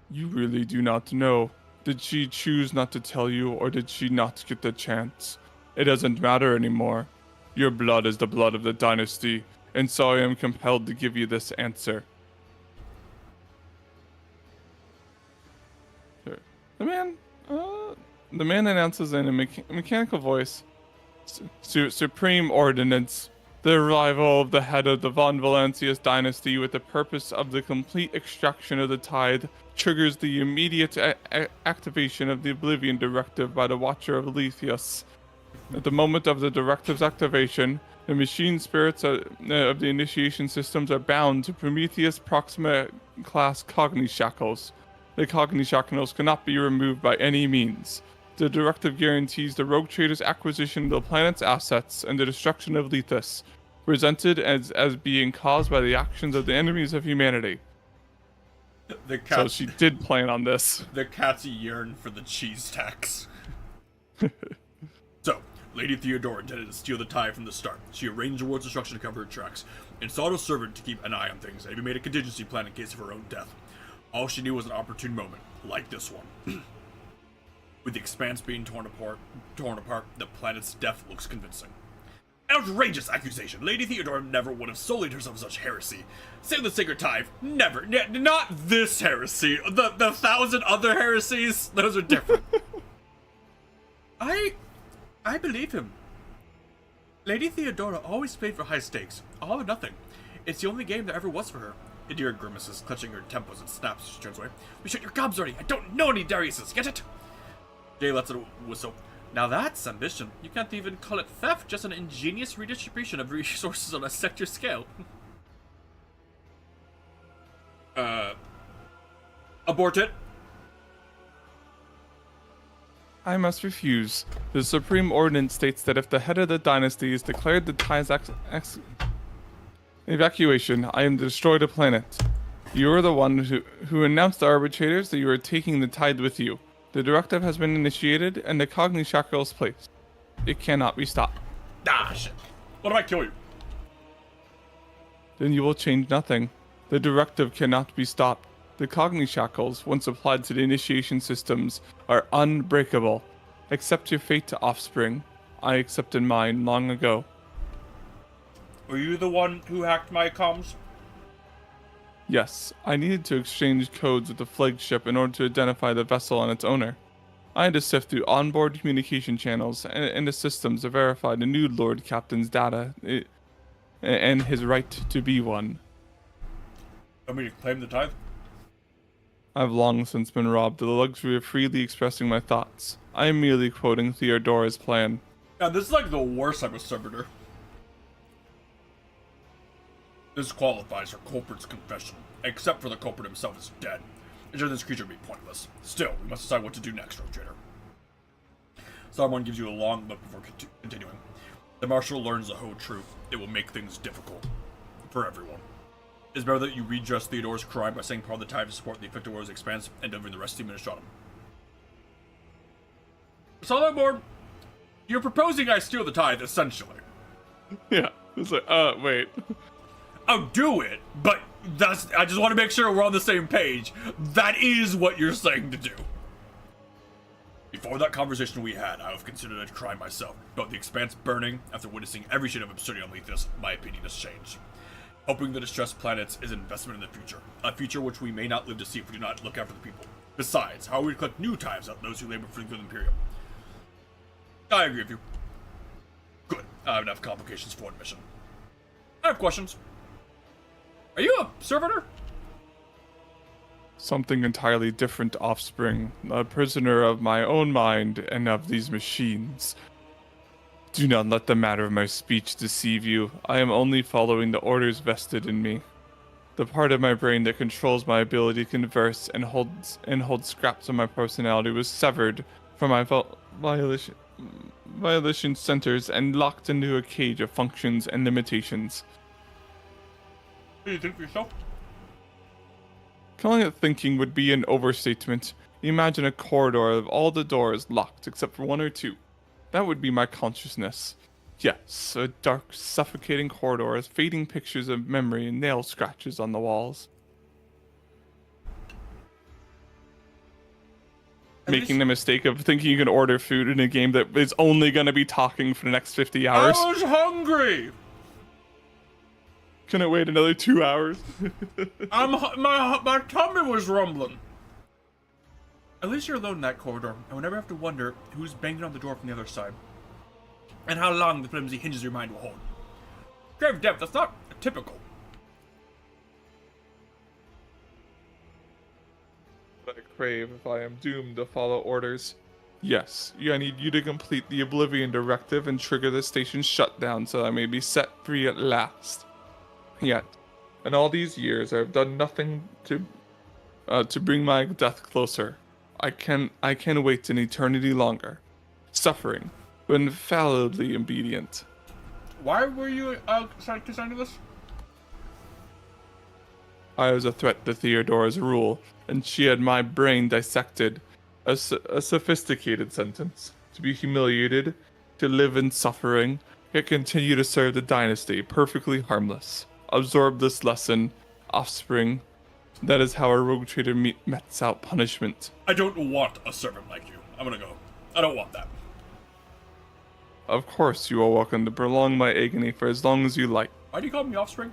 You really do not know. Did she choose not to tell you, or did she not get the chance? It doesn't matter anymore. Your blood is the blood of the dynasty, and so I am compelled to give you this answer. Sure. The man announces in a mechanical voice, Supreme Ordinance, the arrival of the head of the Von Valancius dynasty with the purpose of the complete extraction of the tide triggers the immediate activation of the Oblivion Directive by the Watcher of Lethius. At the moment of the directive's activation, the machine spirits of the initiation systems are bound to Prometheus Proxima class Cogni Shackles. The Cogni Shackles cannot be removed by any means. The directive guarantees the Rogue Trader's acquisition of the planet's assets and the destruction of Lethus, presented as being caused by the actions of the enemies of humanity. The So cats, she did plan on this. the cats yearn for the cheese tax. So, Lady Theodora intended to steal the tide from the start. She arranged the world's destruction to cover her tracks, installed a servant to keep an eye on things, and even made a contingency plan in case of her own death. All she knew was an opportune moment, like this one. With the expanse being torn apart, the planet's death looks convincing. An outrageous accusation! Lady Theodora never would have sullied herself with such heresy. Save the sacred tithe. Never. Not this heresy. The 1,000 other heresies. Those are different. I believe him. Lady Theodora always played for high stakes. All or nothing. It's the only game there ever was for her. Idira grimaces, clutching her temples and snaps as she turns away. We shut your gobs already. I don't know any Dariuses. Get it? Jay lets out a whistle. Now that's ambition. You can't even call it theft, just an ingenious redistribution of resources on a sector scale. Abort it. I must refuse. The Supreme Ordinance states that if the head of the dynasty is declared the tide's evacuation, I am to destroy the planet. You are the one who announced to arbitrators that you are taking the tide with you. The directive has been initiated, and the Cogni Shackle is placed. It cannot be stopped. Ah, shit. What if I kill you? Then you will change nothing. The directive cannot be stopped. The Cogni Shackles, once applied to the initiation systems, are unbreakable. Accept your fate to Offspring. I accepted mine long ago. Were you the one who hacked my comms? Yes, I needed to exchange codes with the flagship in order to identify the vessel and its owner. I had to sift through onboard communication channels and the systems to verify the new Lord Captain's data and his right to be one. Want me to claim the tithe? I've long since been robbed of the luxury of freely expressing my thoughts. I am merely quoting Theodora's plan. Yeah, this is like the worst type of servitor. This qualifies for culprit's confession, except for the culprit himself is dead. Entering this creature would be pointless. Still, we must decide what to do next, Rogue Trader. Saruman gives you a long look before continuing. The Marshal learns the whole truth. It will make things difficult. For everyone. It's better that you redress Theodora's crime by saying part of the tithe to support the Effective Warrior's expanse and delivering the rest to Administratum. So that board, you're proposing I steal the tithe, essentially. Yeah, it's like, wait. I'll do it, but I just want to make sure we're on the same page. That is what you're saying to do. Before that conversation we had, I have considered it a crime myself, but the expanse burning, after witnessing every shade of absurdity on Lethus, my opinion has changed. Helping the distressed planets is an investment in the future, a future which we may not live to see if we do not look after the people. Besides, how are we to collect new tithes out those who labor for the Imperium? I agree with you. Good, I have enough complications for one mission. I have questions. Are you a servitor? Something entirely different, Offspring. A prisoner of my own mind and of these machines. Do not let the matter of my speech deceive you. I am only following the orders vested in me. The part of my brain that controls my ability to converse and hold scraps of my personality was severed from my violation centers and locked into a cage of functions and limitations. What do you think for yourself? Calling it thinking would be an overstatement. Imagine a corridor of all the doors locked except for one or two. That would be my consciousness. Yes, a dark, suffocating corridor with fading pictures of memory and nail scratches on the walls. Making the mistake of thinking you can order food in a game that is only going to be talking for the next 50 hours. I was hungry! Can it wait another 2 hours? My tummy was rumbling. At least you're alone in that corridor, and will never have to wonder who's banging on the door from the other side. And how long the flimsy hinges of your mind will hold. Grave depth, that's not typical. What I crave if I am doomed to follow orders. Yes, I need you to complete the Oblivion Directive and trigger the station's shutdown so I may be set free at last. Yet, In all these years, I have done nothing to bring my death closer. I can wait an eternity longer, suffering, but infallibly obedient. Why were you deciding this? I was a threat to Theodora's rule, and she had my brain dissected. A sophisticated sentence. To be humiliated, to live in suffering, yet continue to serve the dynasty, perfectly harmless. Absorb this lesson, offspring. That is how a rogue trader metes out punishment. I don't want a servant like you. I'm gonna go. I don't want that. Of course, you are welcome to prolong my agony for as long as you like. Why do you call me offspring?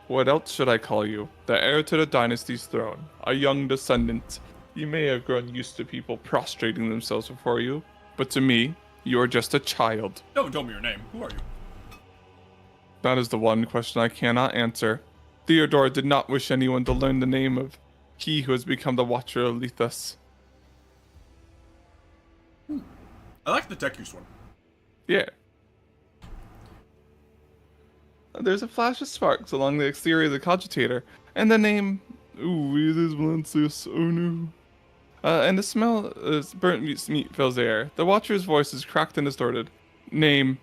What else should I call you? The heir to the dynasty's throne, a young descendant. You may have grown used to people prostrating themselves before you, but to me, you are just a child. No one told me your name. Who are you? That is the one question I cannot answer. Theodora did not wish anyone to learn the name of he who has become the Watcher of Lethus. I like the tech use one. Yeah. There's a flash of sparks along the exterior of the cogitator, and the name... Ooh, it is Valancius, oh no. And the smell of burnt meat fills the air. The Watcher's voice is cracked and distorted. Name,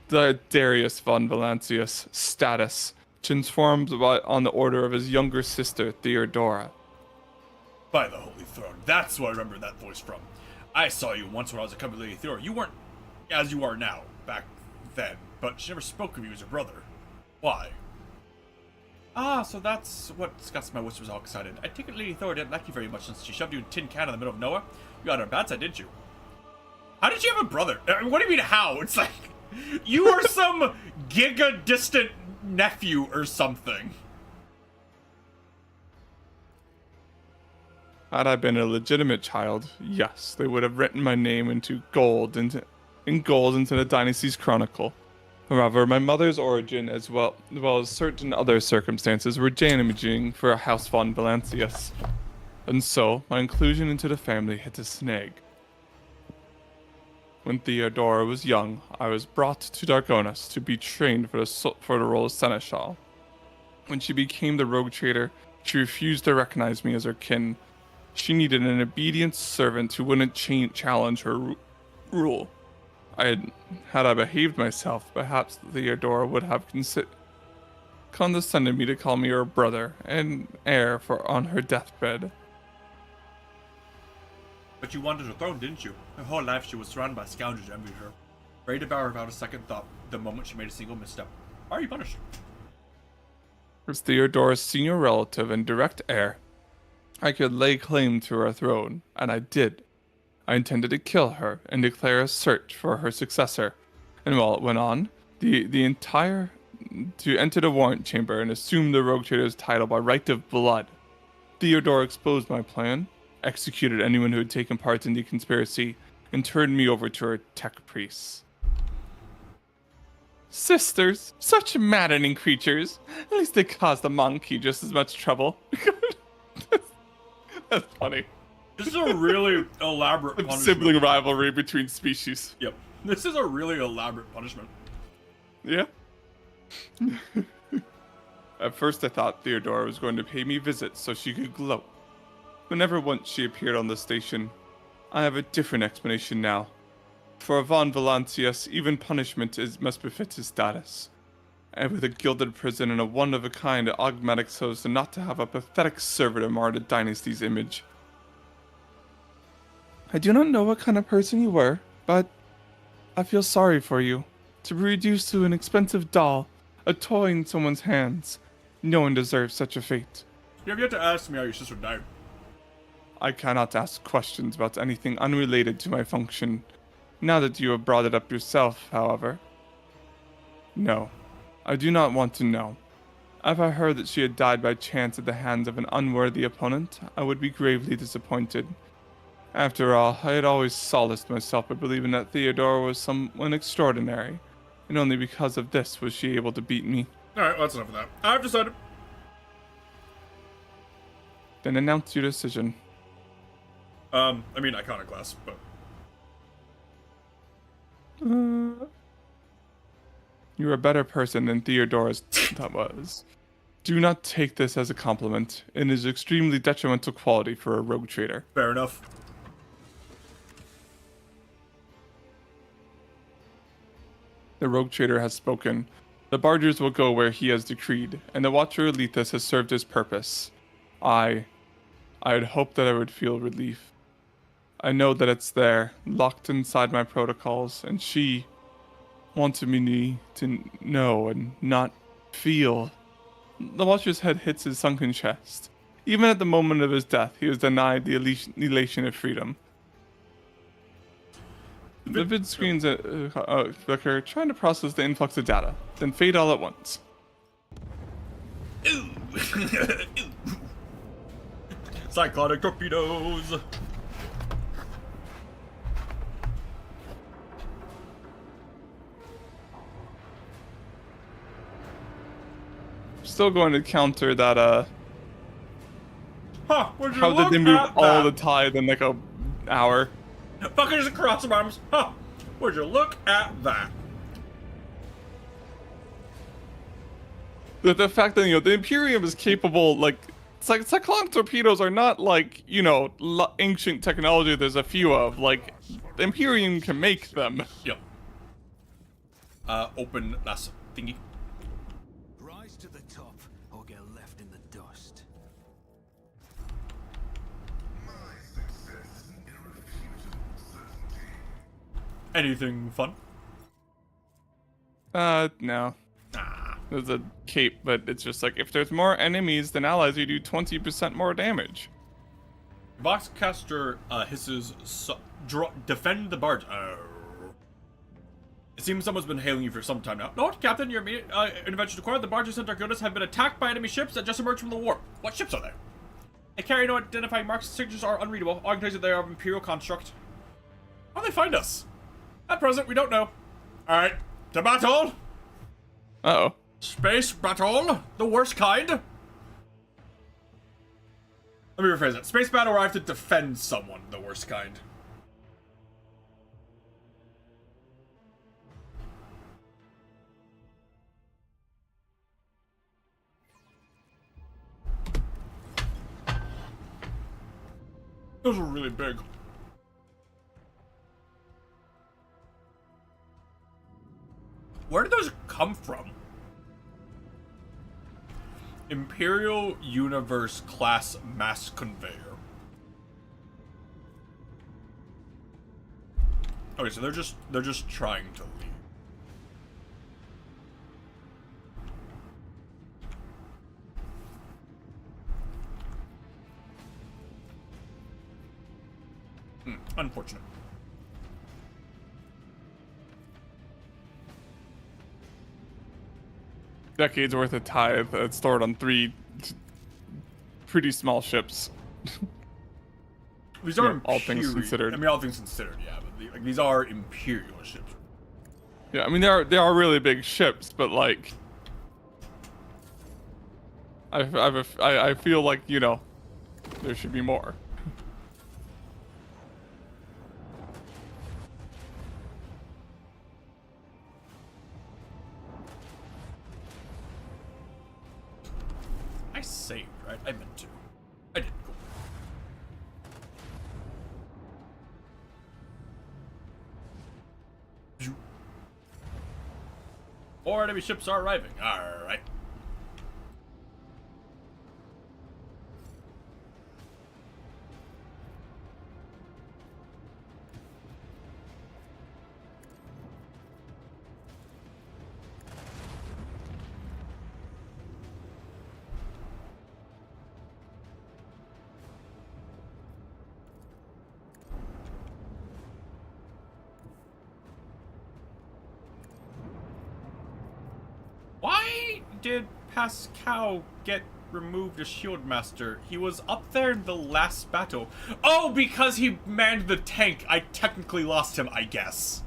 the Darius von Valancius. Status, transformed on the order of his younger sister, Theodora. By the Holy Throne. That's where I remember that voice from. I saw you once when I was a company Lady Theodora. You weren't as you are now, back then, but she never spoke of you as a brother. Why? Ah, so that's what got my whispers all excited. I take it Lady Thor didn't like you very much since she shoved you in a tin can in the middle of nowhere. You got her bad side, didn't you? How did you have a brother? What do you mean how? It's like, you are some giga distant nephew or something. Had I been a legitimate child, yes, they would have written my name into gold into the dynasty's chronicle. However, my mother's origin, as well as certain other circumstances, were damaging for House von Valancius, and so my inclusion into the family hit a snag. When Theodora was young, I was brought to Dargonis to be trained for the role of seneschal. When she became the rogue trader, she refused to recognize me as her kin. She needed an obedient servant who wouldn't challenge her rule. Had I behaved myself, perhaps Theodora would have condescended me to call me her brother and heir on her deathbed. But you wanted her throne, didn't you? Her whole life she was surrounded by scoundrels who envied her. Ready to devour her without a second thought the moment she made a single misstep. Why are you punished? As Theodora's senior relative and direct heir, I could lay claim to her throne, and I did. I intended to kill her and declare a search for her successor. And while it went on, to enter the warrant chamber and assume the rogue trader's title by right of blood. Theodora exposed my plan, executed anyone who had taken part in the conspiracy, and turned me over to her tech priests. Sisters, such maddening creatures. At least they caused the monkey just as much trouble. That's funny. This is a really elaborate punishment. Sibling rivalry between species. Yep. This is a really elaborate punishment. Yeah. At first I thought Theodora was going to pay me visits so she could gloat. But never once she appeared on the station. I have a different explanation now. For von Valancius, even punishment must befit his status. And with a gilded prison and a one-of-a-kind augmatic so as not to have a pathetic servitor mar the dynasty's image. I do not know what kind of person you were, but I feel sorry for you. To be reduced to an expensive doll, a toy in someone's hands. No one deserves such a fate. You have yet to ask me how your sister died. I cannot ask questions about anything unrelated to my function. Now that you have brought it up yourself, however. No, I do not want to know. If I heard that she had died by chance at the hands of an unworthy opponent, I would be gravely disappointed. After all, I had always solaced myself by believing that Theodora was someone extraordinary, and only because of this was she able to beat me. Alright, well, that's enough of that. I've decided. Then announce your decision. I mean Iconoclast, but... You're a better person than Theodorus that was. Do not take this as a compliment. It is extremely detrimental quality for a rogue trader. Fair enough. The rogue trader has spoken. The bargers will go where he has decreed, and the Watcher Alethus has served his purpose. I had hoped that I would feel relief. I know that it's there, locked inside my protocols, and she wanted me to know and not feel. The Watcher's head hits his sunken chest. Even at the moment of his death, he was denied the elation of freedom. The vid screens flicker, trying to process the influx of data, then fade all at once. Ooh. Cyclonic torpedoes. Still going to counter that, Huh, would you how look did they move at all the that? tide in like a hour? Fuckers across the arms. Huh, would you look at that? The fact that, you know, the Imperium is capable, like, cyclonic torpedoes are not like, you know, ancient technology there's a few of. Like, the Imperium can make them. Yep. Open last thingy. Rise to the top or get left in the dust. My success is an irrefutable certainty. Anything fun? No. Nah. There's a cape, but it's just like, if there's more enemies than allies, you do 20% more damage. Voxcaster hisses, defend the barge. It seems someone's been hailing you for some time now. Note, Captain, your immediate intervention required. The barges and Dargonis have been attacked by enemy ships that just emerged from the warp. What ships are they? They carry no identifying marks. Signatures are unreadable. All I can tell you is that they are of Imperial construct. How do they find us? At present, we don't know. Alright, to battle! Uh-oh. Space battle, the worst kind. Let me rephrase that. Space battle where I have to defend someone, the worst kind. Those are really big. Where did those come from? Imperial Universe class mass conveyor. Okay, so they're just trying to leave. Unfortunate. Decades worth of tithe stored on 3 pretty small ships. These are Yeah, all things Imperial- considered. I mean, all things considered, yeah. But these are Imperial ships. Yeah, I mean, they are really big ships, but like, I feel like, you know, there should be more. I saved, right? I meant to. I did. Cool. More enemy ships are arriving. Alright. Why did Pascal get removed as Shield Master? He was up there in the last battle. Oh, because he manned the tank. I technically lost him, I guess.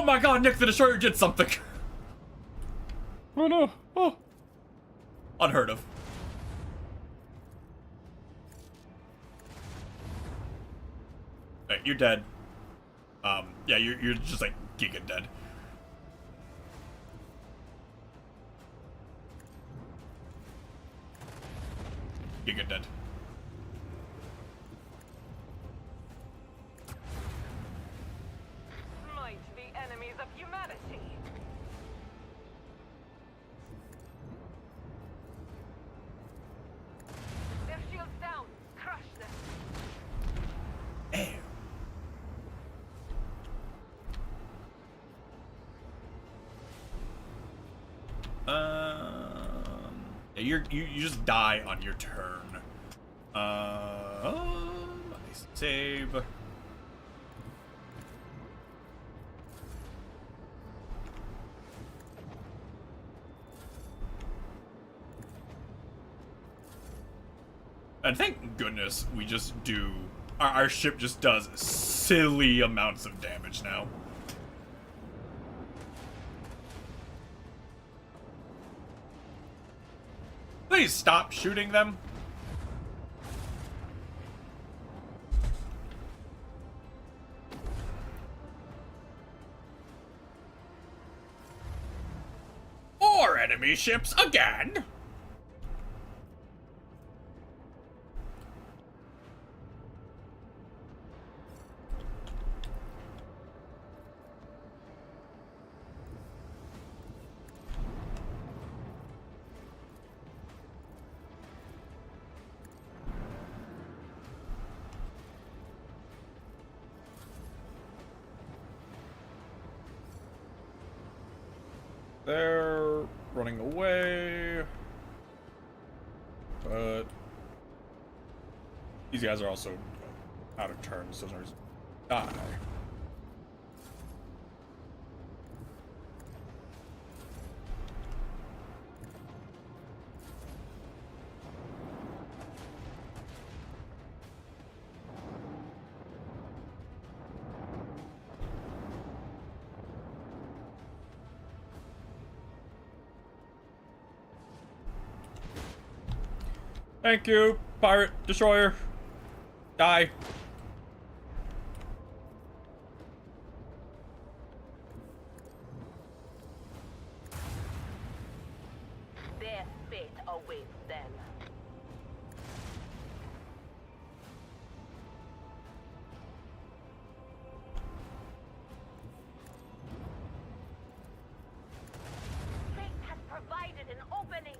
my god, Nick the Destroyer did something! Oh no! Oh! Unheard of. Hey, you're dead. Yeah, you're just like giga dead. Giga dead. Smite the enemies of humanity. Their shields down. Crush them. Damn. Yeah, you just die on your turn. Nice save. And thank goodness we just do. Our ship just does silly amounts of damage now. Please stop shooting them. Or enemy ships again. They're running away. But these guys are also out of turn, so there's die. Thank you, pirate destroyer. Die. Their fate awaits them. Fate has provided an opening.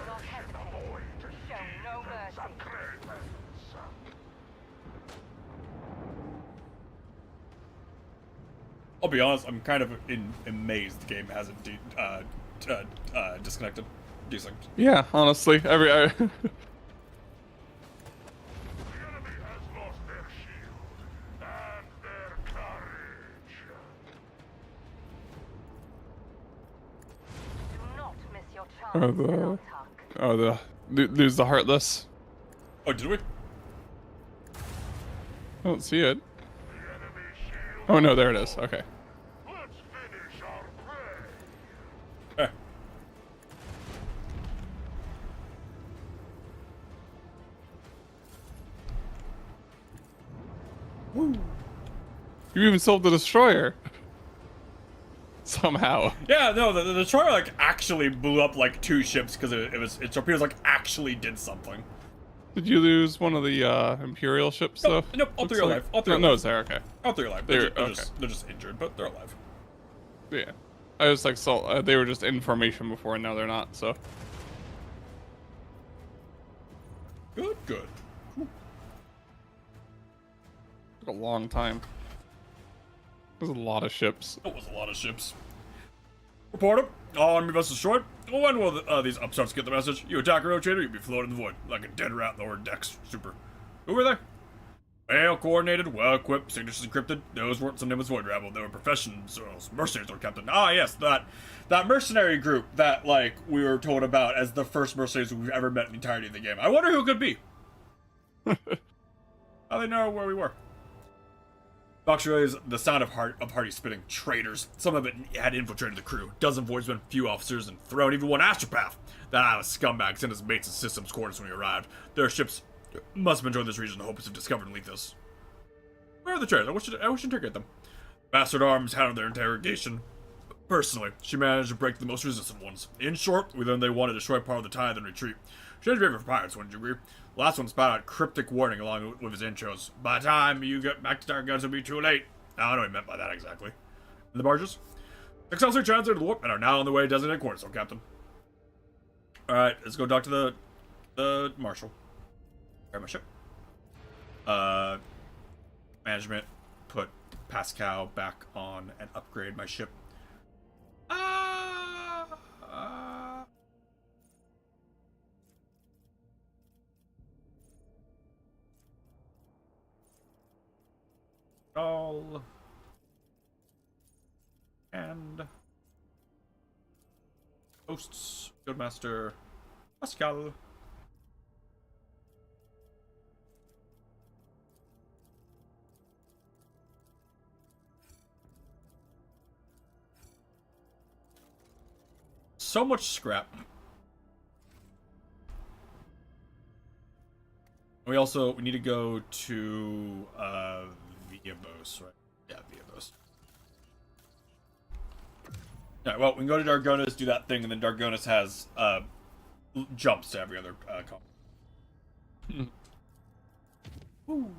Not hesitate. Show no mercy. I'll be honest, I'm kind of amazed the game hasn't disconnected. Desynced. Yeah, honestly, The enemy has lost their shield and their courage. Do not miss your Oh, chance. the- Montauk. lose the Heartless. Oh, did we? I don't see it. The enemy shield. Oh no, there it is. Okay. Let's finish our prey. Eh. You even solved the destroyer. Somehow. Yeah, no, the destroyer like actually blew up like 2 ships because its torpedoes like actually did something. Did you lose one of the Imperial ships though? Nope, all 3 are Looks alive. All 3 are No, alive. it's there. Okay. All 3 are alive. They're- They're okay. they're just injured, but they're alive. Yeah. I was like, so they were just in formation before, and now they're not. So. Good, good. Took a long time. There's a lot of ships. That was a lot of ships. Reporter, all enemy vessels destroyed. When will these upstarts get the message? You attack a road trader, you'll be floating in the void like a dead rat in the lower decks. Super. Who were they? Well coordinated, well equipped, signatures encrypted. Those weren't some nameless void rabble. They were professionals, mercenaries, Lord Captain. Ah, yes, that mercenary group that like we were told about as the first mercenaries we've ever met in the entirety of the game. I wonder who it could be. How they know where we were. Vox relays the sound of Hardy spitting. Traitors. Some of it had infiltrated the crew. Dozen voidsmen, few officers, and thrown even one astropath. That island scumbag sent his mates and systems coordinates when he arrived. Their ships must have enjoyed this region in the hopes of discovering Lethos. Where are the traitors? I wish to interrogate them. Bastard Arms handled their interrogation. Personally, she managed to break the most resistant ones. In short, we learned they wanted to destroy part of the tide and retreat. She had favor for pirates, wouldn't you agree? The last one spat out cryptic warning along with his intros. By the time you get back to Dark Guns, it'll be too late. I don't know what he meant by that exactly. And the barges? Successfully translated the warp and are now on the way to designated quarters, so Captain. Alright, let's go talk to the Marshal. Grab my ship. Management, put Pascal back on and upgrade my ship. All and hosts, Guildmaster Pascal. So much scrap. We need to go to Viabos, right? Yeah, Viabos. Yeah, well, we can go to Dargonis, do that thing, and then Dargonis has jumps to every other column. Ooh.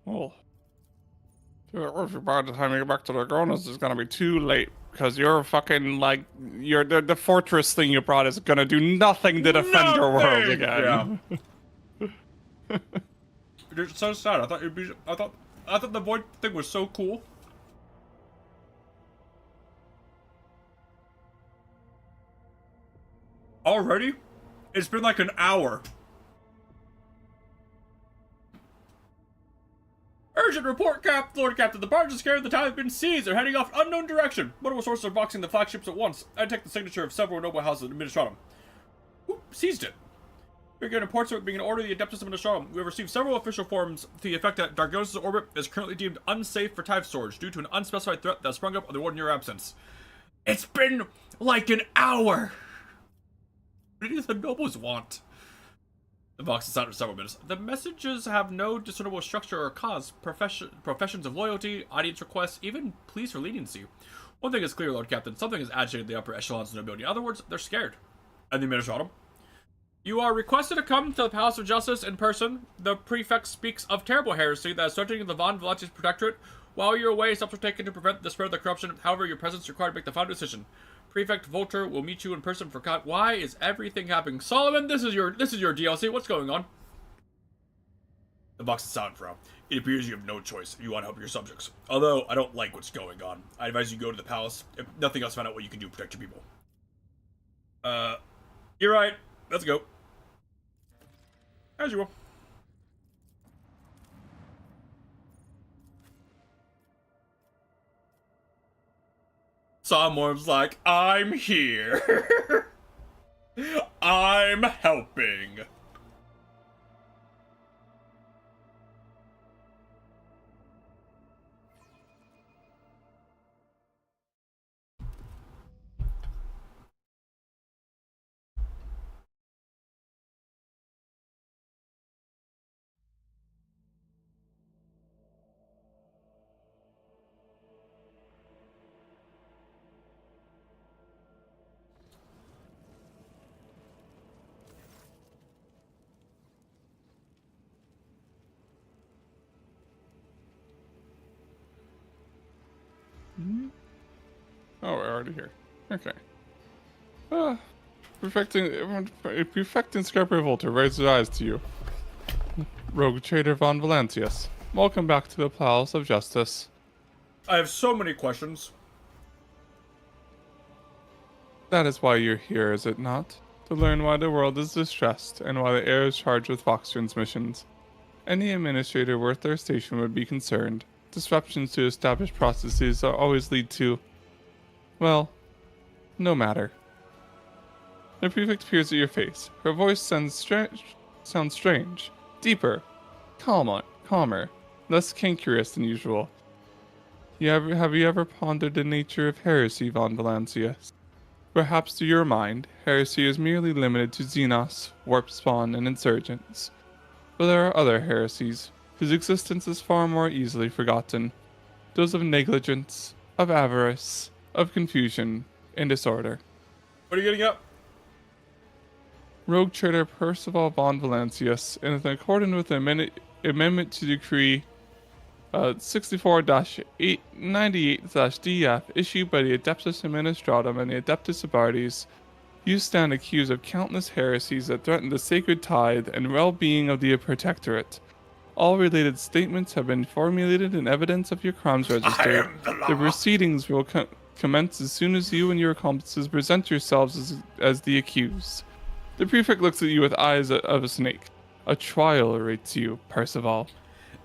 Well, by the time you get back to Dargonis, it's gonna be too late because you're fucking like the fortress thing you brought is gonna do nothing to defend your world again. Yeah. It's so sad. I thought the void thing was so cool. Already? It's been like an hour. Urgent report, Lord Captain. The barges carrying the tide have been seized. They're heading off unknown direction. Multiple sources are boxing the flagships at once. I detect the signature of several noble houses in Ministratum. Who seized it? We're getting reports of it being an order of the Adeptus of Ministratum. We have received several official forms to the effect that Dargonis' orbit is currently deemed unsafe for tide storage due to an unspecified threat that sprung up on the warden in your absence. It's been like an hour. What do the nobles want? The box is out for several minutes. The messages have no discernible structure or cause. Professions of loyalty, audience requests, even pleas for leniency. One thing is clear, Lord Captain. Something has agitated the upper echelons of nobility. In other words, they're scared. And the Administratum. You are requested to come to the Palace of Justice in person. The prefect speaks of terrible heresy that is threatening the Von Velatius Protectorate. While you're away, steps are taken to prevent the spread of the corruption. However, your presence is required to make the final decision. Prefect Volter will meet you in person for Why is everything happening? Solomon, this is your DLC. What's going on? The box is silent for now. It appears you have no choice if you want to help your subjects. Although, I don't like what's going on. I advise you go to the palace. If nothing else, find out what you can do to protect your people. You're right. Let's go. As you will. Someone's like, I'm here. I'm helping. Oh, we're already here. Okay. Prefecting Scarpa Volta raises her eyes to you. Rogue Trader Von Valancius, welcome back to the Palace of Justice. I have so many questions. That is why you're here, is it not? To learn why the world is distressed and why the heir is charged with Vox transmissions. Any administrator worth their station would be concerned. Disruptions to established processes always lead to, well, no matter. The prefect peers at your face. Her voice sounds strange, deeper, calmer, less cankerous than usual. Have you ever pondered the nature of heresy, Von Valancius? Perhaps to your mind, heresy is merely limited to Xenos, Warp Spawn, and Insurgents. But there are other heresies, whose existence is far more easily forgotten. Those of negligence, of avarice, of confusion, and disorder. What are you getting up? Rogue Trader Percival Von Valancius, in accordance with the amendment to Decree 64-898-DF issued by the Adeptus Administratum and the Adeptus Astartes, you stand accused of countless heresies that threaten the sacred tithe and well-being of the Protectorate. All related statements have been formulated in evidence of your crimes register. The proceedings will commence as soon as you and your accomplices present yourselves as the accused. The prefect looks at you with eyes of a snake. A trial awaits you, Percival.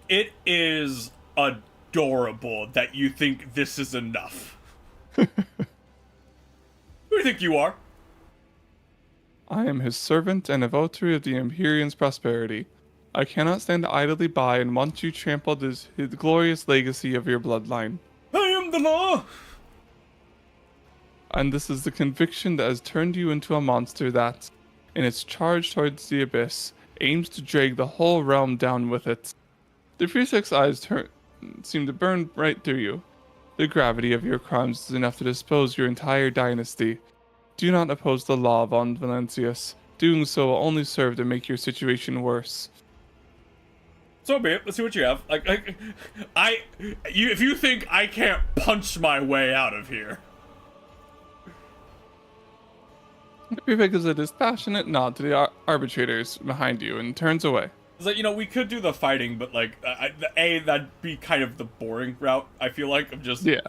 It is adorable that you think this is enough. Who do you think you are? I am his servant and a votary of the Empyrean's prosperity. I cannot stand idly by and watch you trample his glorious legacy of your bloodline. I am the law! And this is the conviction that has turned you into a monster that, in its charge towards the abyss, aims to drag the whole realm down with it. The prefect's eyes seem to burn right through you. The gravity of your crimes is enough to dispose your entire dynasty. Do not oppose the law, Von Valancius. Doing so will only serve to make your situation worse. So be it. Let's see what you have. If you think I can't punch my way out of here. The prefect gives a dispassionate nod to the arbitrators behind you and turns away. It's like, we could do the fighting, but that'd be kind of the boring route, I feel like, of just... Yeah.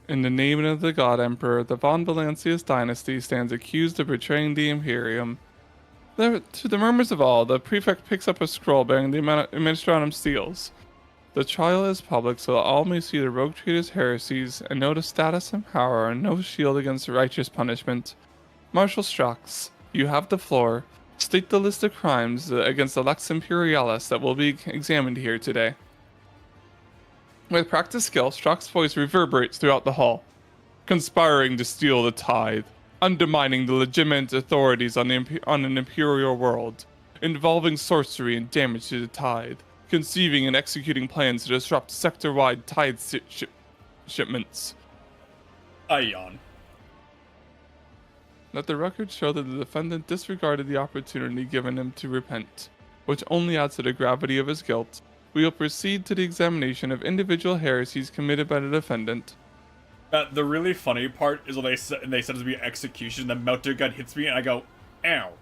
In the name of the God Emperor, the Von Valancius dynasty stands accused of betraying the Imperium. To the murmurs of all, the prefect picks up a scroll bearing the Administratum seals. The trial is public so that all may see the rogue trader's heresies and know the status and power and no shield against righteous punishment. Marshal Strax, you have the floor. State the list of crimes against the Lex Imperialis that will be examined here today. With practiced skill, Strax's voice reverberates throughout the hall. Conspiring to steal the tithe, undermining the legitimate authorities on an imperial world, involving sorcery and damage to the tithe, conceiving and executing plans to disrupt sector-wide tithe shipments. I yawn. Let the record show that the defendant disregarded the opportunity given him to repent, which only adds to the gravity of his guilt. We will proceed to the examination of individual heresies committed by the defendant. The really funny part is when they said it to be execution, the melter gun hits me and I go, ow.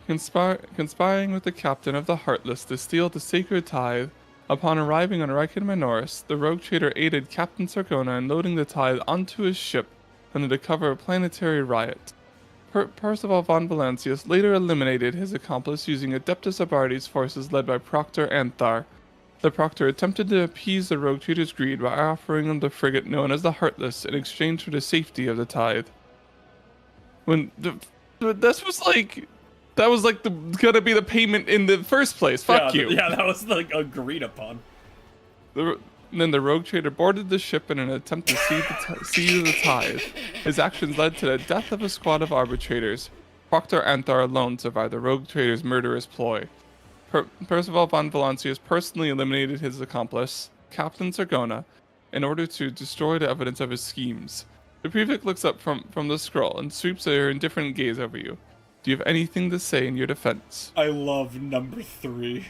Conspiring with the captain of the Heartless to steal the sacred tithe, upon arriving on Riken Minoris, the rogue trader aided Captain Sargona in loading the tithe onto his ship under the cover of planetary riot. Percival Von Valancius later eliminated his accomplice using Adeptus Astartes forces led by Proctor Anthar. The Proctor attempted to appease the rogue trader's greed by offering him the frigate known as the Heartless in exchange for the safety of the tithe. That was gonna be the payment in the first place. Fuck you. Yeah, that was agreed upon. Then the rogue trader boarded the ship in an attempt to seize the tithe. His actions led to the death of a squad of arbitrators. Proctor Anthar alone survived the rogue trader's murderous ploy. Percival Von Valancius personally eliminated his accomplice, Captain Sargona, in order to destroy the evidence of his schemes. The prefect looks up from the scroll and sweeps her indifferent gaze over you. Do you have anything to say in your defense? I love number 3.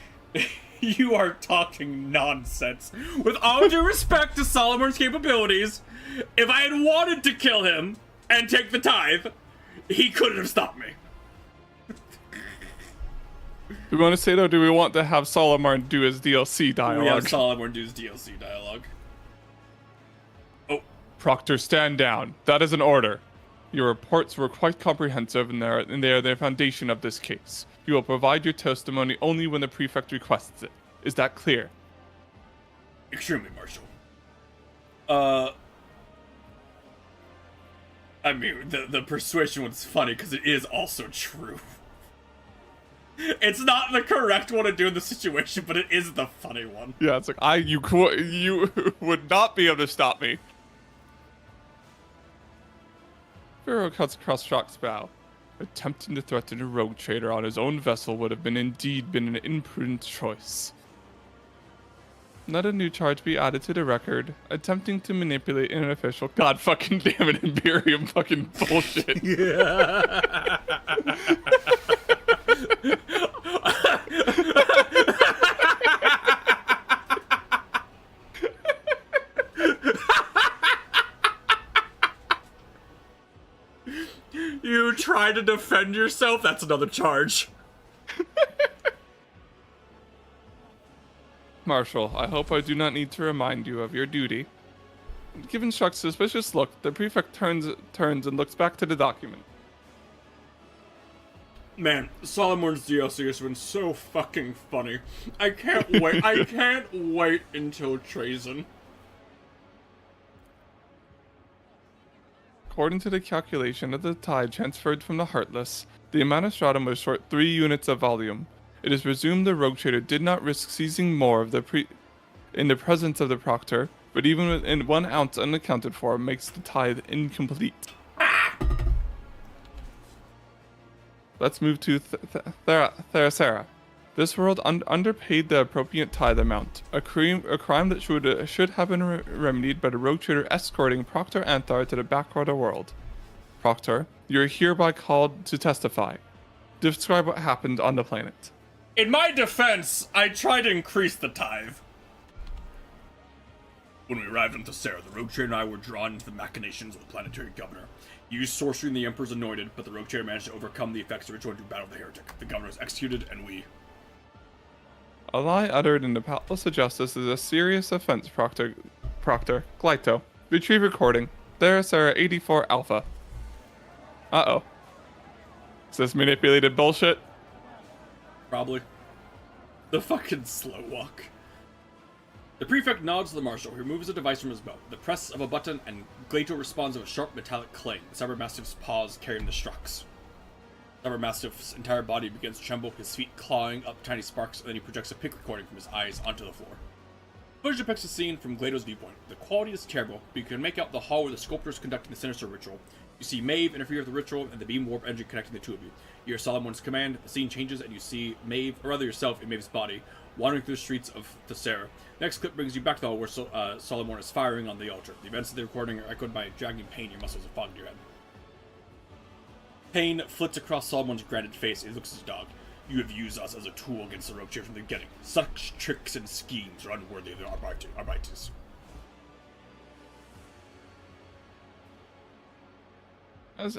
You are talking nonsense. With all due respect to Solomon's capabilities, if I had wanted to kill him and take the tithe, he couldn't have stopped me. Do we want to say though, do we want to have Solomon do his DLC dialogue? We have Solomon do his DLC dialogue. Oh. Proctor, stand down. That is an order. Your reports were quite comprehensive and they are the foundation of this case. You will provide your testimony only when the prefect requests it. Is that clear? Extremely, Marshal. I mean, the persuasion one's funny because it is also true. It's not the correct one to do in the situation, but it is the funny one. Yeah, it's like, you would not be able to stop me. Pharaoh cuts across Shock's bow. Attempting to threaten a rogue trader on his own vessel would have indeed been an imprudent choice. Let a new charge be added to the record. Attempting to manipulate an official. God fucking damn it, Imperium fucking bullshit. Yeah. You try to defend yourself? That's another charge. Marshal, I hope I do not need to remind you of your duty. Given Shock's suspicious look, the prefect turns and looks back to the document. Man, Solomon's DLC has been so fucking funny. I can't wait. I can't wait until Treason. According to the calculation of the tide transferred from the Heartless, the amount of stratum was short 3 units of volume. It is presumed the rogue trader did not risk seizing more of in the presence of the proctor, but even within 1 ounce unaccounted for makes the tithe incomplete. Let's move to Therasera. This world underpaid the appropriate tithe amount, a crime that should have been remedied by the rogue trader escorting Proctor Anthar to the backwater world. Proctor, you are hereby called to testify. Describe what happened on the planet. In my defense, I tried to increase the tithe. When we arrived on Thesera, the rogue trader and I were drawn into the machinations of the planetary governor. He used sorcery in the Emperor's anointed, but the rogue trader managed to overcome the effects of ritual and to battle the heretic. The governor was executed, and we... A lie uttered in the Palace of Justice is a serious offense, Proctor. Glyto. Retrieve recording. Therasera 84 Alpha. Uh-oh. Is this manipulated bullshit? Probably. The fucking slow walk. The prefect nods to the marshal, who removes a device from his belt. The press of a button, and Glato responds with a sharp metallic clang. The Cybermastiff's paws carrying the Strux. Cybermastiff's entire body begins to tremble, his feet clawing up tiny sparks, and then he projects a pic recording from his eyes onto the floor. The footage depicts the scene from Glato's viewpoint. The quality is terrible, but you can make out the hall where the sculptor is conducting the sinister ritual. You see Maeve interfere with the ritual, and the beam warp engine connecting the two of you. You hear Solomon's command, the scene changes, and you see Maeve, or rather yourself in Maeve's body, wandering through the streets of Thesera. Next clip brings you back to the hall where Solomon is firing on the altar. The events of the recording are echoed by a dragging pain your muscles are fogged in your head. Pain flits across Solomon's granite face as he looks at his dog. You have used us as a tool against the rogue trader from the beginning. Such tricks and schemes are unworthy of the Arbites.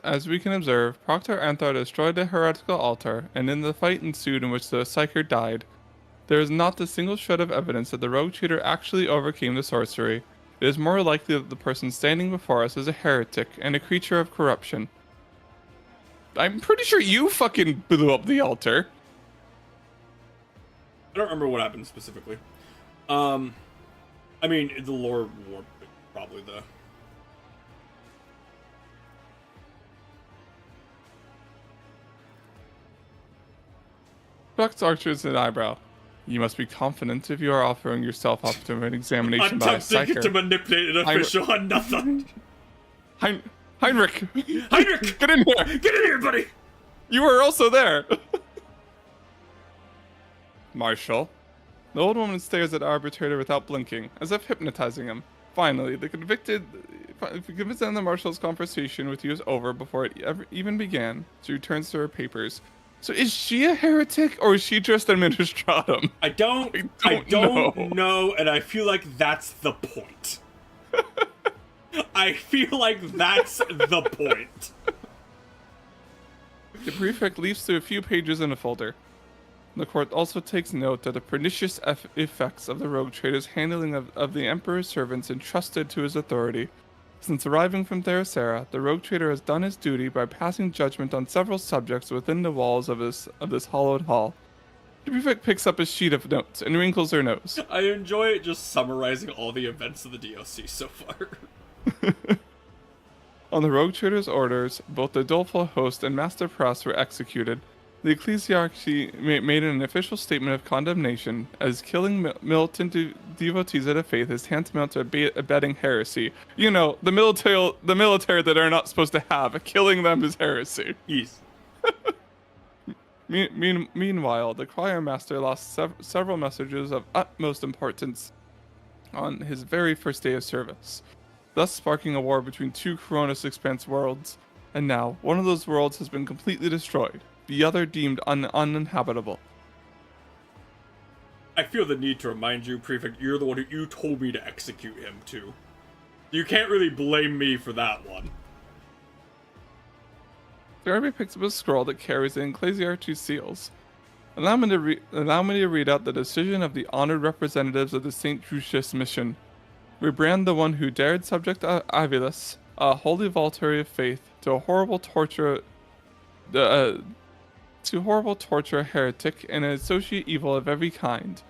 As we can observe, Proctor Anthar destroyed the heretical altar, and in the fight ensued in which the Psyker died, there is not a single shred of evidence that the rogue trader actually overcame the sorcery. It is more likely that the person standing before us is a heretic and a creature of corruption. I'm pretty sure you fucking blew up the altar. I don't remember what happened specifically. I mean, the lore warp, probably the... Bucks arches an eyebrow. You must be confident if you are offering yourself up to an examination by a Attempting psyker. to manipulate an official on nothing. Heinrich! Heinrich! Get in here! Get in here, buddy! You were also there! Marshal. The old woman stares at the arbitrator without blinking, as if hypnotizing him. Finally, the convinced the marshal's conversation with you is over before it even began. She returns to her papers. So is she a heretic or is she just administratum? I don't know, and I feel like that's the point. I feel like that's the point. The prefect leaves through a few pages in a folder. The court also takes note of the pernicious effects of the rogue trader's handling of the Emperor's servants entrusted to his authority. Since arriving from Themyscira, the rogue trader has done his duty by passing judgment on several subjects within the walls of this hallowed hall. The prefect picks up a sheet of notes and wrinkles her nose. I enjoy it just summarizing all the events of the DLC so far. On the rogue trader's orders, both the doleful host and master press were executed. The ecclesiarchy made an official statement of condemnation, as killing militant devotees of the faith is tantamount to abetting heresy. You know, the military that are not supposed to have, killing them is heresy. Yes. Meanwhile, the choir master lost several messages of utmost importance on his very first day of service, thus sparking a war between two Coronis Expanse worlds. And now, one of those worlds has been completely destroyed, the other deemed uninhabitable. I feel the need to remind you, Prefect, you're the one who told me to execute him, too. You can't really blame me for that one. Derby picks up a scroll that carries the ecclesiarchy's seals. Allow me to read out the decision of the honored representatives of the St. Lucius mission. Rebrand the one who dared subject Avilus, a holy voluntary of faith, to horrible torture a heretic and an associate evil of every kind.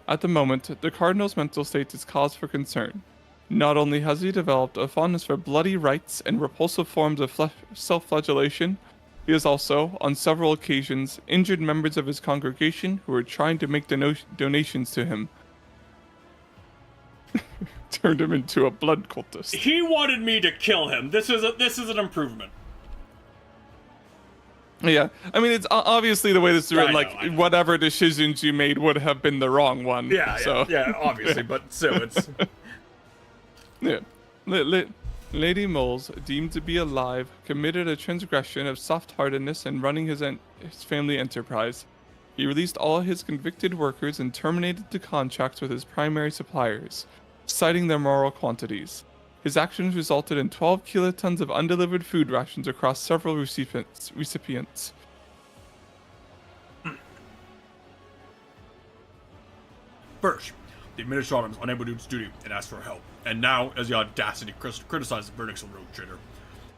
At the moment, the Cardinal's mental state is cause for concern. Not only has he developed a fondness for bloody rites and repulsive forms of self-flagellation, he has also, on several occasions, injured members of his congregation who were trying to make donations to him. Turned him into a blood cultist. He wanted me to kill him. This is an improvement. Yeah, I mean, it's obviously the way this is written, I know. Whatever decisions you made would have been the wrong one. Yeah, obviously, but still, it's... Yeah. Lady Moles, deemed to be alive, committed a transgression of soft-heartedness in running his family enterprise. He released all his convicted workers and terminated the contracts with his primary suppliers, citing their moral quantities. His actions resulted in 12 kilotons of undelivered food rations across several recipients. First, the Administratum is unable to do its duty and asks for help, and now has the audacity to criticize the verdicts of the rogue trader.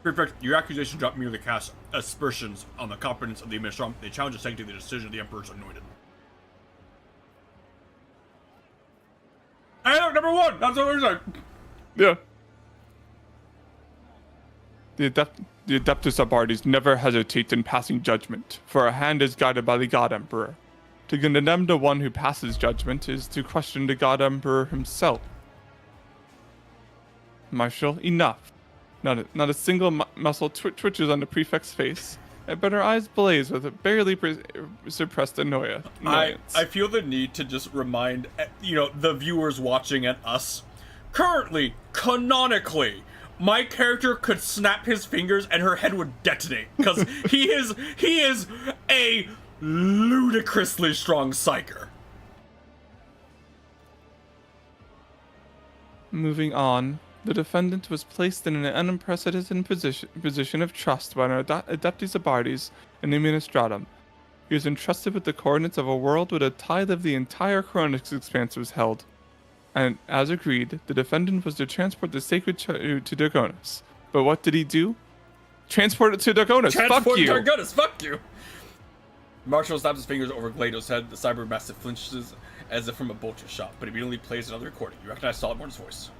Prefect, your accusations do not merely cast aspersions on the competence of the Administratum, they challenge the sanctity of the decision of the Emperor's anointed. Hey, look, number one! That's what we're saying! Yeah. The Adeptus Astartes never hesitate in passing judgment, for a hand is guided by the God Emperor. To condemn the one who passes judgment is to question the God Emperor himself. Marshal, enough. Not a single muscle twitches on the prefect's face, but her eyes blaze with a barely suppressed annoyance. I feel the need to just remind, the viewers watching and us, currently, canonically, my character could snap his fingers and her head would detonate, because he is a ludicrously strong psyker. Moving on, the defendant was placed in an unprecedented position of trust by an Adeptus Astartes and the Administratum. He was entrusted with the coordinates of a world where a tithe of the entire Coronis Expanse was held. And, as agreed, the defendant was to transport the sacred to Draconis. But what did he do? Transport it to Draconis. Fuck you! Draconis, fuck you! Marshall snaps his fingers over Glado's head. The cyber mastiff flinches as if from a vulture shot, but immediately plays another recording. You recognize Saltmore's voice.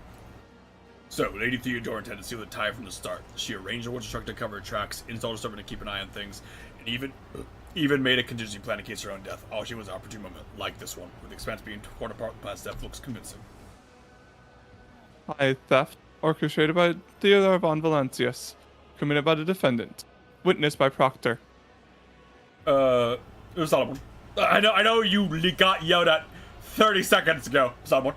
So, Lady Theodora intended to seal the tie from the start. She arranged her witch truck to cover her tracks, installed a servant to keep an eye on things, and even made a contingency plan in case of her own death. All she was an opportune moment, like this one, with the Expanse being torn apart with past death looks convincing. High theft, orchestrated by Theodore von Valancius, committed by the defendant, witnessed by Proctor. It was Solomon. I know you got yelled at 30 seconds ago, Solomon.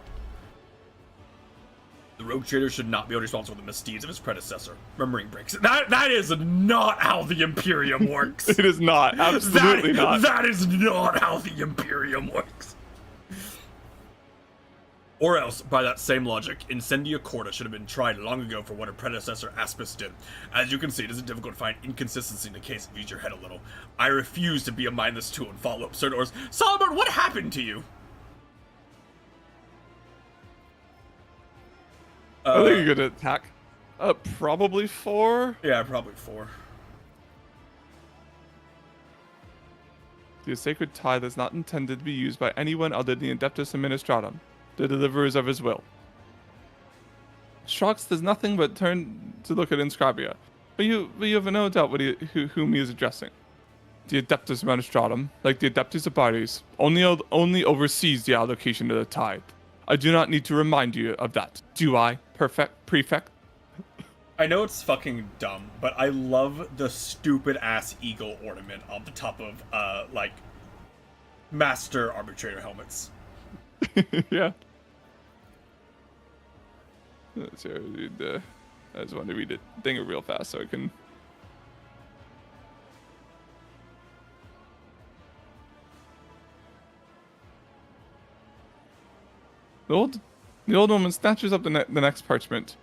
The rogue trader should not be responsible for the misdeeds of his predecessor. Remembering breaks. That is not how the Imperium works. It is not. Absolutely not. That is not how the Imperium works. Or else, by that same logic, Incendia Corda should have been tried long ago for what her predecessor Aspis did. As you can see, it isn't difficult to find inconsistency in the case if you use your head a little. I refuse to be a mindless tool and follow absurd orders. Solomon, what happened to you? I think you're gonna attack. Probably 4. Yeah, probably 4. The sacred tithe is not intended to be used by anyone other than the Adeptus Administratum, the deliverers of his will. Shrox does nothing but turn to look at Inscribia, but you have no doubt whom he is addressing. The Adeptus Administratum, like the Adeptus Abaris, only oversees the allocation of the tithe. I do not need to remind you of that, do I, prefect? I know it's fucking dumb, but I love the stupid ass eagle ornament on the top of like Master Arbitrator helmets. Yeah. Let's see, I just wanted to read it thing real fast so I can. The old woman snatches up the next parchment.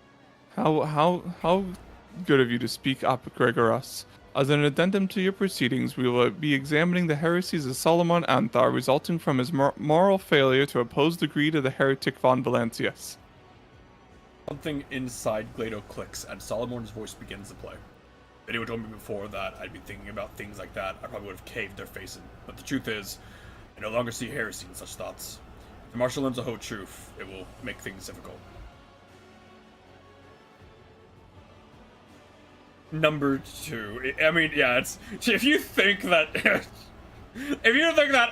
How good of you to speak up, Gregoros. As an addendum to your proceedings, we will be examining the heresies of Solomon Anthar resulting from his moral failure to oppose the greed of the heretic von Valancius. Something inside Glado clicks, and Solomon's voice begins to play. If anyone told me before that I'd be thinking about things like that, I probably would have caved their face in. But the truth is, I no longer see heresy in such thoughts. If the martial learns the whole truth, it will make things difficult. Number 2. I mean, yeah, it's if you think that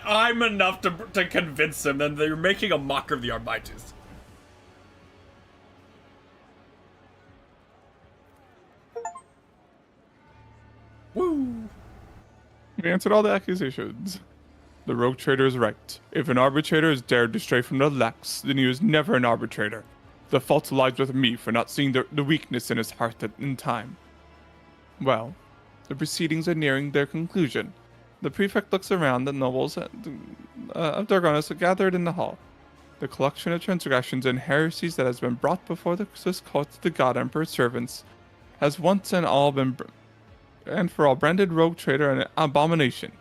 I'm enough to convince him, then you're making a mocker of the Arbites. Woo! We answered all the accusations. The rogue trader is right. If an arbitrator has dared to stray from the Lex, then he was never an arbitrator. The fault lies with me for not seeing the weakness in his heart in time. Well, the proceedings are nearing their conclusion. The prefect looks around the nobles of Dargonis gathered in the hall. The collection of transgressions and heresies that has been brought before the Swiss court of the God Emperor's servants has once and all been and for all branded rogue trader an abomination,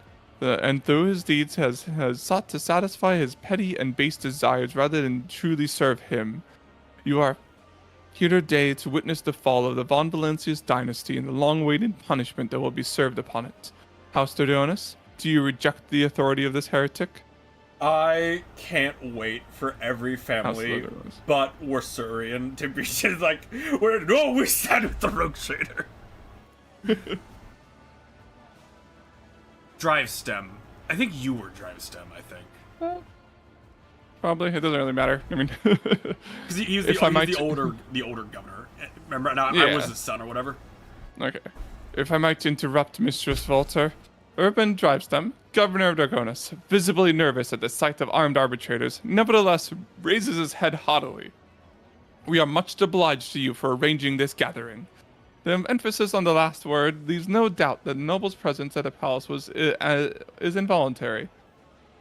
and through his deeds has sought to satisfy his petty and base desires rather than truly serve him. You are here today to witness the fall of the von Valancius dynasty and the long-awaited punishment that will be served upon it. House Dargonis, do you reject the authority of this heretic? I can't wait for every family but Worsurian to be just like, we stand with the rogue trader. Drive stem. I think you were drive stem, I think. Probably. It doesn't really matter. I mean, because he's the older governor. Remember, I was his son or whatever. Okay. If I might interrupt, Mistress Volter, Urban Drivestem, governor of Dargonis, visibly nervous at the sight of armed arbitrators, nevertheless raises his head haughtily. We are much obliged to you for arranging this gathering. The emphasis on the last word leaves no doubt that the noble's presence at the palace is involuntary.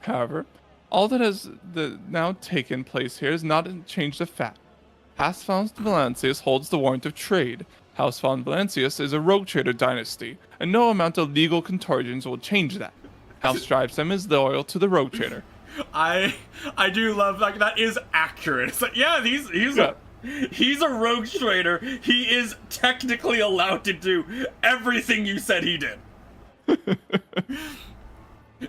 However, all that has now taken place here has not changed the fact. House von Valancius holds the warrant of trade. House von Valancius is a rogue trader dynasty, and no amount of legal contortions will change that. House Drivestem is loyal to the rogue trader. I do love that is accurate. It's like, yeah, he's a rogue trader. He is technically allowed to do everything you said he did.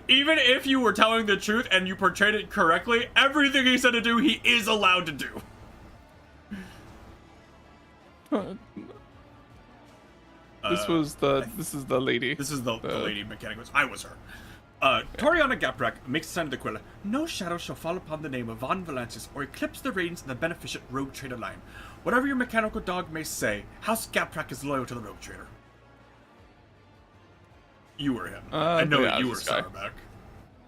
Even if you were telling the truth and you portrayed it correctly, everything he said to do, he is allowed to do. This is the lady. This is the lady mechanic. I was her. Toriana Gaprak makes the sign of the quill. No shadow shall fall upon the name of von Valancius or eclipse the reigns in the beneficent rogue trader line. Whatever your mechanical dog may say, House Gaprak is loyal to the rogue trader. You were him. I know you were Sarabak.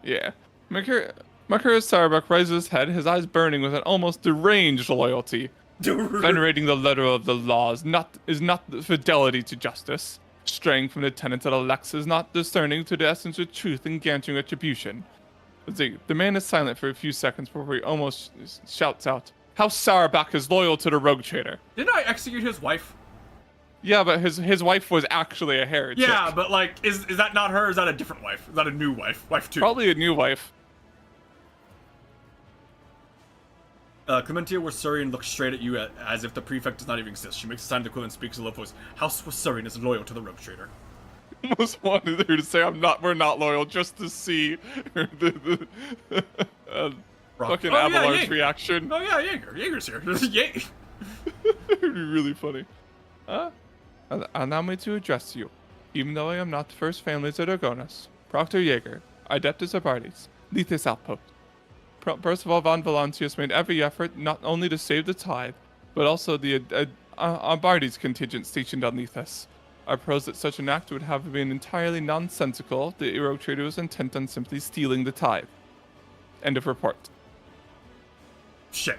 Yeah. Makarios Sarabak raises his head, his eyes burning with an almost deranged loyalty. Venerating the letter of the law is not the fidelity to justice. Straying from the tenets of the lex is not discerning to the essence of truth and granting retribution. The man is silent for a few seconds before he almost shouts out, "How Sauerbach is loyal to the rogue trader." Didn't I execute his wife? Yeah, but his wife was actually a heretic. Yeah, but like, is that not her? Or is that a different wife? Is that a new wife? Wife 2? Probably a new wife. Clementia Wassurian looks straight at you as if the prefect does not even exist. She makes a sign of the equivalent and speaks in a low voice. House Wassurian is loyal to the rogue trader. Almost wanted her to say we're not loyal, just to see the fucking Oh, yeah, Avalar's Jaeger. reaction. Oh yeah, Jaeger. Jaeger's here. Yay. It'd be really funny. Allow me to address you, even though I am not the first families of Dragonis. Proctor Jaeger, Adeptus Astartes, Lethis Outpost. Percival von Valancius made every effort not only to save the tithe, but also the Astartes contingent stationed on Lethis. I pros that such an act would have been entirely nonsensical. The rogue trader was intent on simply stealing the tithe. End of report. Shit.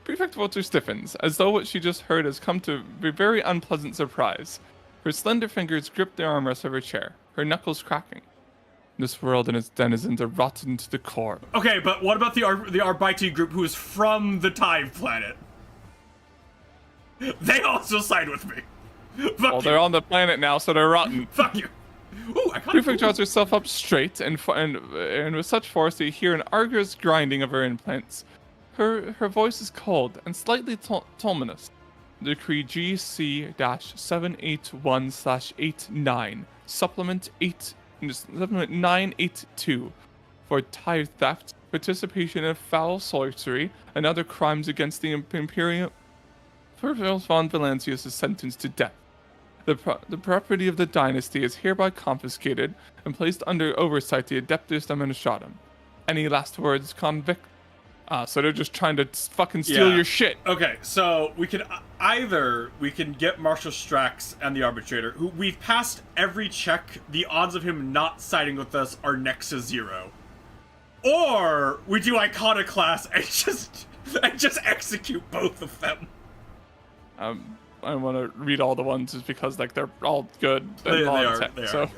Prefect Walter stiffens, as though what she just heard has come to a very unpleasant surprise. Her slender fingers grip the armrest of her chair, her knuckles cracking. This world and its denizens are rotten to the core. Okay, but what about the Arbite group who is from the Tithe planet? They also side with me. Fuck Well, you. they're on the planet now, so they're rotten. Fuck you. Ooh, I Prefect draws herself up straight and with such force that you hear an arduous grinding of her implants. Her voice is cold and slightly tulminous. Decree GC-781/89, Supplement 982, for tithe theft, participation in foul sorcery, and other crimes against the Imperium. Percival von Valancius is sentenced to death. The property of the dynasty is hereby confiscated and placed under oversight the Adeptus Administratum. Any last words, convict? So they're just trying to fucking steal your shit. Okay, so we can get Marshal Strax and the Arbitrator, who we've passed every check. The odds of him not siding with us are next to 0. Or we do Iconoclast and just execute both of them. I want to read all the ones just because like they're all good. They and are tech, good, so. yeah.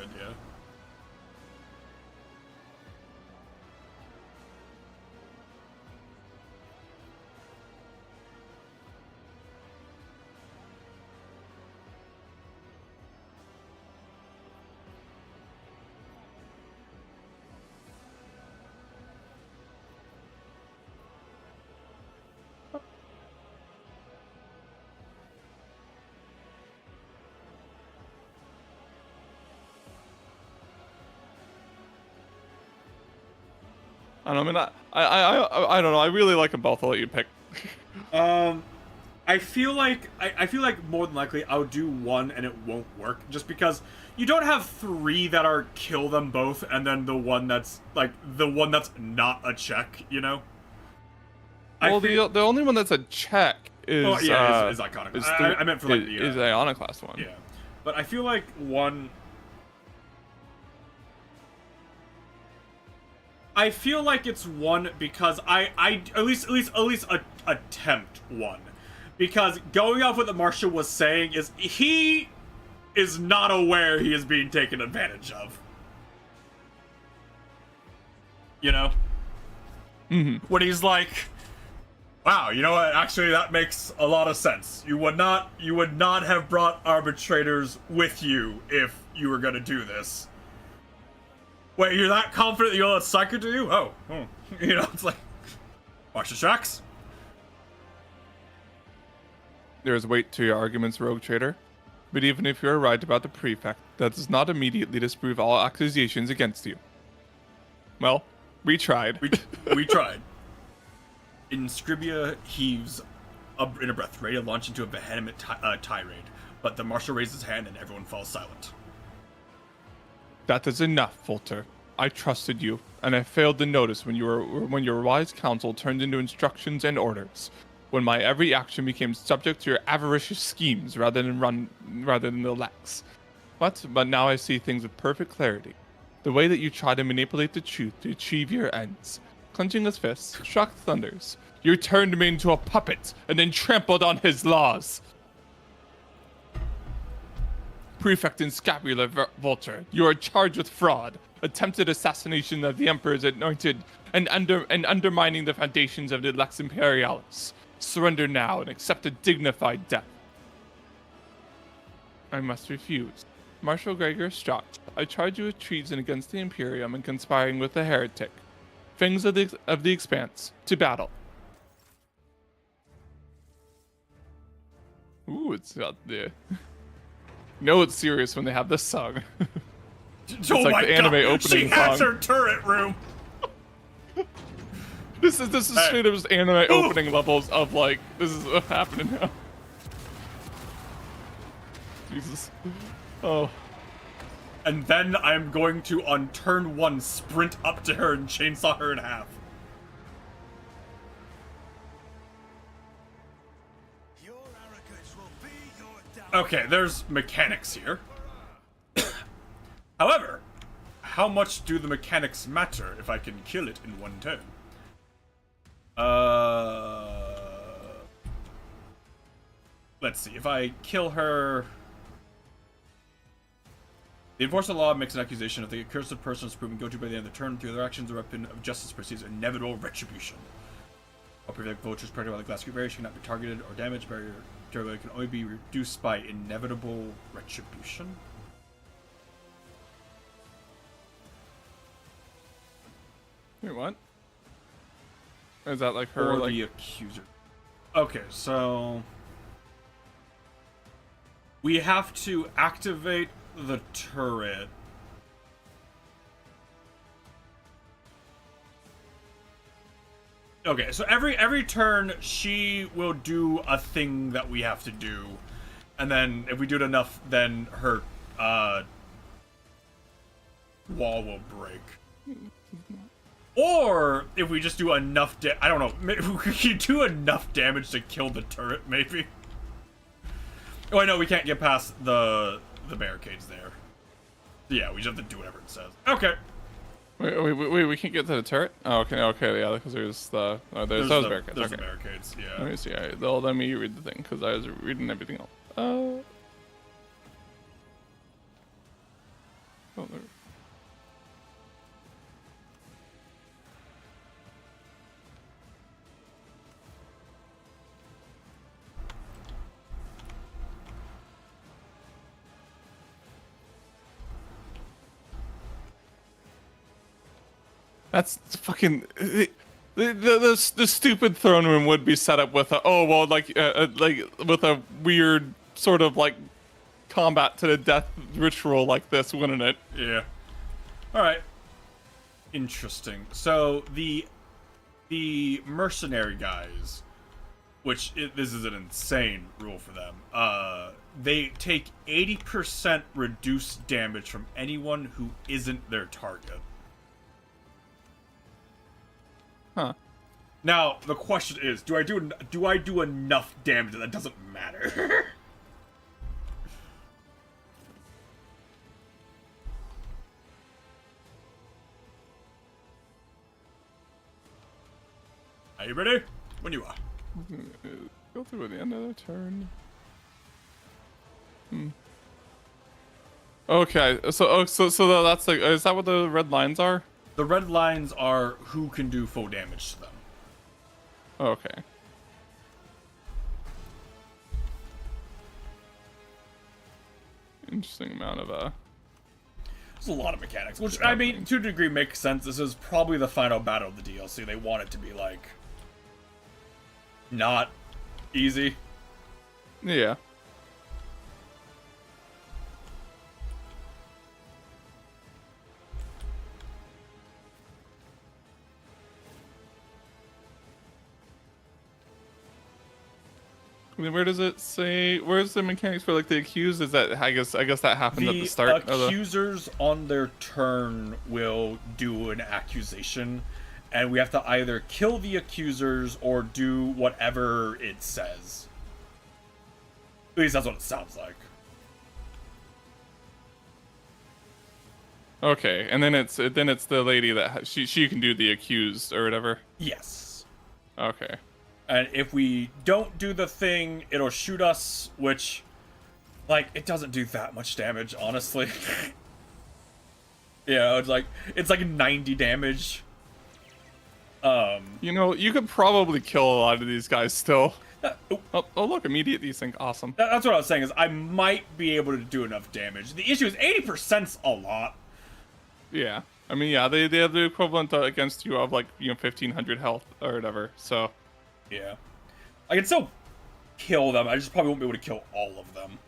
I don't know. I don't know. I really like them both. I'll let you pick. I feel like more than likely I would do one and it won't work, just because you don't have 3 that are kill them both and then the one that's not a check, you know? Well, the only one that's a check is is Iconoclast. I meant for like is the Iconoclast one. Yeah, but I feel like one. I feel like it's one because I at least attempt one, because going off what the Marshal was saying is he is not aware he is being taken advantage of. You know? Mm-hmm. When he's like, wow, you know what? Actually, that makes a lot of sense. You would not have brought arbitrators with you if you were gonna do this. Wait, you're that confident that you'll let Psycho do you? Oh. You know, it's like, watch the tracks. There is weight to your arguments, Rogue Trader. But even if you're right about the Prefect, that does not immediately disprove all accusations against you. Well, we tried. We tried. Inscribia heaves in a breath, ready to launch into a vehement tirade. But the Marshal raises his hand and everyone falls silent. That is enough, Volter. I trusted you, and I failed to notice when your wise counsel turned into instructions and orders. When my every action became subject to your avaricious schemes rather than the Lex. But now I see things with perfect clarity. The way that you try to manipulate the truth to achieve your ends. Clenching his fists, Shock thunders. You turned me into a puppet and then trampled on his laws. Prefect and Scapular Vulture, you are charged with fraud, attempted assassination of the Emperor's anointed, and undermining the foundations of the Lex Imperialis. Surrender now and accept a dignified death. I must refuse. Marshal Gregor Strach, I charge you with treason against the Imperium and conspiring with a heretic. Fangs of the Expanse, to battle. Ooh, it's got the... No, it's serious when they have this song. It's Oh like my the anime God. opening She has song. her turret room. This is straight up just anime opening levels of like, this is what's happening now. Jesus. Oh. And then I'm going to, on turn 1, sprint up to her and chainsaw her in half. Your arrogance will be your downfall. Okay, there's mechanics here. However, how much do the mechanics matter if I can kill it in one turn? Let's see. If I kill her... The Enforcer Law makes an accusation if the accursed person is proven guilty by the end of the turn. Through their actions, the weapon of justice perceives inevitable retribution. While prevent vultures protected by the glass barrier cannot be targeted or damaged. Barrier can only be reduced by inevitable retribution. Wait, what? Is that like her, Or like... the accuser. Okay, so... We have to activate the turret. Okay, so every turn she will do a thing that we have to do. And then if we do it enough, then her wall will break. Or if we just do enough I don't know, maybe we can do enough damage to kill the turret, maybe. Oh, I know we can't get past the barricades there. Yeah, we just have to do whatever it says. Okay. Wait, we can't get to the turret? Oh, okay, yeah, because there's the... Oh, there's those barricades, There's okay. the barricades, yeah. Let me see, let me read the thing, because I was reading everything else. Oh, there. That's fucking... The stupid throne room would be set up with a like with a weird sort of like combat to the death ritual like this, wouldn't it? Yeah. All right. Interesting. So the mercenary guys, which this is an insane rule for them. They take 80% reduced damage from anyone who isn't their target. Huh. Now the question is, do I do enough damage that doesn't matter? Are you ready? When you are. Go through at the end of the turn. Okay, so that's like, is that what the red lines are? The red lines are who can do full damage to them. Okay. Interesting amount of There's a lot of mechanics, which I mean, to a degree makes sense. This is probably the final battle of the DLC. They want it to be like not easy. Yeah. I mean, where does it say? Where's the mechanics for like the accused? Is that I guess that happened at the start. The accusers on their turn will do an accusation, and we have to either kill the accusers or do whatever it says. At least that's what it sounds like. Okay, and then it's the lady that she can do the accused or whatever. Yes. Okay. And if we don't do the thing, it'll shoot us, which, like, it doesn't do that much damage, honestly. Yeah, it's like 90 damage. You know, you could probably kill a lot of these guys still. Oh, Oh, look, immediate desync. Awesome. that's what I was saying, is I might be able to do enough damage. The issue is 80%'s a lot. Yeah. I mean, yeah, they have the equivalent against you of, like, 1,500 health or whatever, so. Yeah. I can still kill them, I just probably won't be able to kill all of them.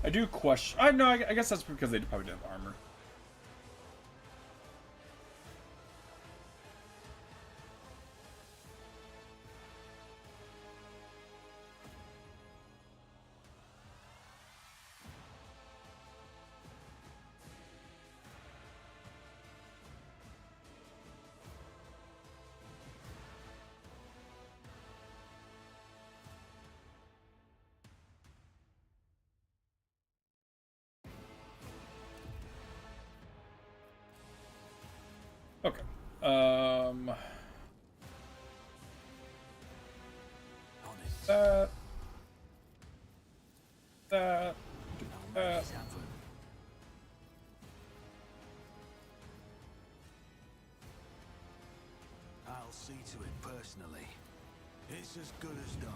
I do question. I know. I guess that's because they probably didn't have armor. Okay. That. That. That. I'll see to it personally. It's as good as done.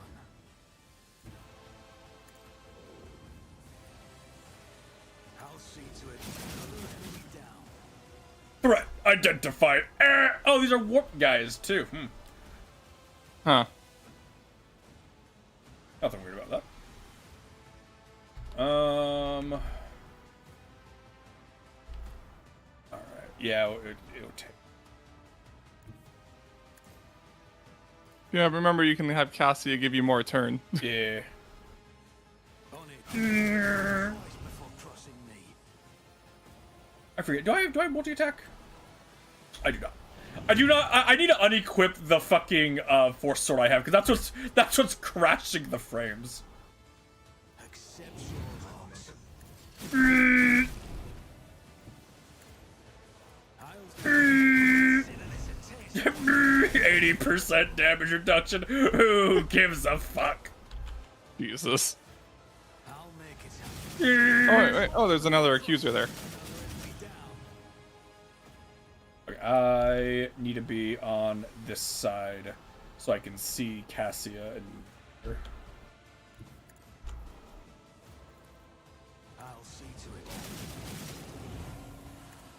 I'll see to it. Another enemy down. Threat identified. Oh, these are warp guys too. Huh. Nothing weird about that. All right. Yeah, it'll take. Yeah, remember you can have Cassia give you more turn. Yeah. On it. Twice before crossing me. I forget. Do I have multi-attack? I do not. I do not. I need to unequip the fucking force sword I have, because that's what's crashing the frames. Exceptional loss. I'll 80% damage reduction. Who gives a fuck? Jesus. I'll make it happen. Oh, wait. Oh, there's another accuser there. Okay, I need to be on this side so I can see Cassia and. I'll see to it.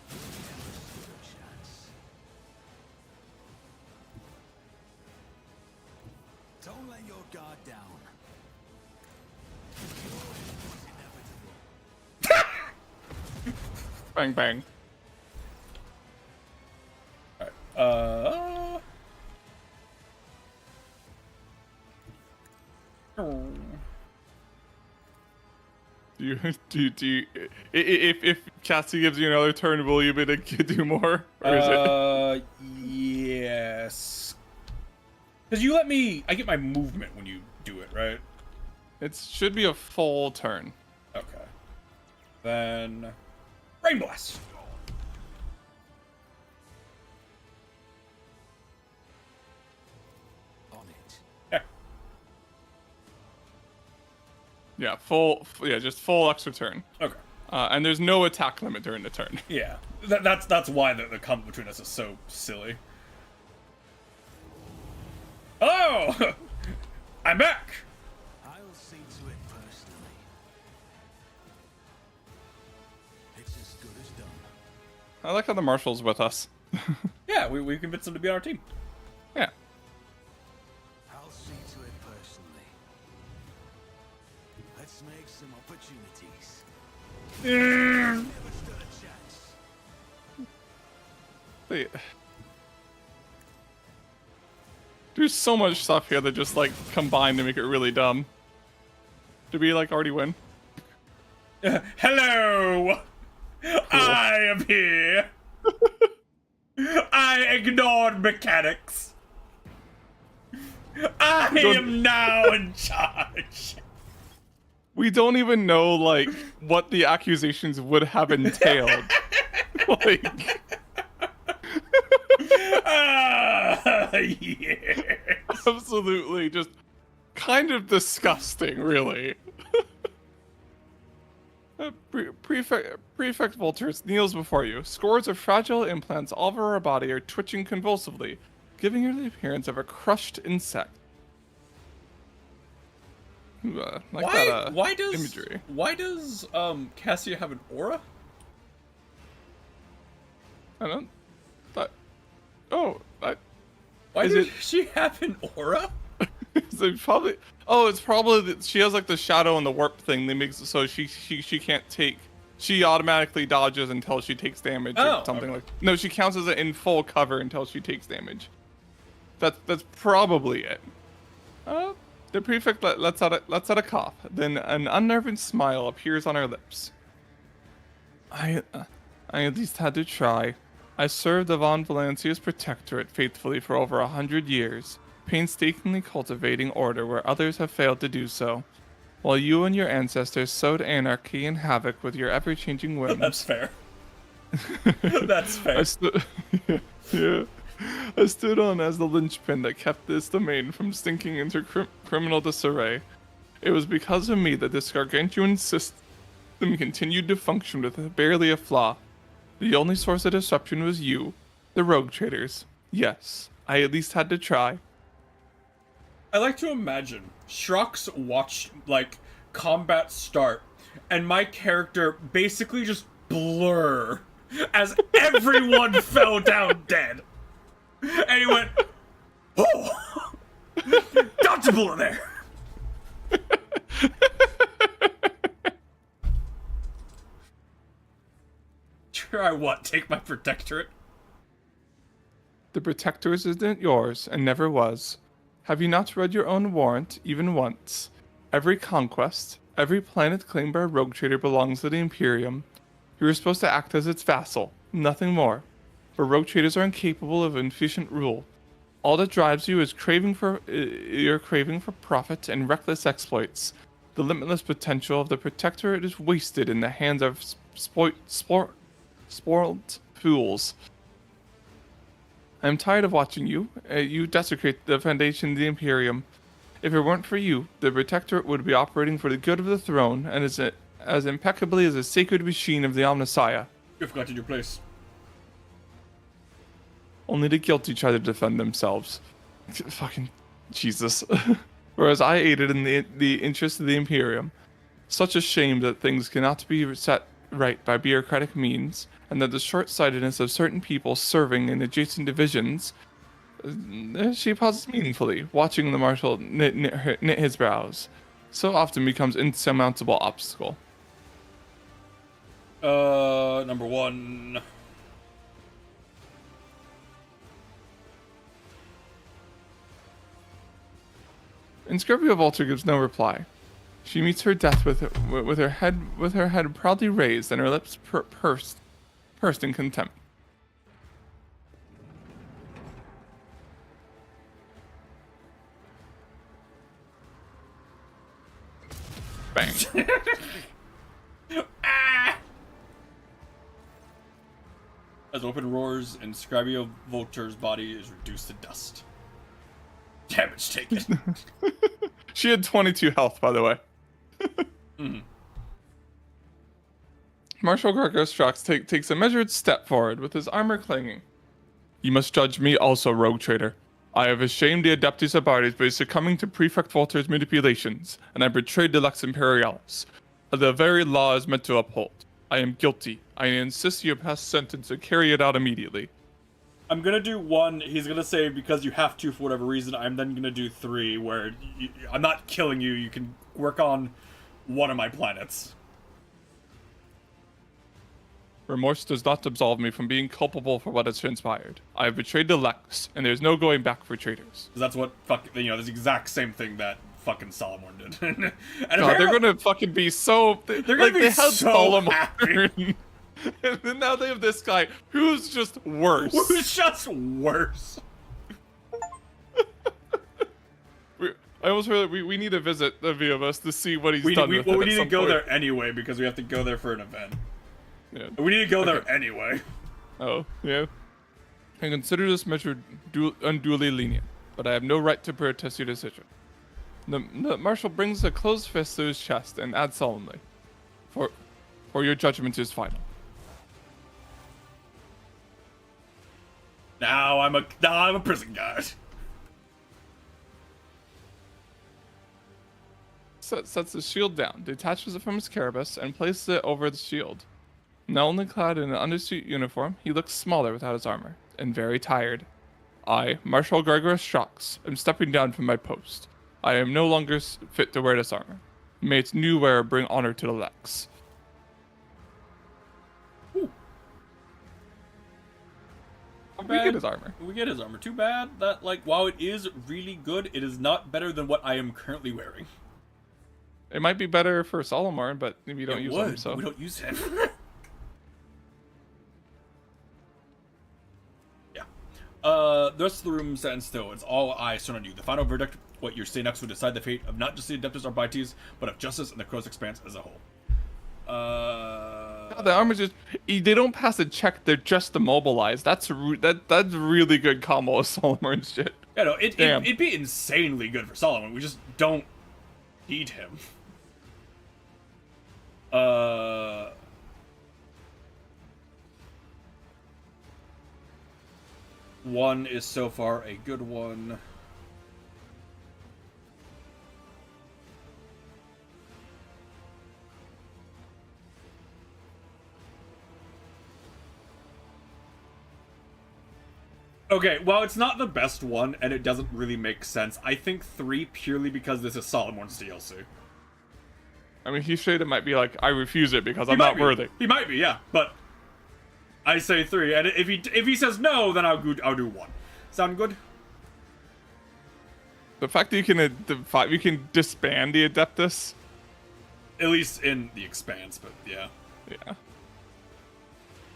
Never stood a chance. Don't let your guard down. Bang, bang. If Cassie gives you another turn, will you be able to do more? Or is it? Yes. Because you let me. I get my movement when you do it, right? It should be a full turn. Okay. Then. Rain Blast! On it. Yeah. Yeah, just full extra turn. Okay. And there's no attack limit during the turn. Yeah. That's why the combo between us is so silly. Oh! I'm back! I'll see to it personally. It's as good as done. I like how the Marshal's with us. Yeah, we convinced him to be on our team. Yeah. I'll see to it personally. Let's make some opportunities. Never stood a chance. There's so much stuff here that just like combine to make it really dumb. Did we like already win? Hello! I am here! I ignored mechanics. I am now in charge. We don't even know like what the accusations would have entailed. Like Yes. absolutely just kind of disgusting, really. Prefect Volters kneels before you. Scores of fragile implants all over her body are twitching convulsively, giving her the appearance of a crushed insect. Like that, Why does imagery. Cassia have an aura? I don't. That. Oh, that. Why Is does it- she have an aura? So probably. Oh, it's probably that she has like the shadow and the warp thing that makes it so she can't take. She automatically dodges until she takes damage Oh, or something okay. like. No, she counts as it in full cover until she takes damage. That's probably it. The prefect lets out a cough. Then an unnerving smile appears on her lips. I at least had to try. I served the Von Valancia's protectorate faithfully for over 100 years, painstakingly cultivating order where others have failed to do so, while you and your ancestors sowed anarchy and havoc with your ever-changing whims. That's fair. That's fair. Yeah. I stood on as the linchpin that kept this domain from sinking into criminal disarray. It was because of me that this gargantuan system continued to function with barely a flaw. The only source of disruption was you, the rogue traders. Yes, I at least had to try. I like to imagine Shrox watched like combat start, and my character basically just blur as everyone fell down dead. And he went, "Oh, dodge a bullet there." Try what? Take my protectorate? The Protectorate isn't yours, and never was. Have you not read your own warrant, even once? Every conquest, every planet claimed by a rogue trader belongs to the Imperium. You are supposed to act as its vassal, nothing more. But rogue traders are incapable of efficient rule. All that drives you is your craving for profit and reckless exploits. The limitless potential of the Protectorate is wasted in the hands of spoiled fools. I am tired of watching you. You desecrate the foundation of the Imperium. If it weren't for you, the Protectorate would be operating for the good of the throne and as impeccably as a sacred machine of the Omnissiah. You forgot your place. Only the guilty try to defend themselves. Fucking Jesus. Whereas I aided in the interest of the Imperium. Such a shame that things cannot be set right by bureaucratic means, and that the short-sightedness of certain people serving in adjacent divisions. She pauses meaningfully, watching the marshal knit his brows. So often becomes insurmountable obstacle. Number one. Inscriptio Volter gives no reply. She meets her death with her head proudly raised and her lips pursed in contempt. Bang. As open roars and Scribio Volter's body is reduced to dust. Damage taken. She had 22 health, by the way. Marshal Gregor Strax takes a measured step forward with his armor clanging. You must judge me also, rogue trader. I have ashamed the Adeptus Abartes by succumbing to Prefect Volter's manipulations, and I betrayed the Lex Imperialis. The very law is meant to uphold. I am guilty. I insist you pass sentence and carry it out immediately. I'm gonna do one. He's gonna say because you have to for whatever reason. I'm then gonna do three where I'm not killing you. You can work on one of my planets. Remorse does not absolve me from being culpable for what has transpired. I have betrayed the Lex, and there's no going back for traitors. That's what that's the exact same thing that fucking Solomon did. And God, apparently- they're gonna fucking be so. They're gonna be they had so Solomon, happy. and then now they have this guy who's just worse. Who's just worse. I almost feel like we need to visit the V of us to see what he's done. We with it at need to some go point. there anyway because we have to go there for an event. Yeah. We need to go there anyway. Oh, yeah. I consider this measure unduly lenient, but I have no right to protest your decision. The marshal brings a closed fist to his chest and adds solemnly, "For your judgment is final." Now I'm a prison guard. Sets his shield down, detaches it from his carapace, and places it over the shield. Now only clad in an undersuit uniform, he looks smaller without his armor, and very tired. I, Marshal Gregorus Shocks, am stepping down from my post. I am no longer fit to wear this armor. May its new wearer bring honor to the Lex. We get his armor. We get his armor. Too bad that, like, while it is really good, it is not better than what I am currently wearing. It might be better for Solomon, but we don't use him, so. We don't use him. Yeah. The rest of the room stands still. It's all eyes turned on you. The final verdict, what you say next, will decide the fate of not just the Adeptus Arbites, but of justice and the Crow's Expanse as a whole. God, the armor just, they don't pass a check, they're just immobilized. That's really good combo of Solomon shit. Yeah, no, Damn. it'd be insanely good for Solomon. We just don't need him. One is so far a good one. Okay, well, it's not the best one, and it doesn't really make sense. I think 3 purely because this is Solomon's DLC. I mean, he straight up might be like, I refuse it because He I'm might not be. worthy. He might be, yeah, but I say 3, and if he says no, then I'll do 1. Sound good? The fact that you can disband the Adeptus. At least in the Expanse, but yeah. Yeah.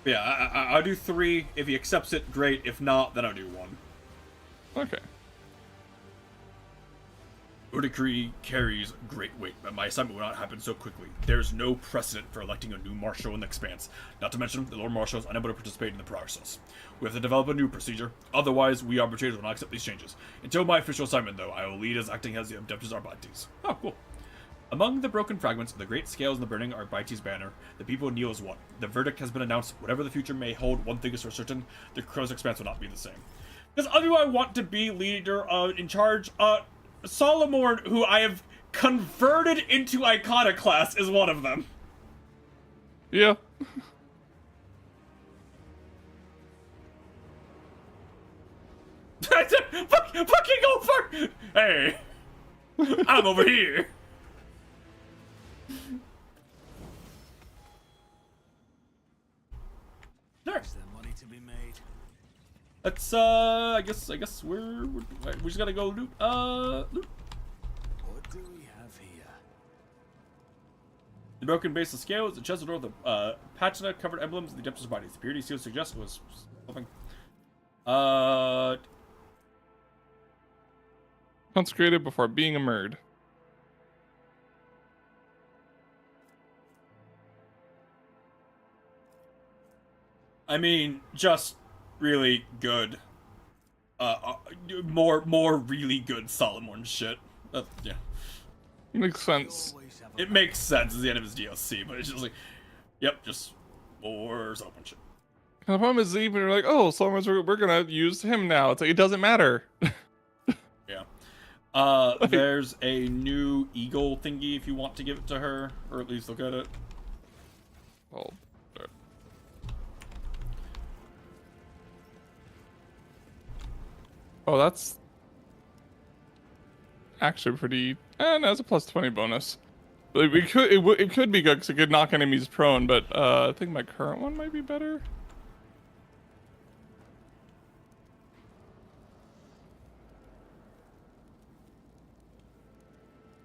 Yeah, I'll do 3. If he accepts it, great. If not, then I'll do 1. Okay. Your decree carries great weight, but my assignment will not happen so quickly. There's no precedent for electing a new marshal in the Expanse. Not to mention, the Lord Marshal is unable to participate in the process. We have to develop a new procedure. Otherwise, we arbitrators will not accept these changes. Until my official assignment, though, I will lead as acting as the Adeptus Arbites. Oh, cool. Among the broken fragments of the great scales and the burning Arbites banner, the people kneel as one. The verdict has been announced. Whatever the future may hold, one thing is for certain: the Crow's Expanse will not be the same. Because other people I want to be leader, in charge, Solomon, who I have converted into Iconoclast, is one of them. Yeah. Fucking over! Hey! I'm over here! There. Is there money to be made? Let's, I guess we just gotta go loot, loot. What do we have here? The broken base of scales, the chest door, the patina covered emblems, the Adeptus bodies. The purity seal suggests it was something. Consecrated before being immersed. I mean, just really good. More really good Solomon shit. Yeah. Makes sense. Always have a It makes sense at the end of his DLC, but it's just like, yep, just more Solomon shit. And the problem is even you're like, oh, Solomon's we're gonna use him now. It's like it doesn't matter. Yeah. There's a new eagle thingy if you want to give it to her, or at least look at it. Oh. Oh, that's actually pretty. And has a plus 20 bonus. Like, it could be good because it could knock enemies prone, but I think my current one might be better.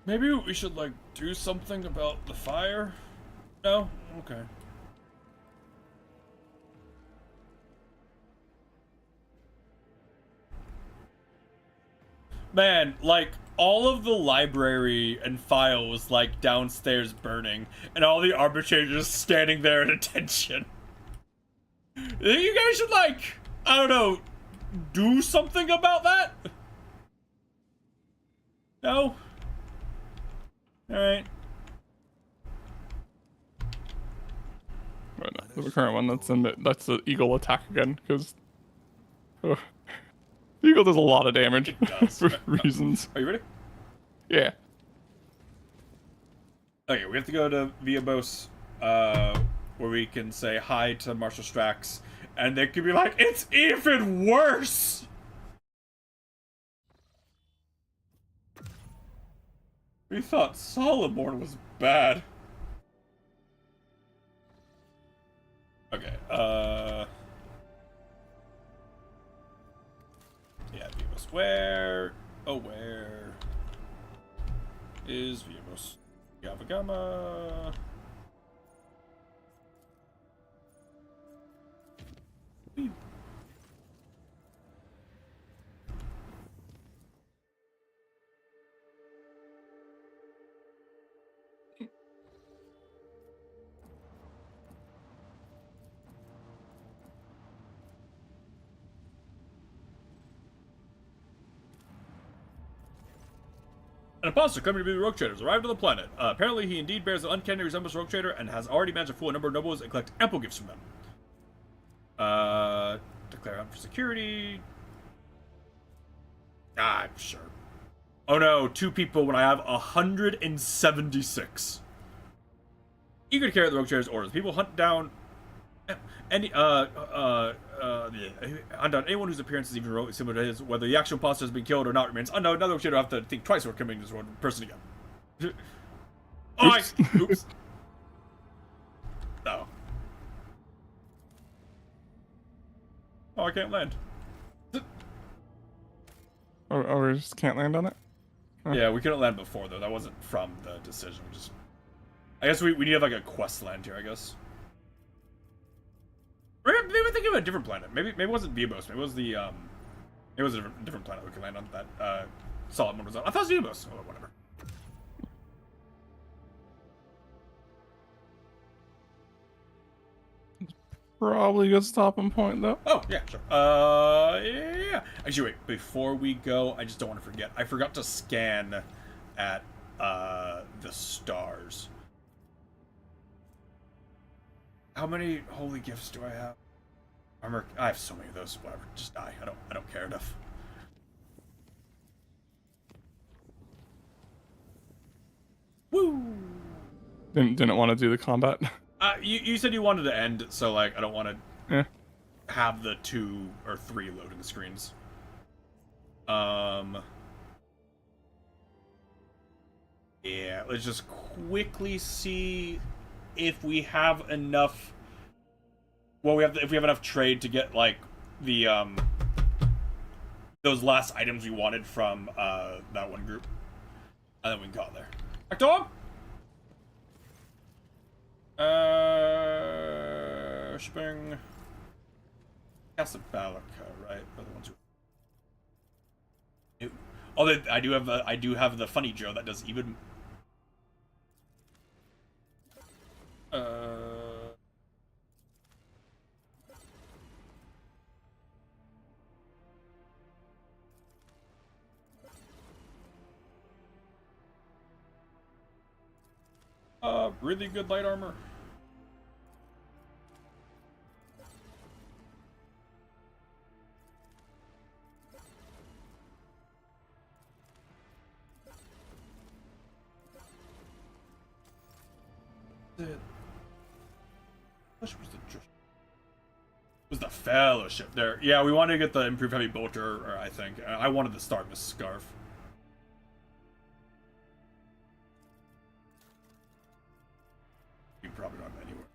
Maybe we should, like, do something about the fire? No? Okay. Man, like, all of the library and file was, like, downstairs burning, and all the arbitrators standing there at attention. You guys should, like, I don't know, do something about that? No? Alright. Right now, the current one that's the eagle attack again because the eagle does a lot of damage It does. for reasons. Are you ready? Yeah. Okay, we have to go to Viabos, where we can say hi to Marshal Strax, and they could be like, it's even worse! We thought Solomorn was bad. Okay, yeah, Viabos. Where is Viabos? Yavagama. An imposter coming to be the Rogue Traders arrived on the planet. Apparently, he indeed bears an uncanny resemblance to Rogue Trader and has already managed to fool a number of nobles and collect ample gifts from them. Declare out for security. Sure. Oh no, 2 people when I have 176. Eager to carry out the Rogue Trader's orders. People hunt down hunt down anyone whose appearance is even remotely similar to his. Whether the actual imposter has been killed or not remains unknown. Another Rogue Trader will have to think twice before committing this one person again. Oops. No. Oh, I can't land. Or we just can't land on it? Yeah, we couldn't land before, though. That wasn't from the decision. I guess we need to have, like, a quest land here, I guess. Maybe we're thinking of a different planet. Maybe it wasn't Viabos. Maybe it was the, it was a different planet we could land on that, Solomon was on. I thought it was Viabos. Oh, whatever. Probably a good stopping point, though. Oh, yeah, sure. Yeah. Actually, wait. Before we go, I just don't want to forget. I forgot to scan at, the stars. How many holy gifts do I have? Armor. I have so many of those. Whatever. Just die. I don't care enough. Woo! Didn't want to do the combat. You said you wanted to end, so like I don't want to Yeah. have the 2 or 3 loading screens. Yeah, let's just quickly see if we have enough. Well, if we have enough trade to get like the those last items we wanted from that one group, and then we can call it there. Back dog. Shipping. Casablanca, right? Are the ones who. Although I do have the funny Joe that does even. Really good light armor. Was the Fellowship there? Yeah, we wanted to get the improved heavy bolter, or I think I wanted the Starmus scarf. probably not anywhere.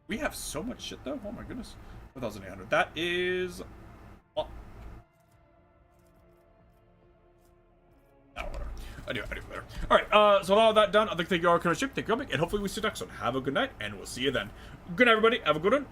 We have so much shit though. Oh my goodness. 4,800. That is. Oh. Whatever. I do better. Alright, so with all that done, I'd like to thank you all for coming, thank you for coming, and hopefully we see you next one. Have a good night, and we'll see you then. Good night, everybody. Have a good one.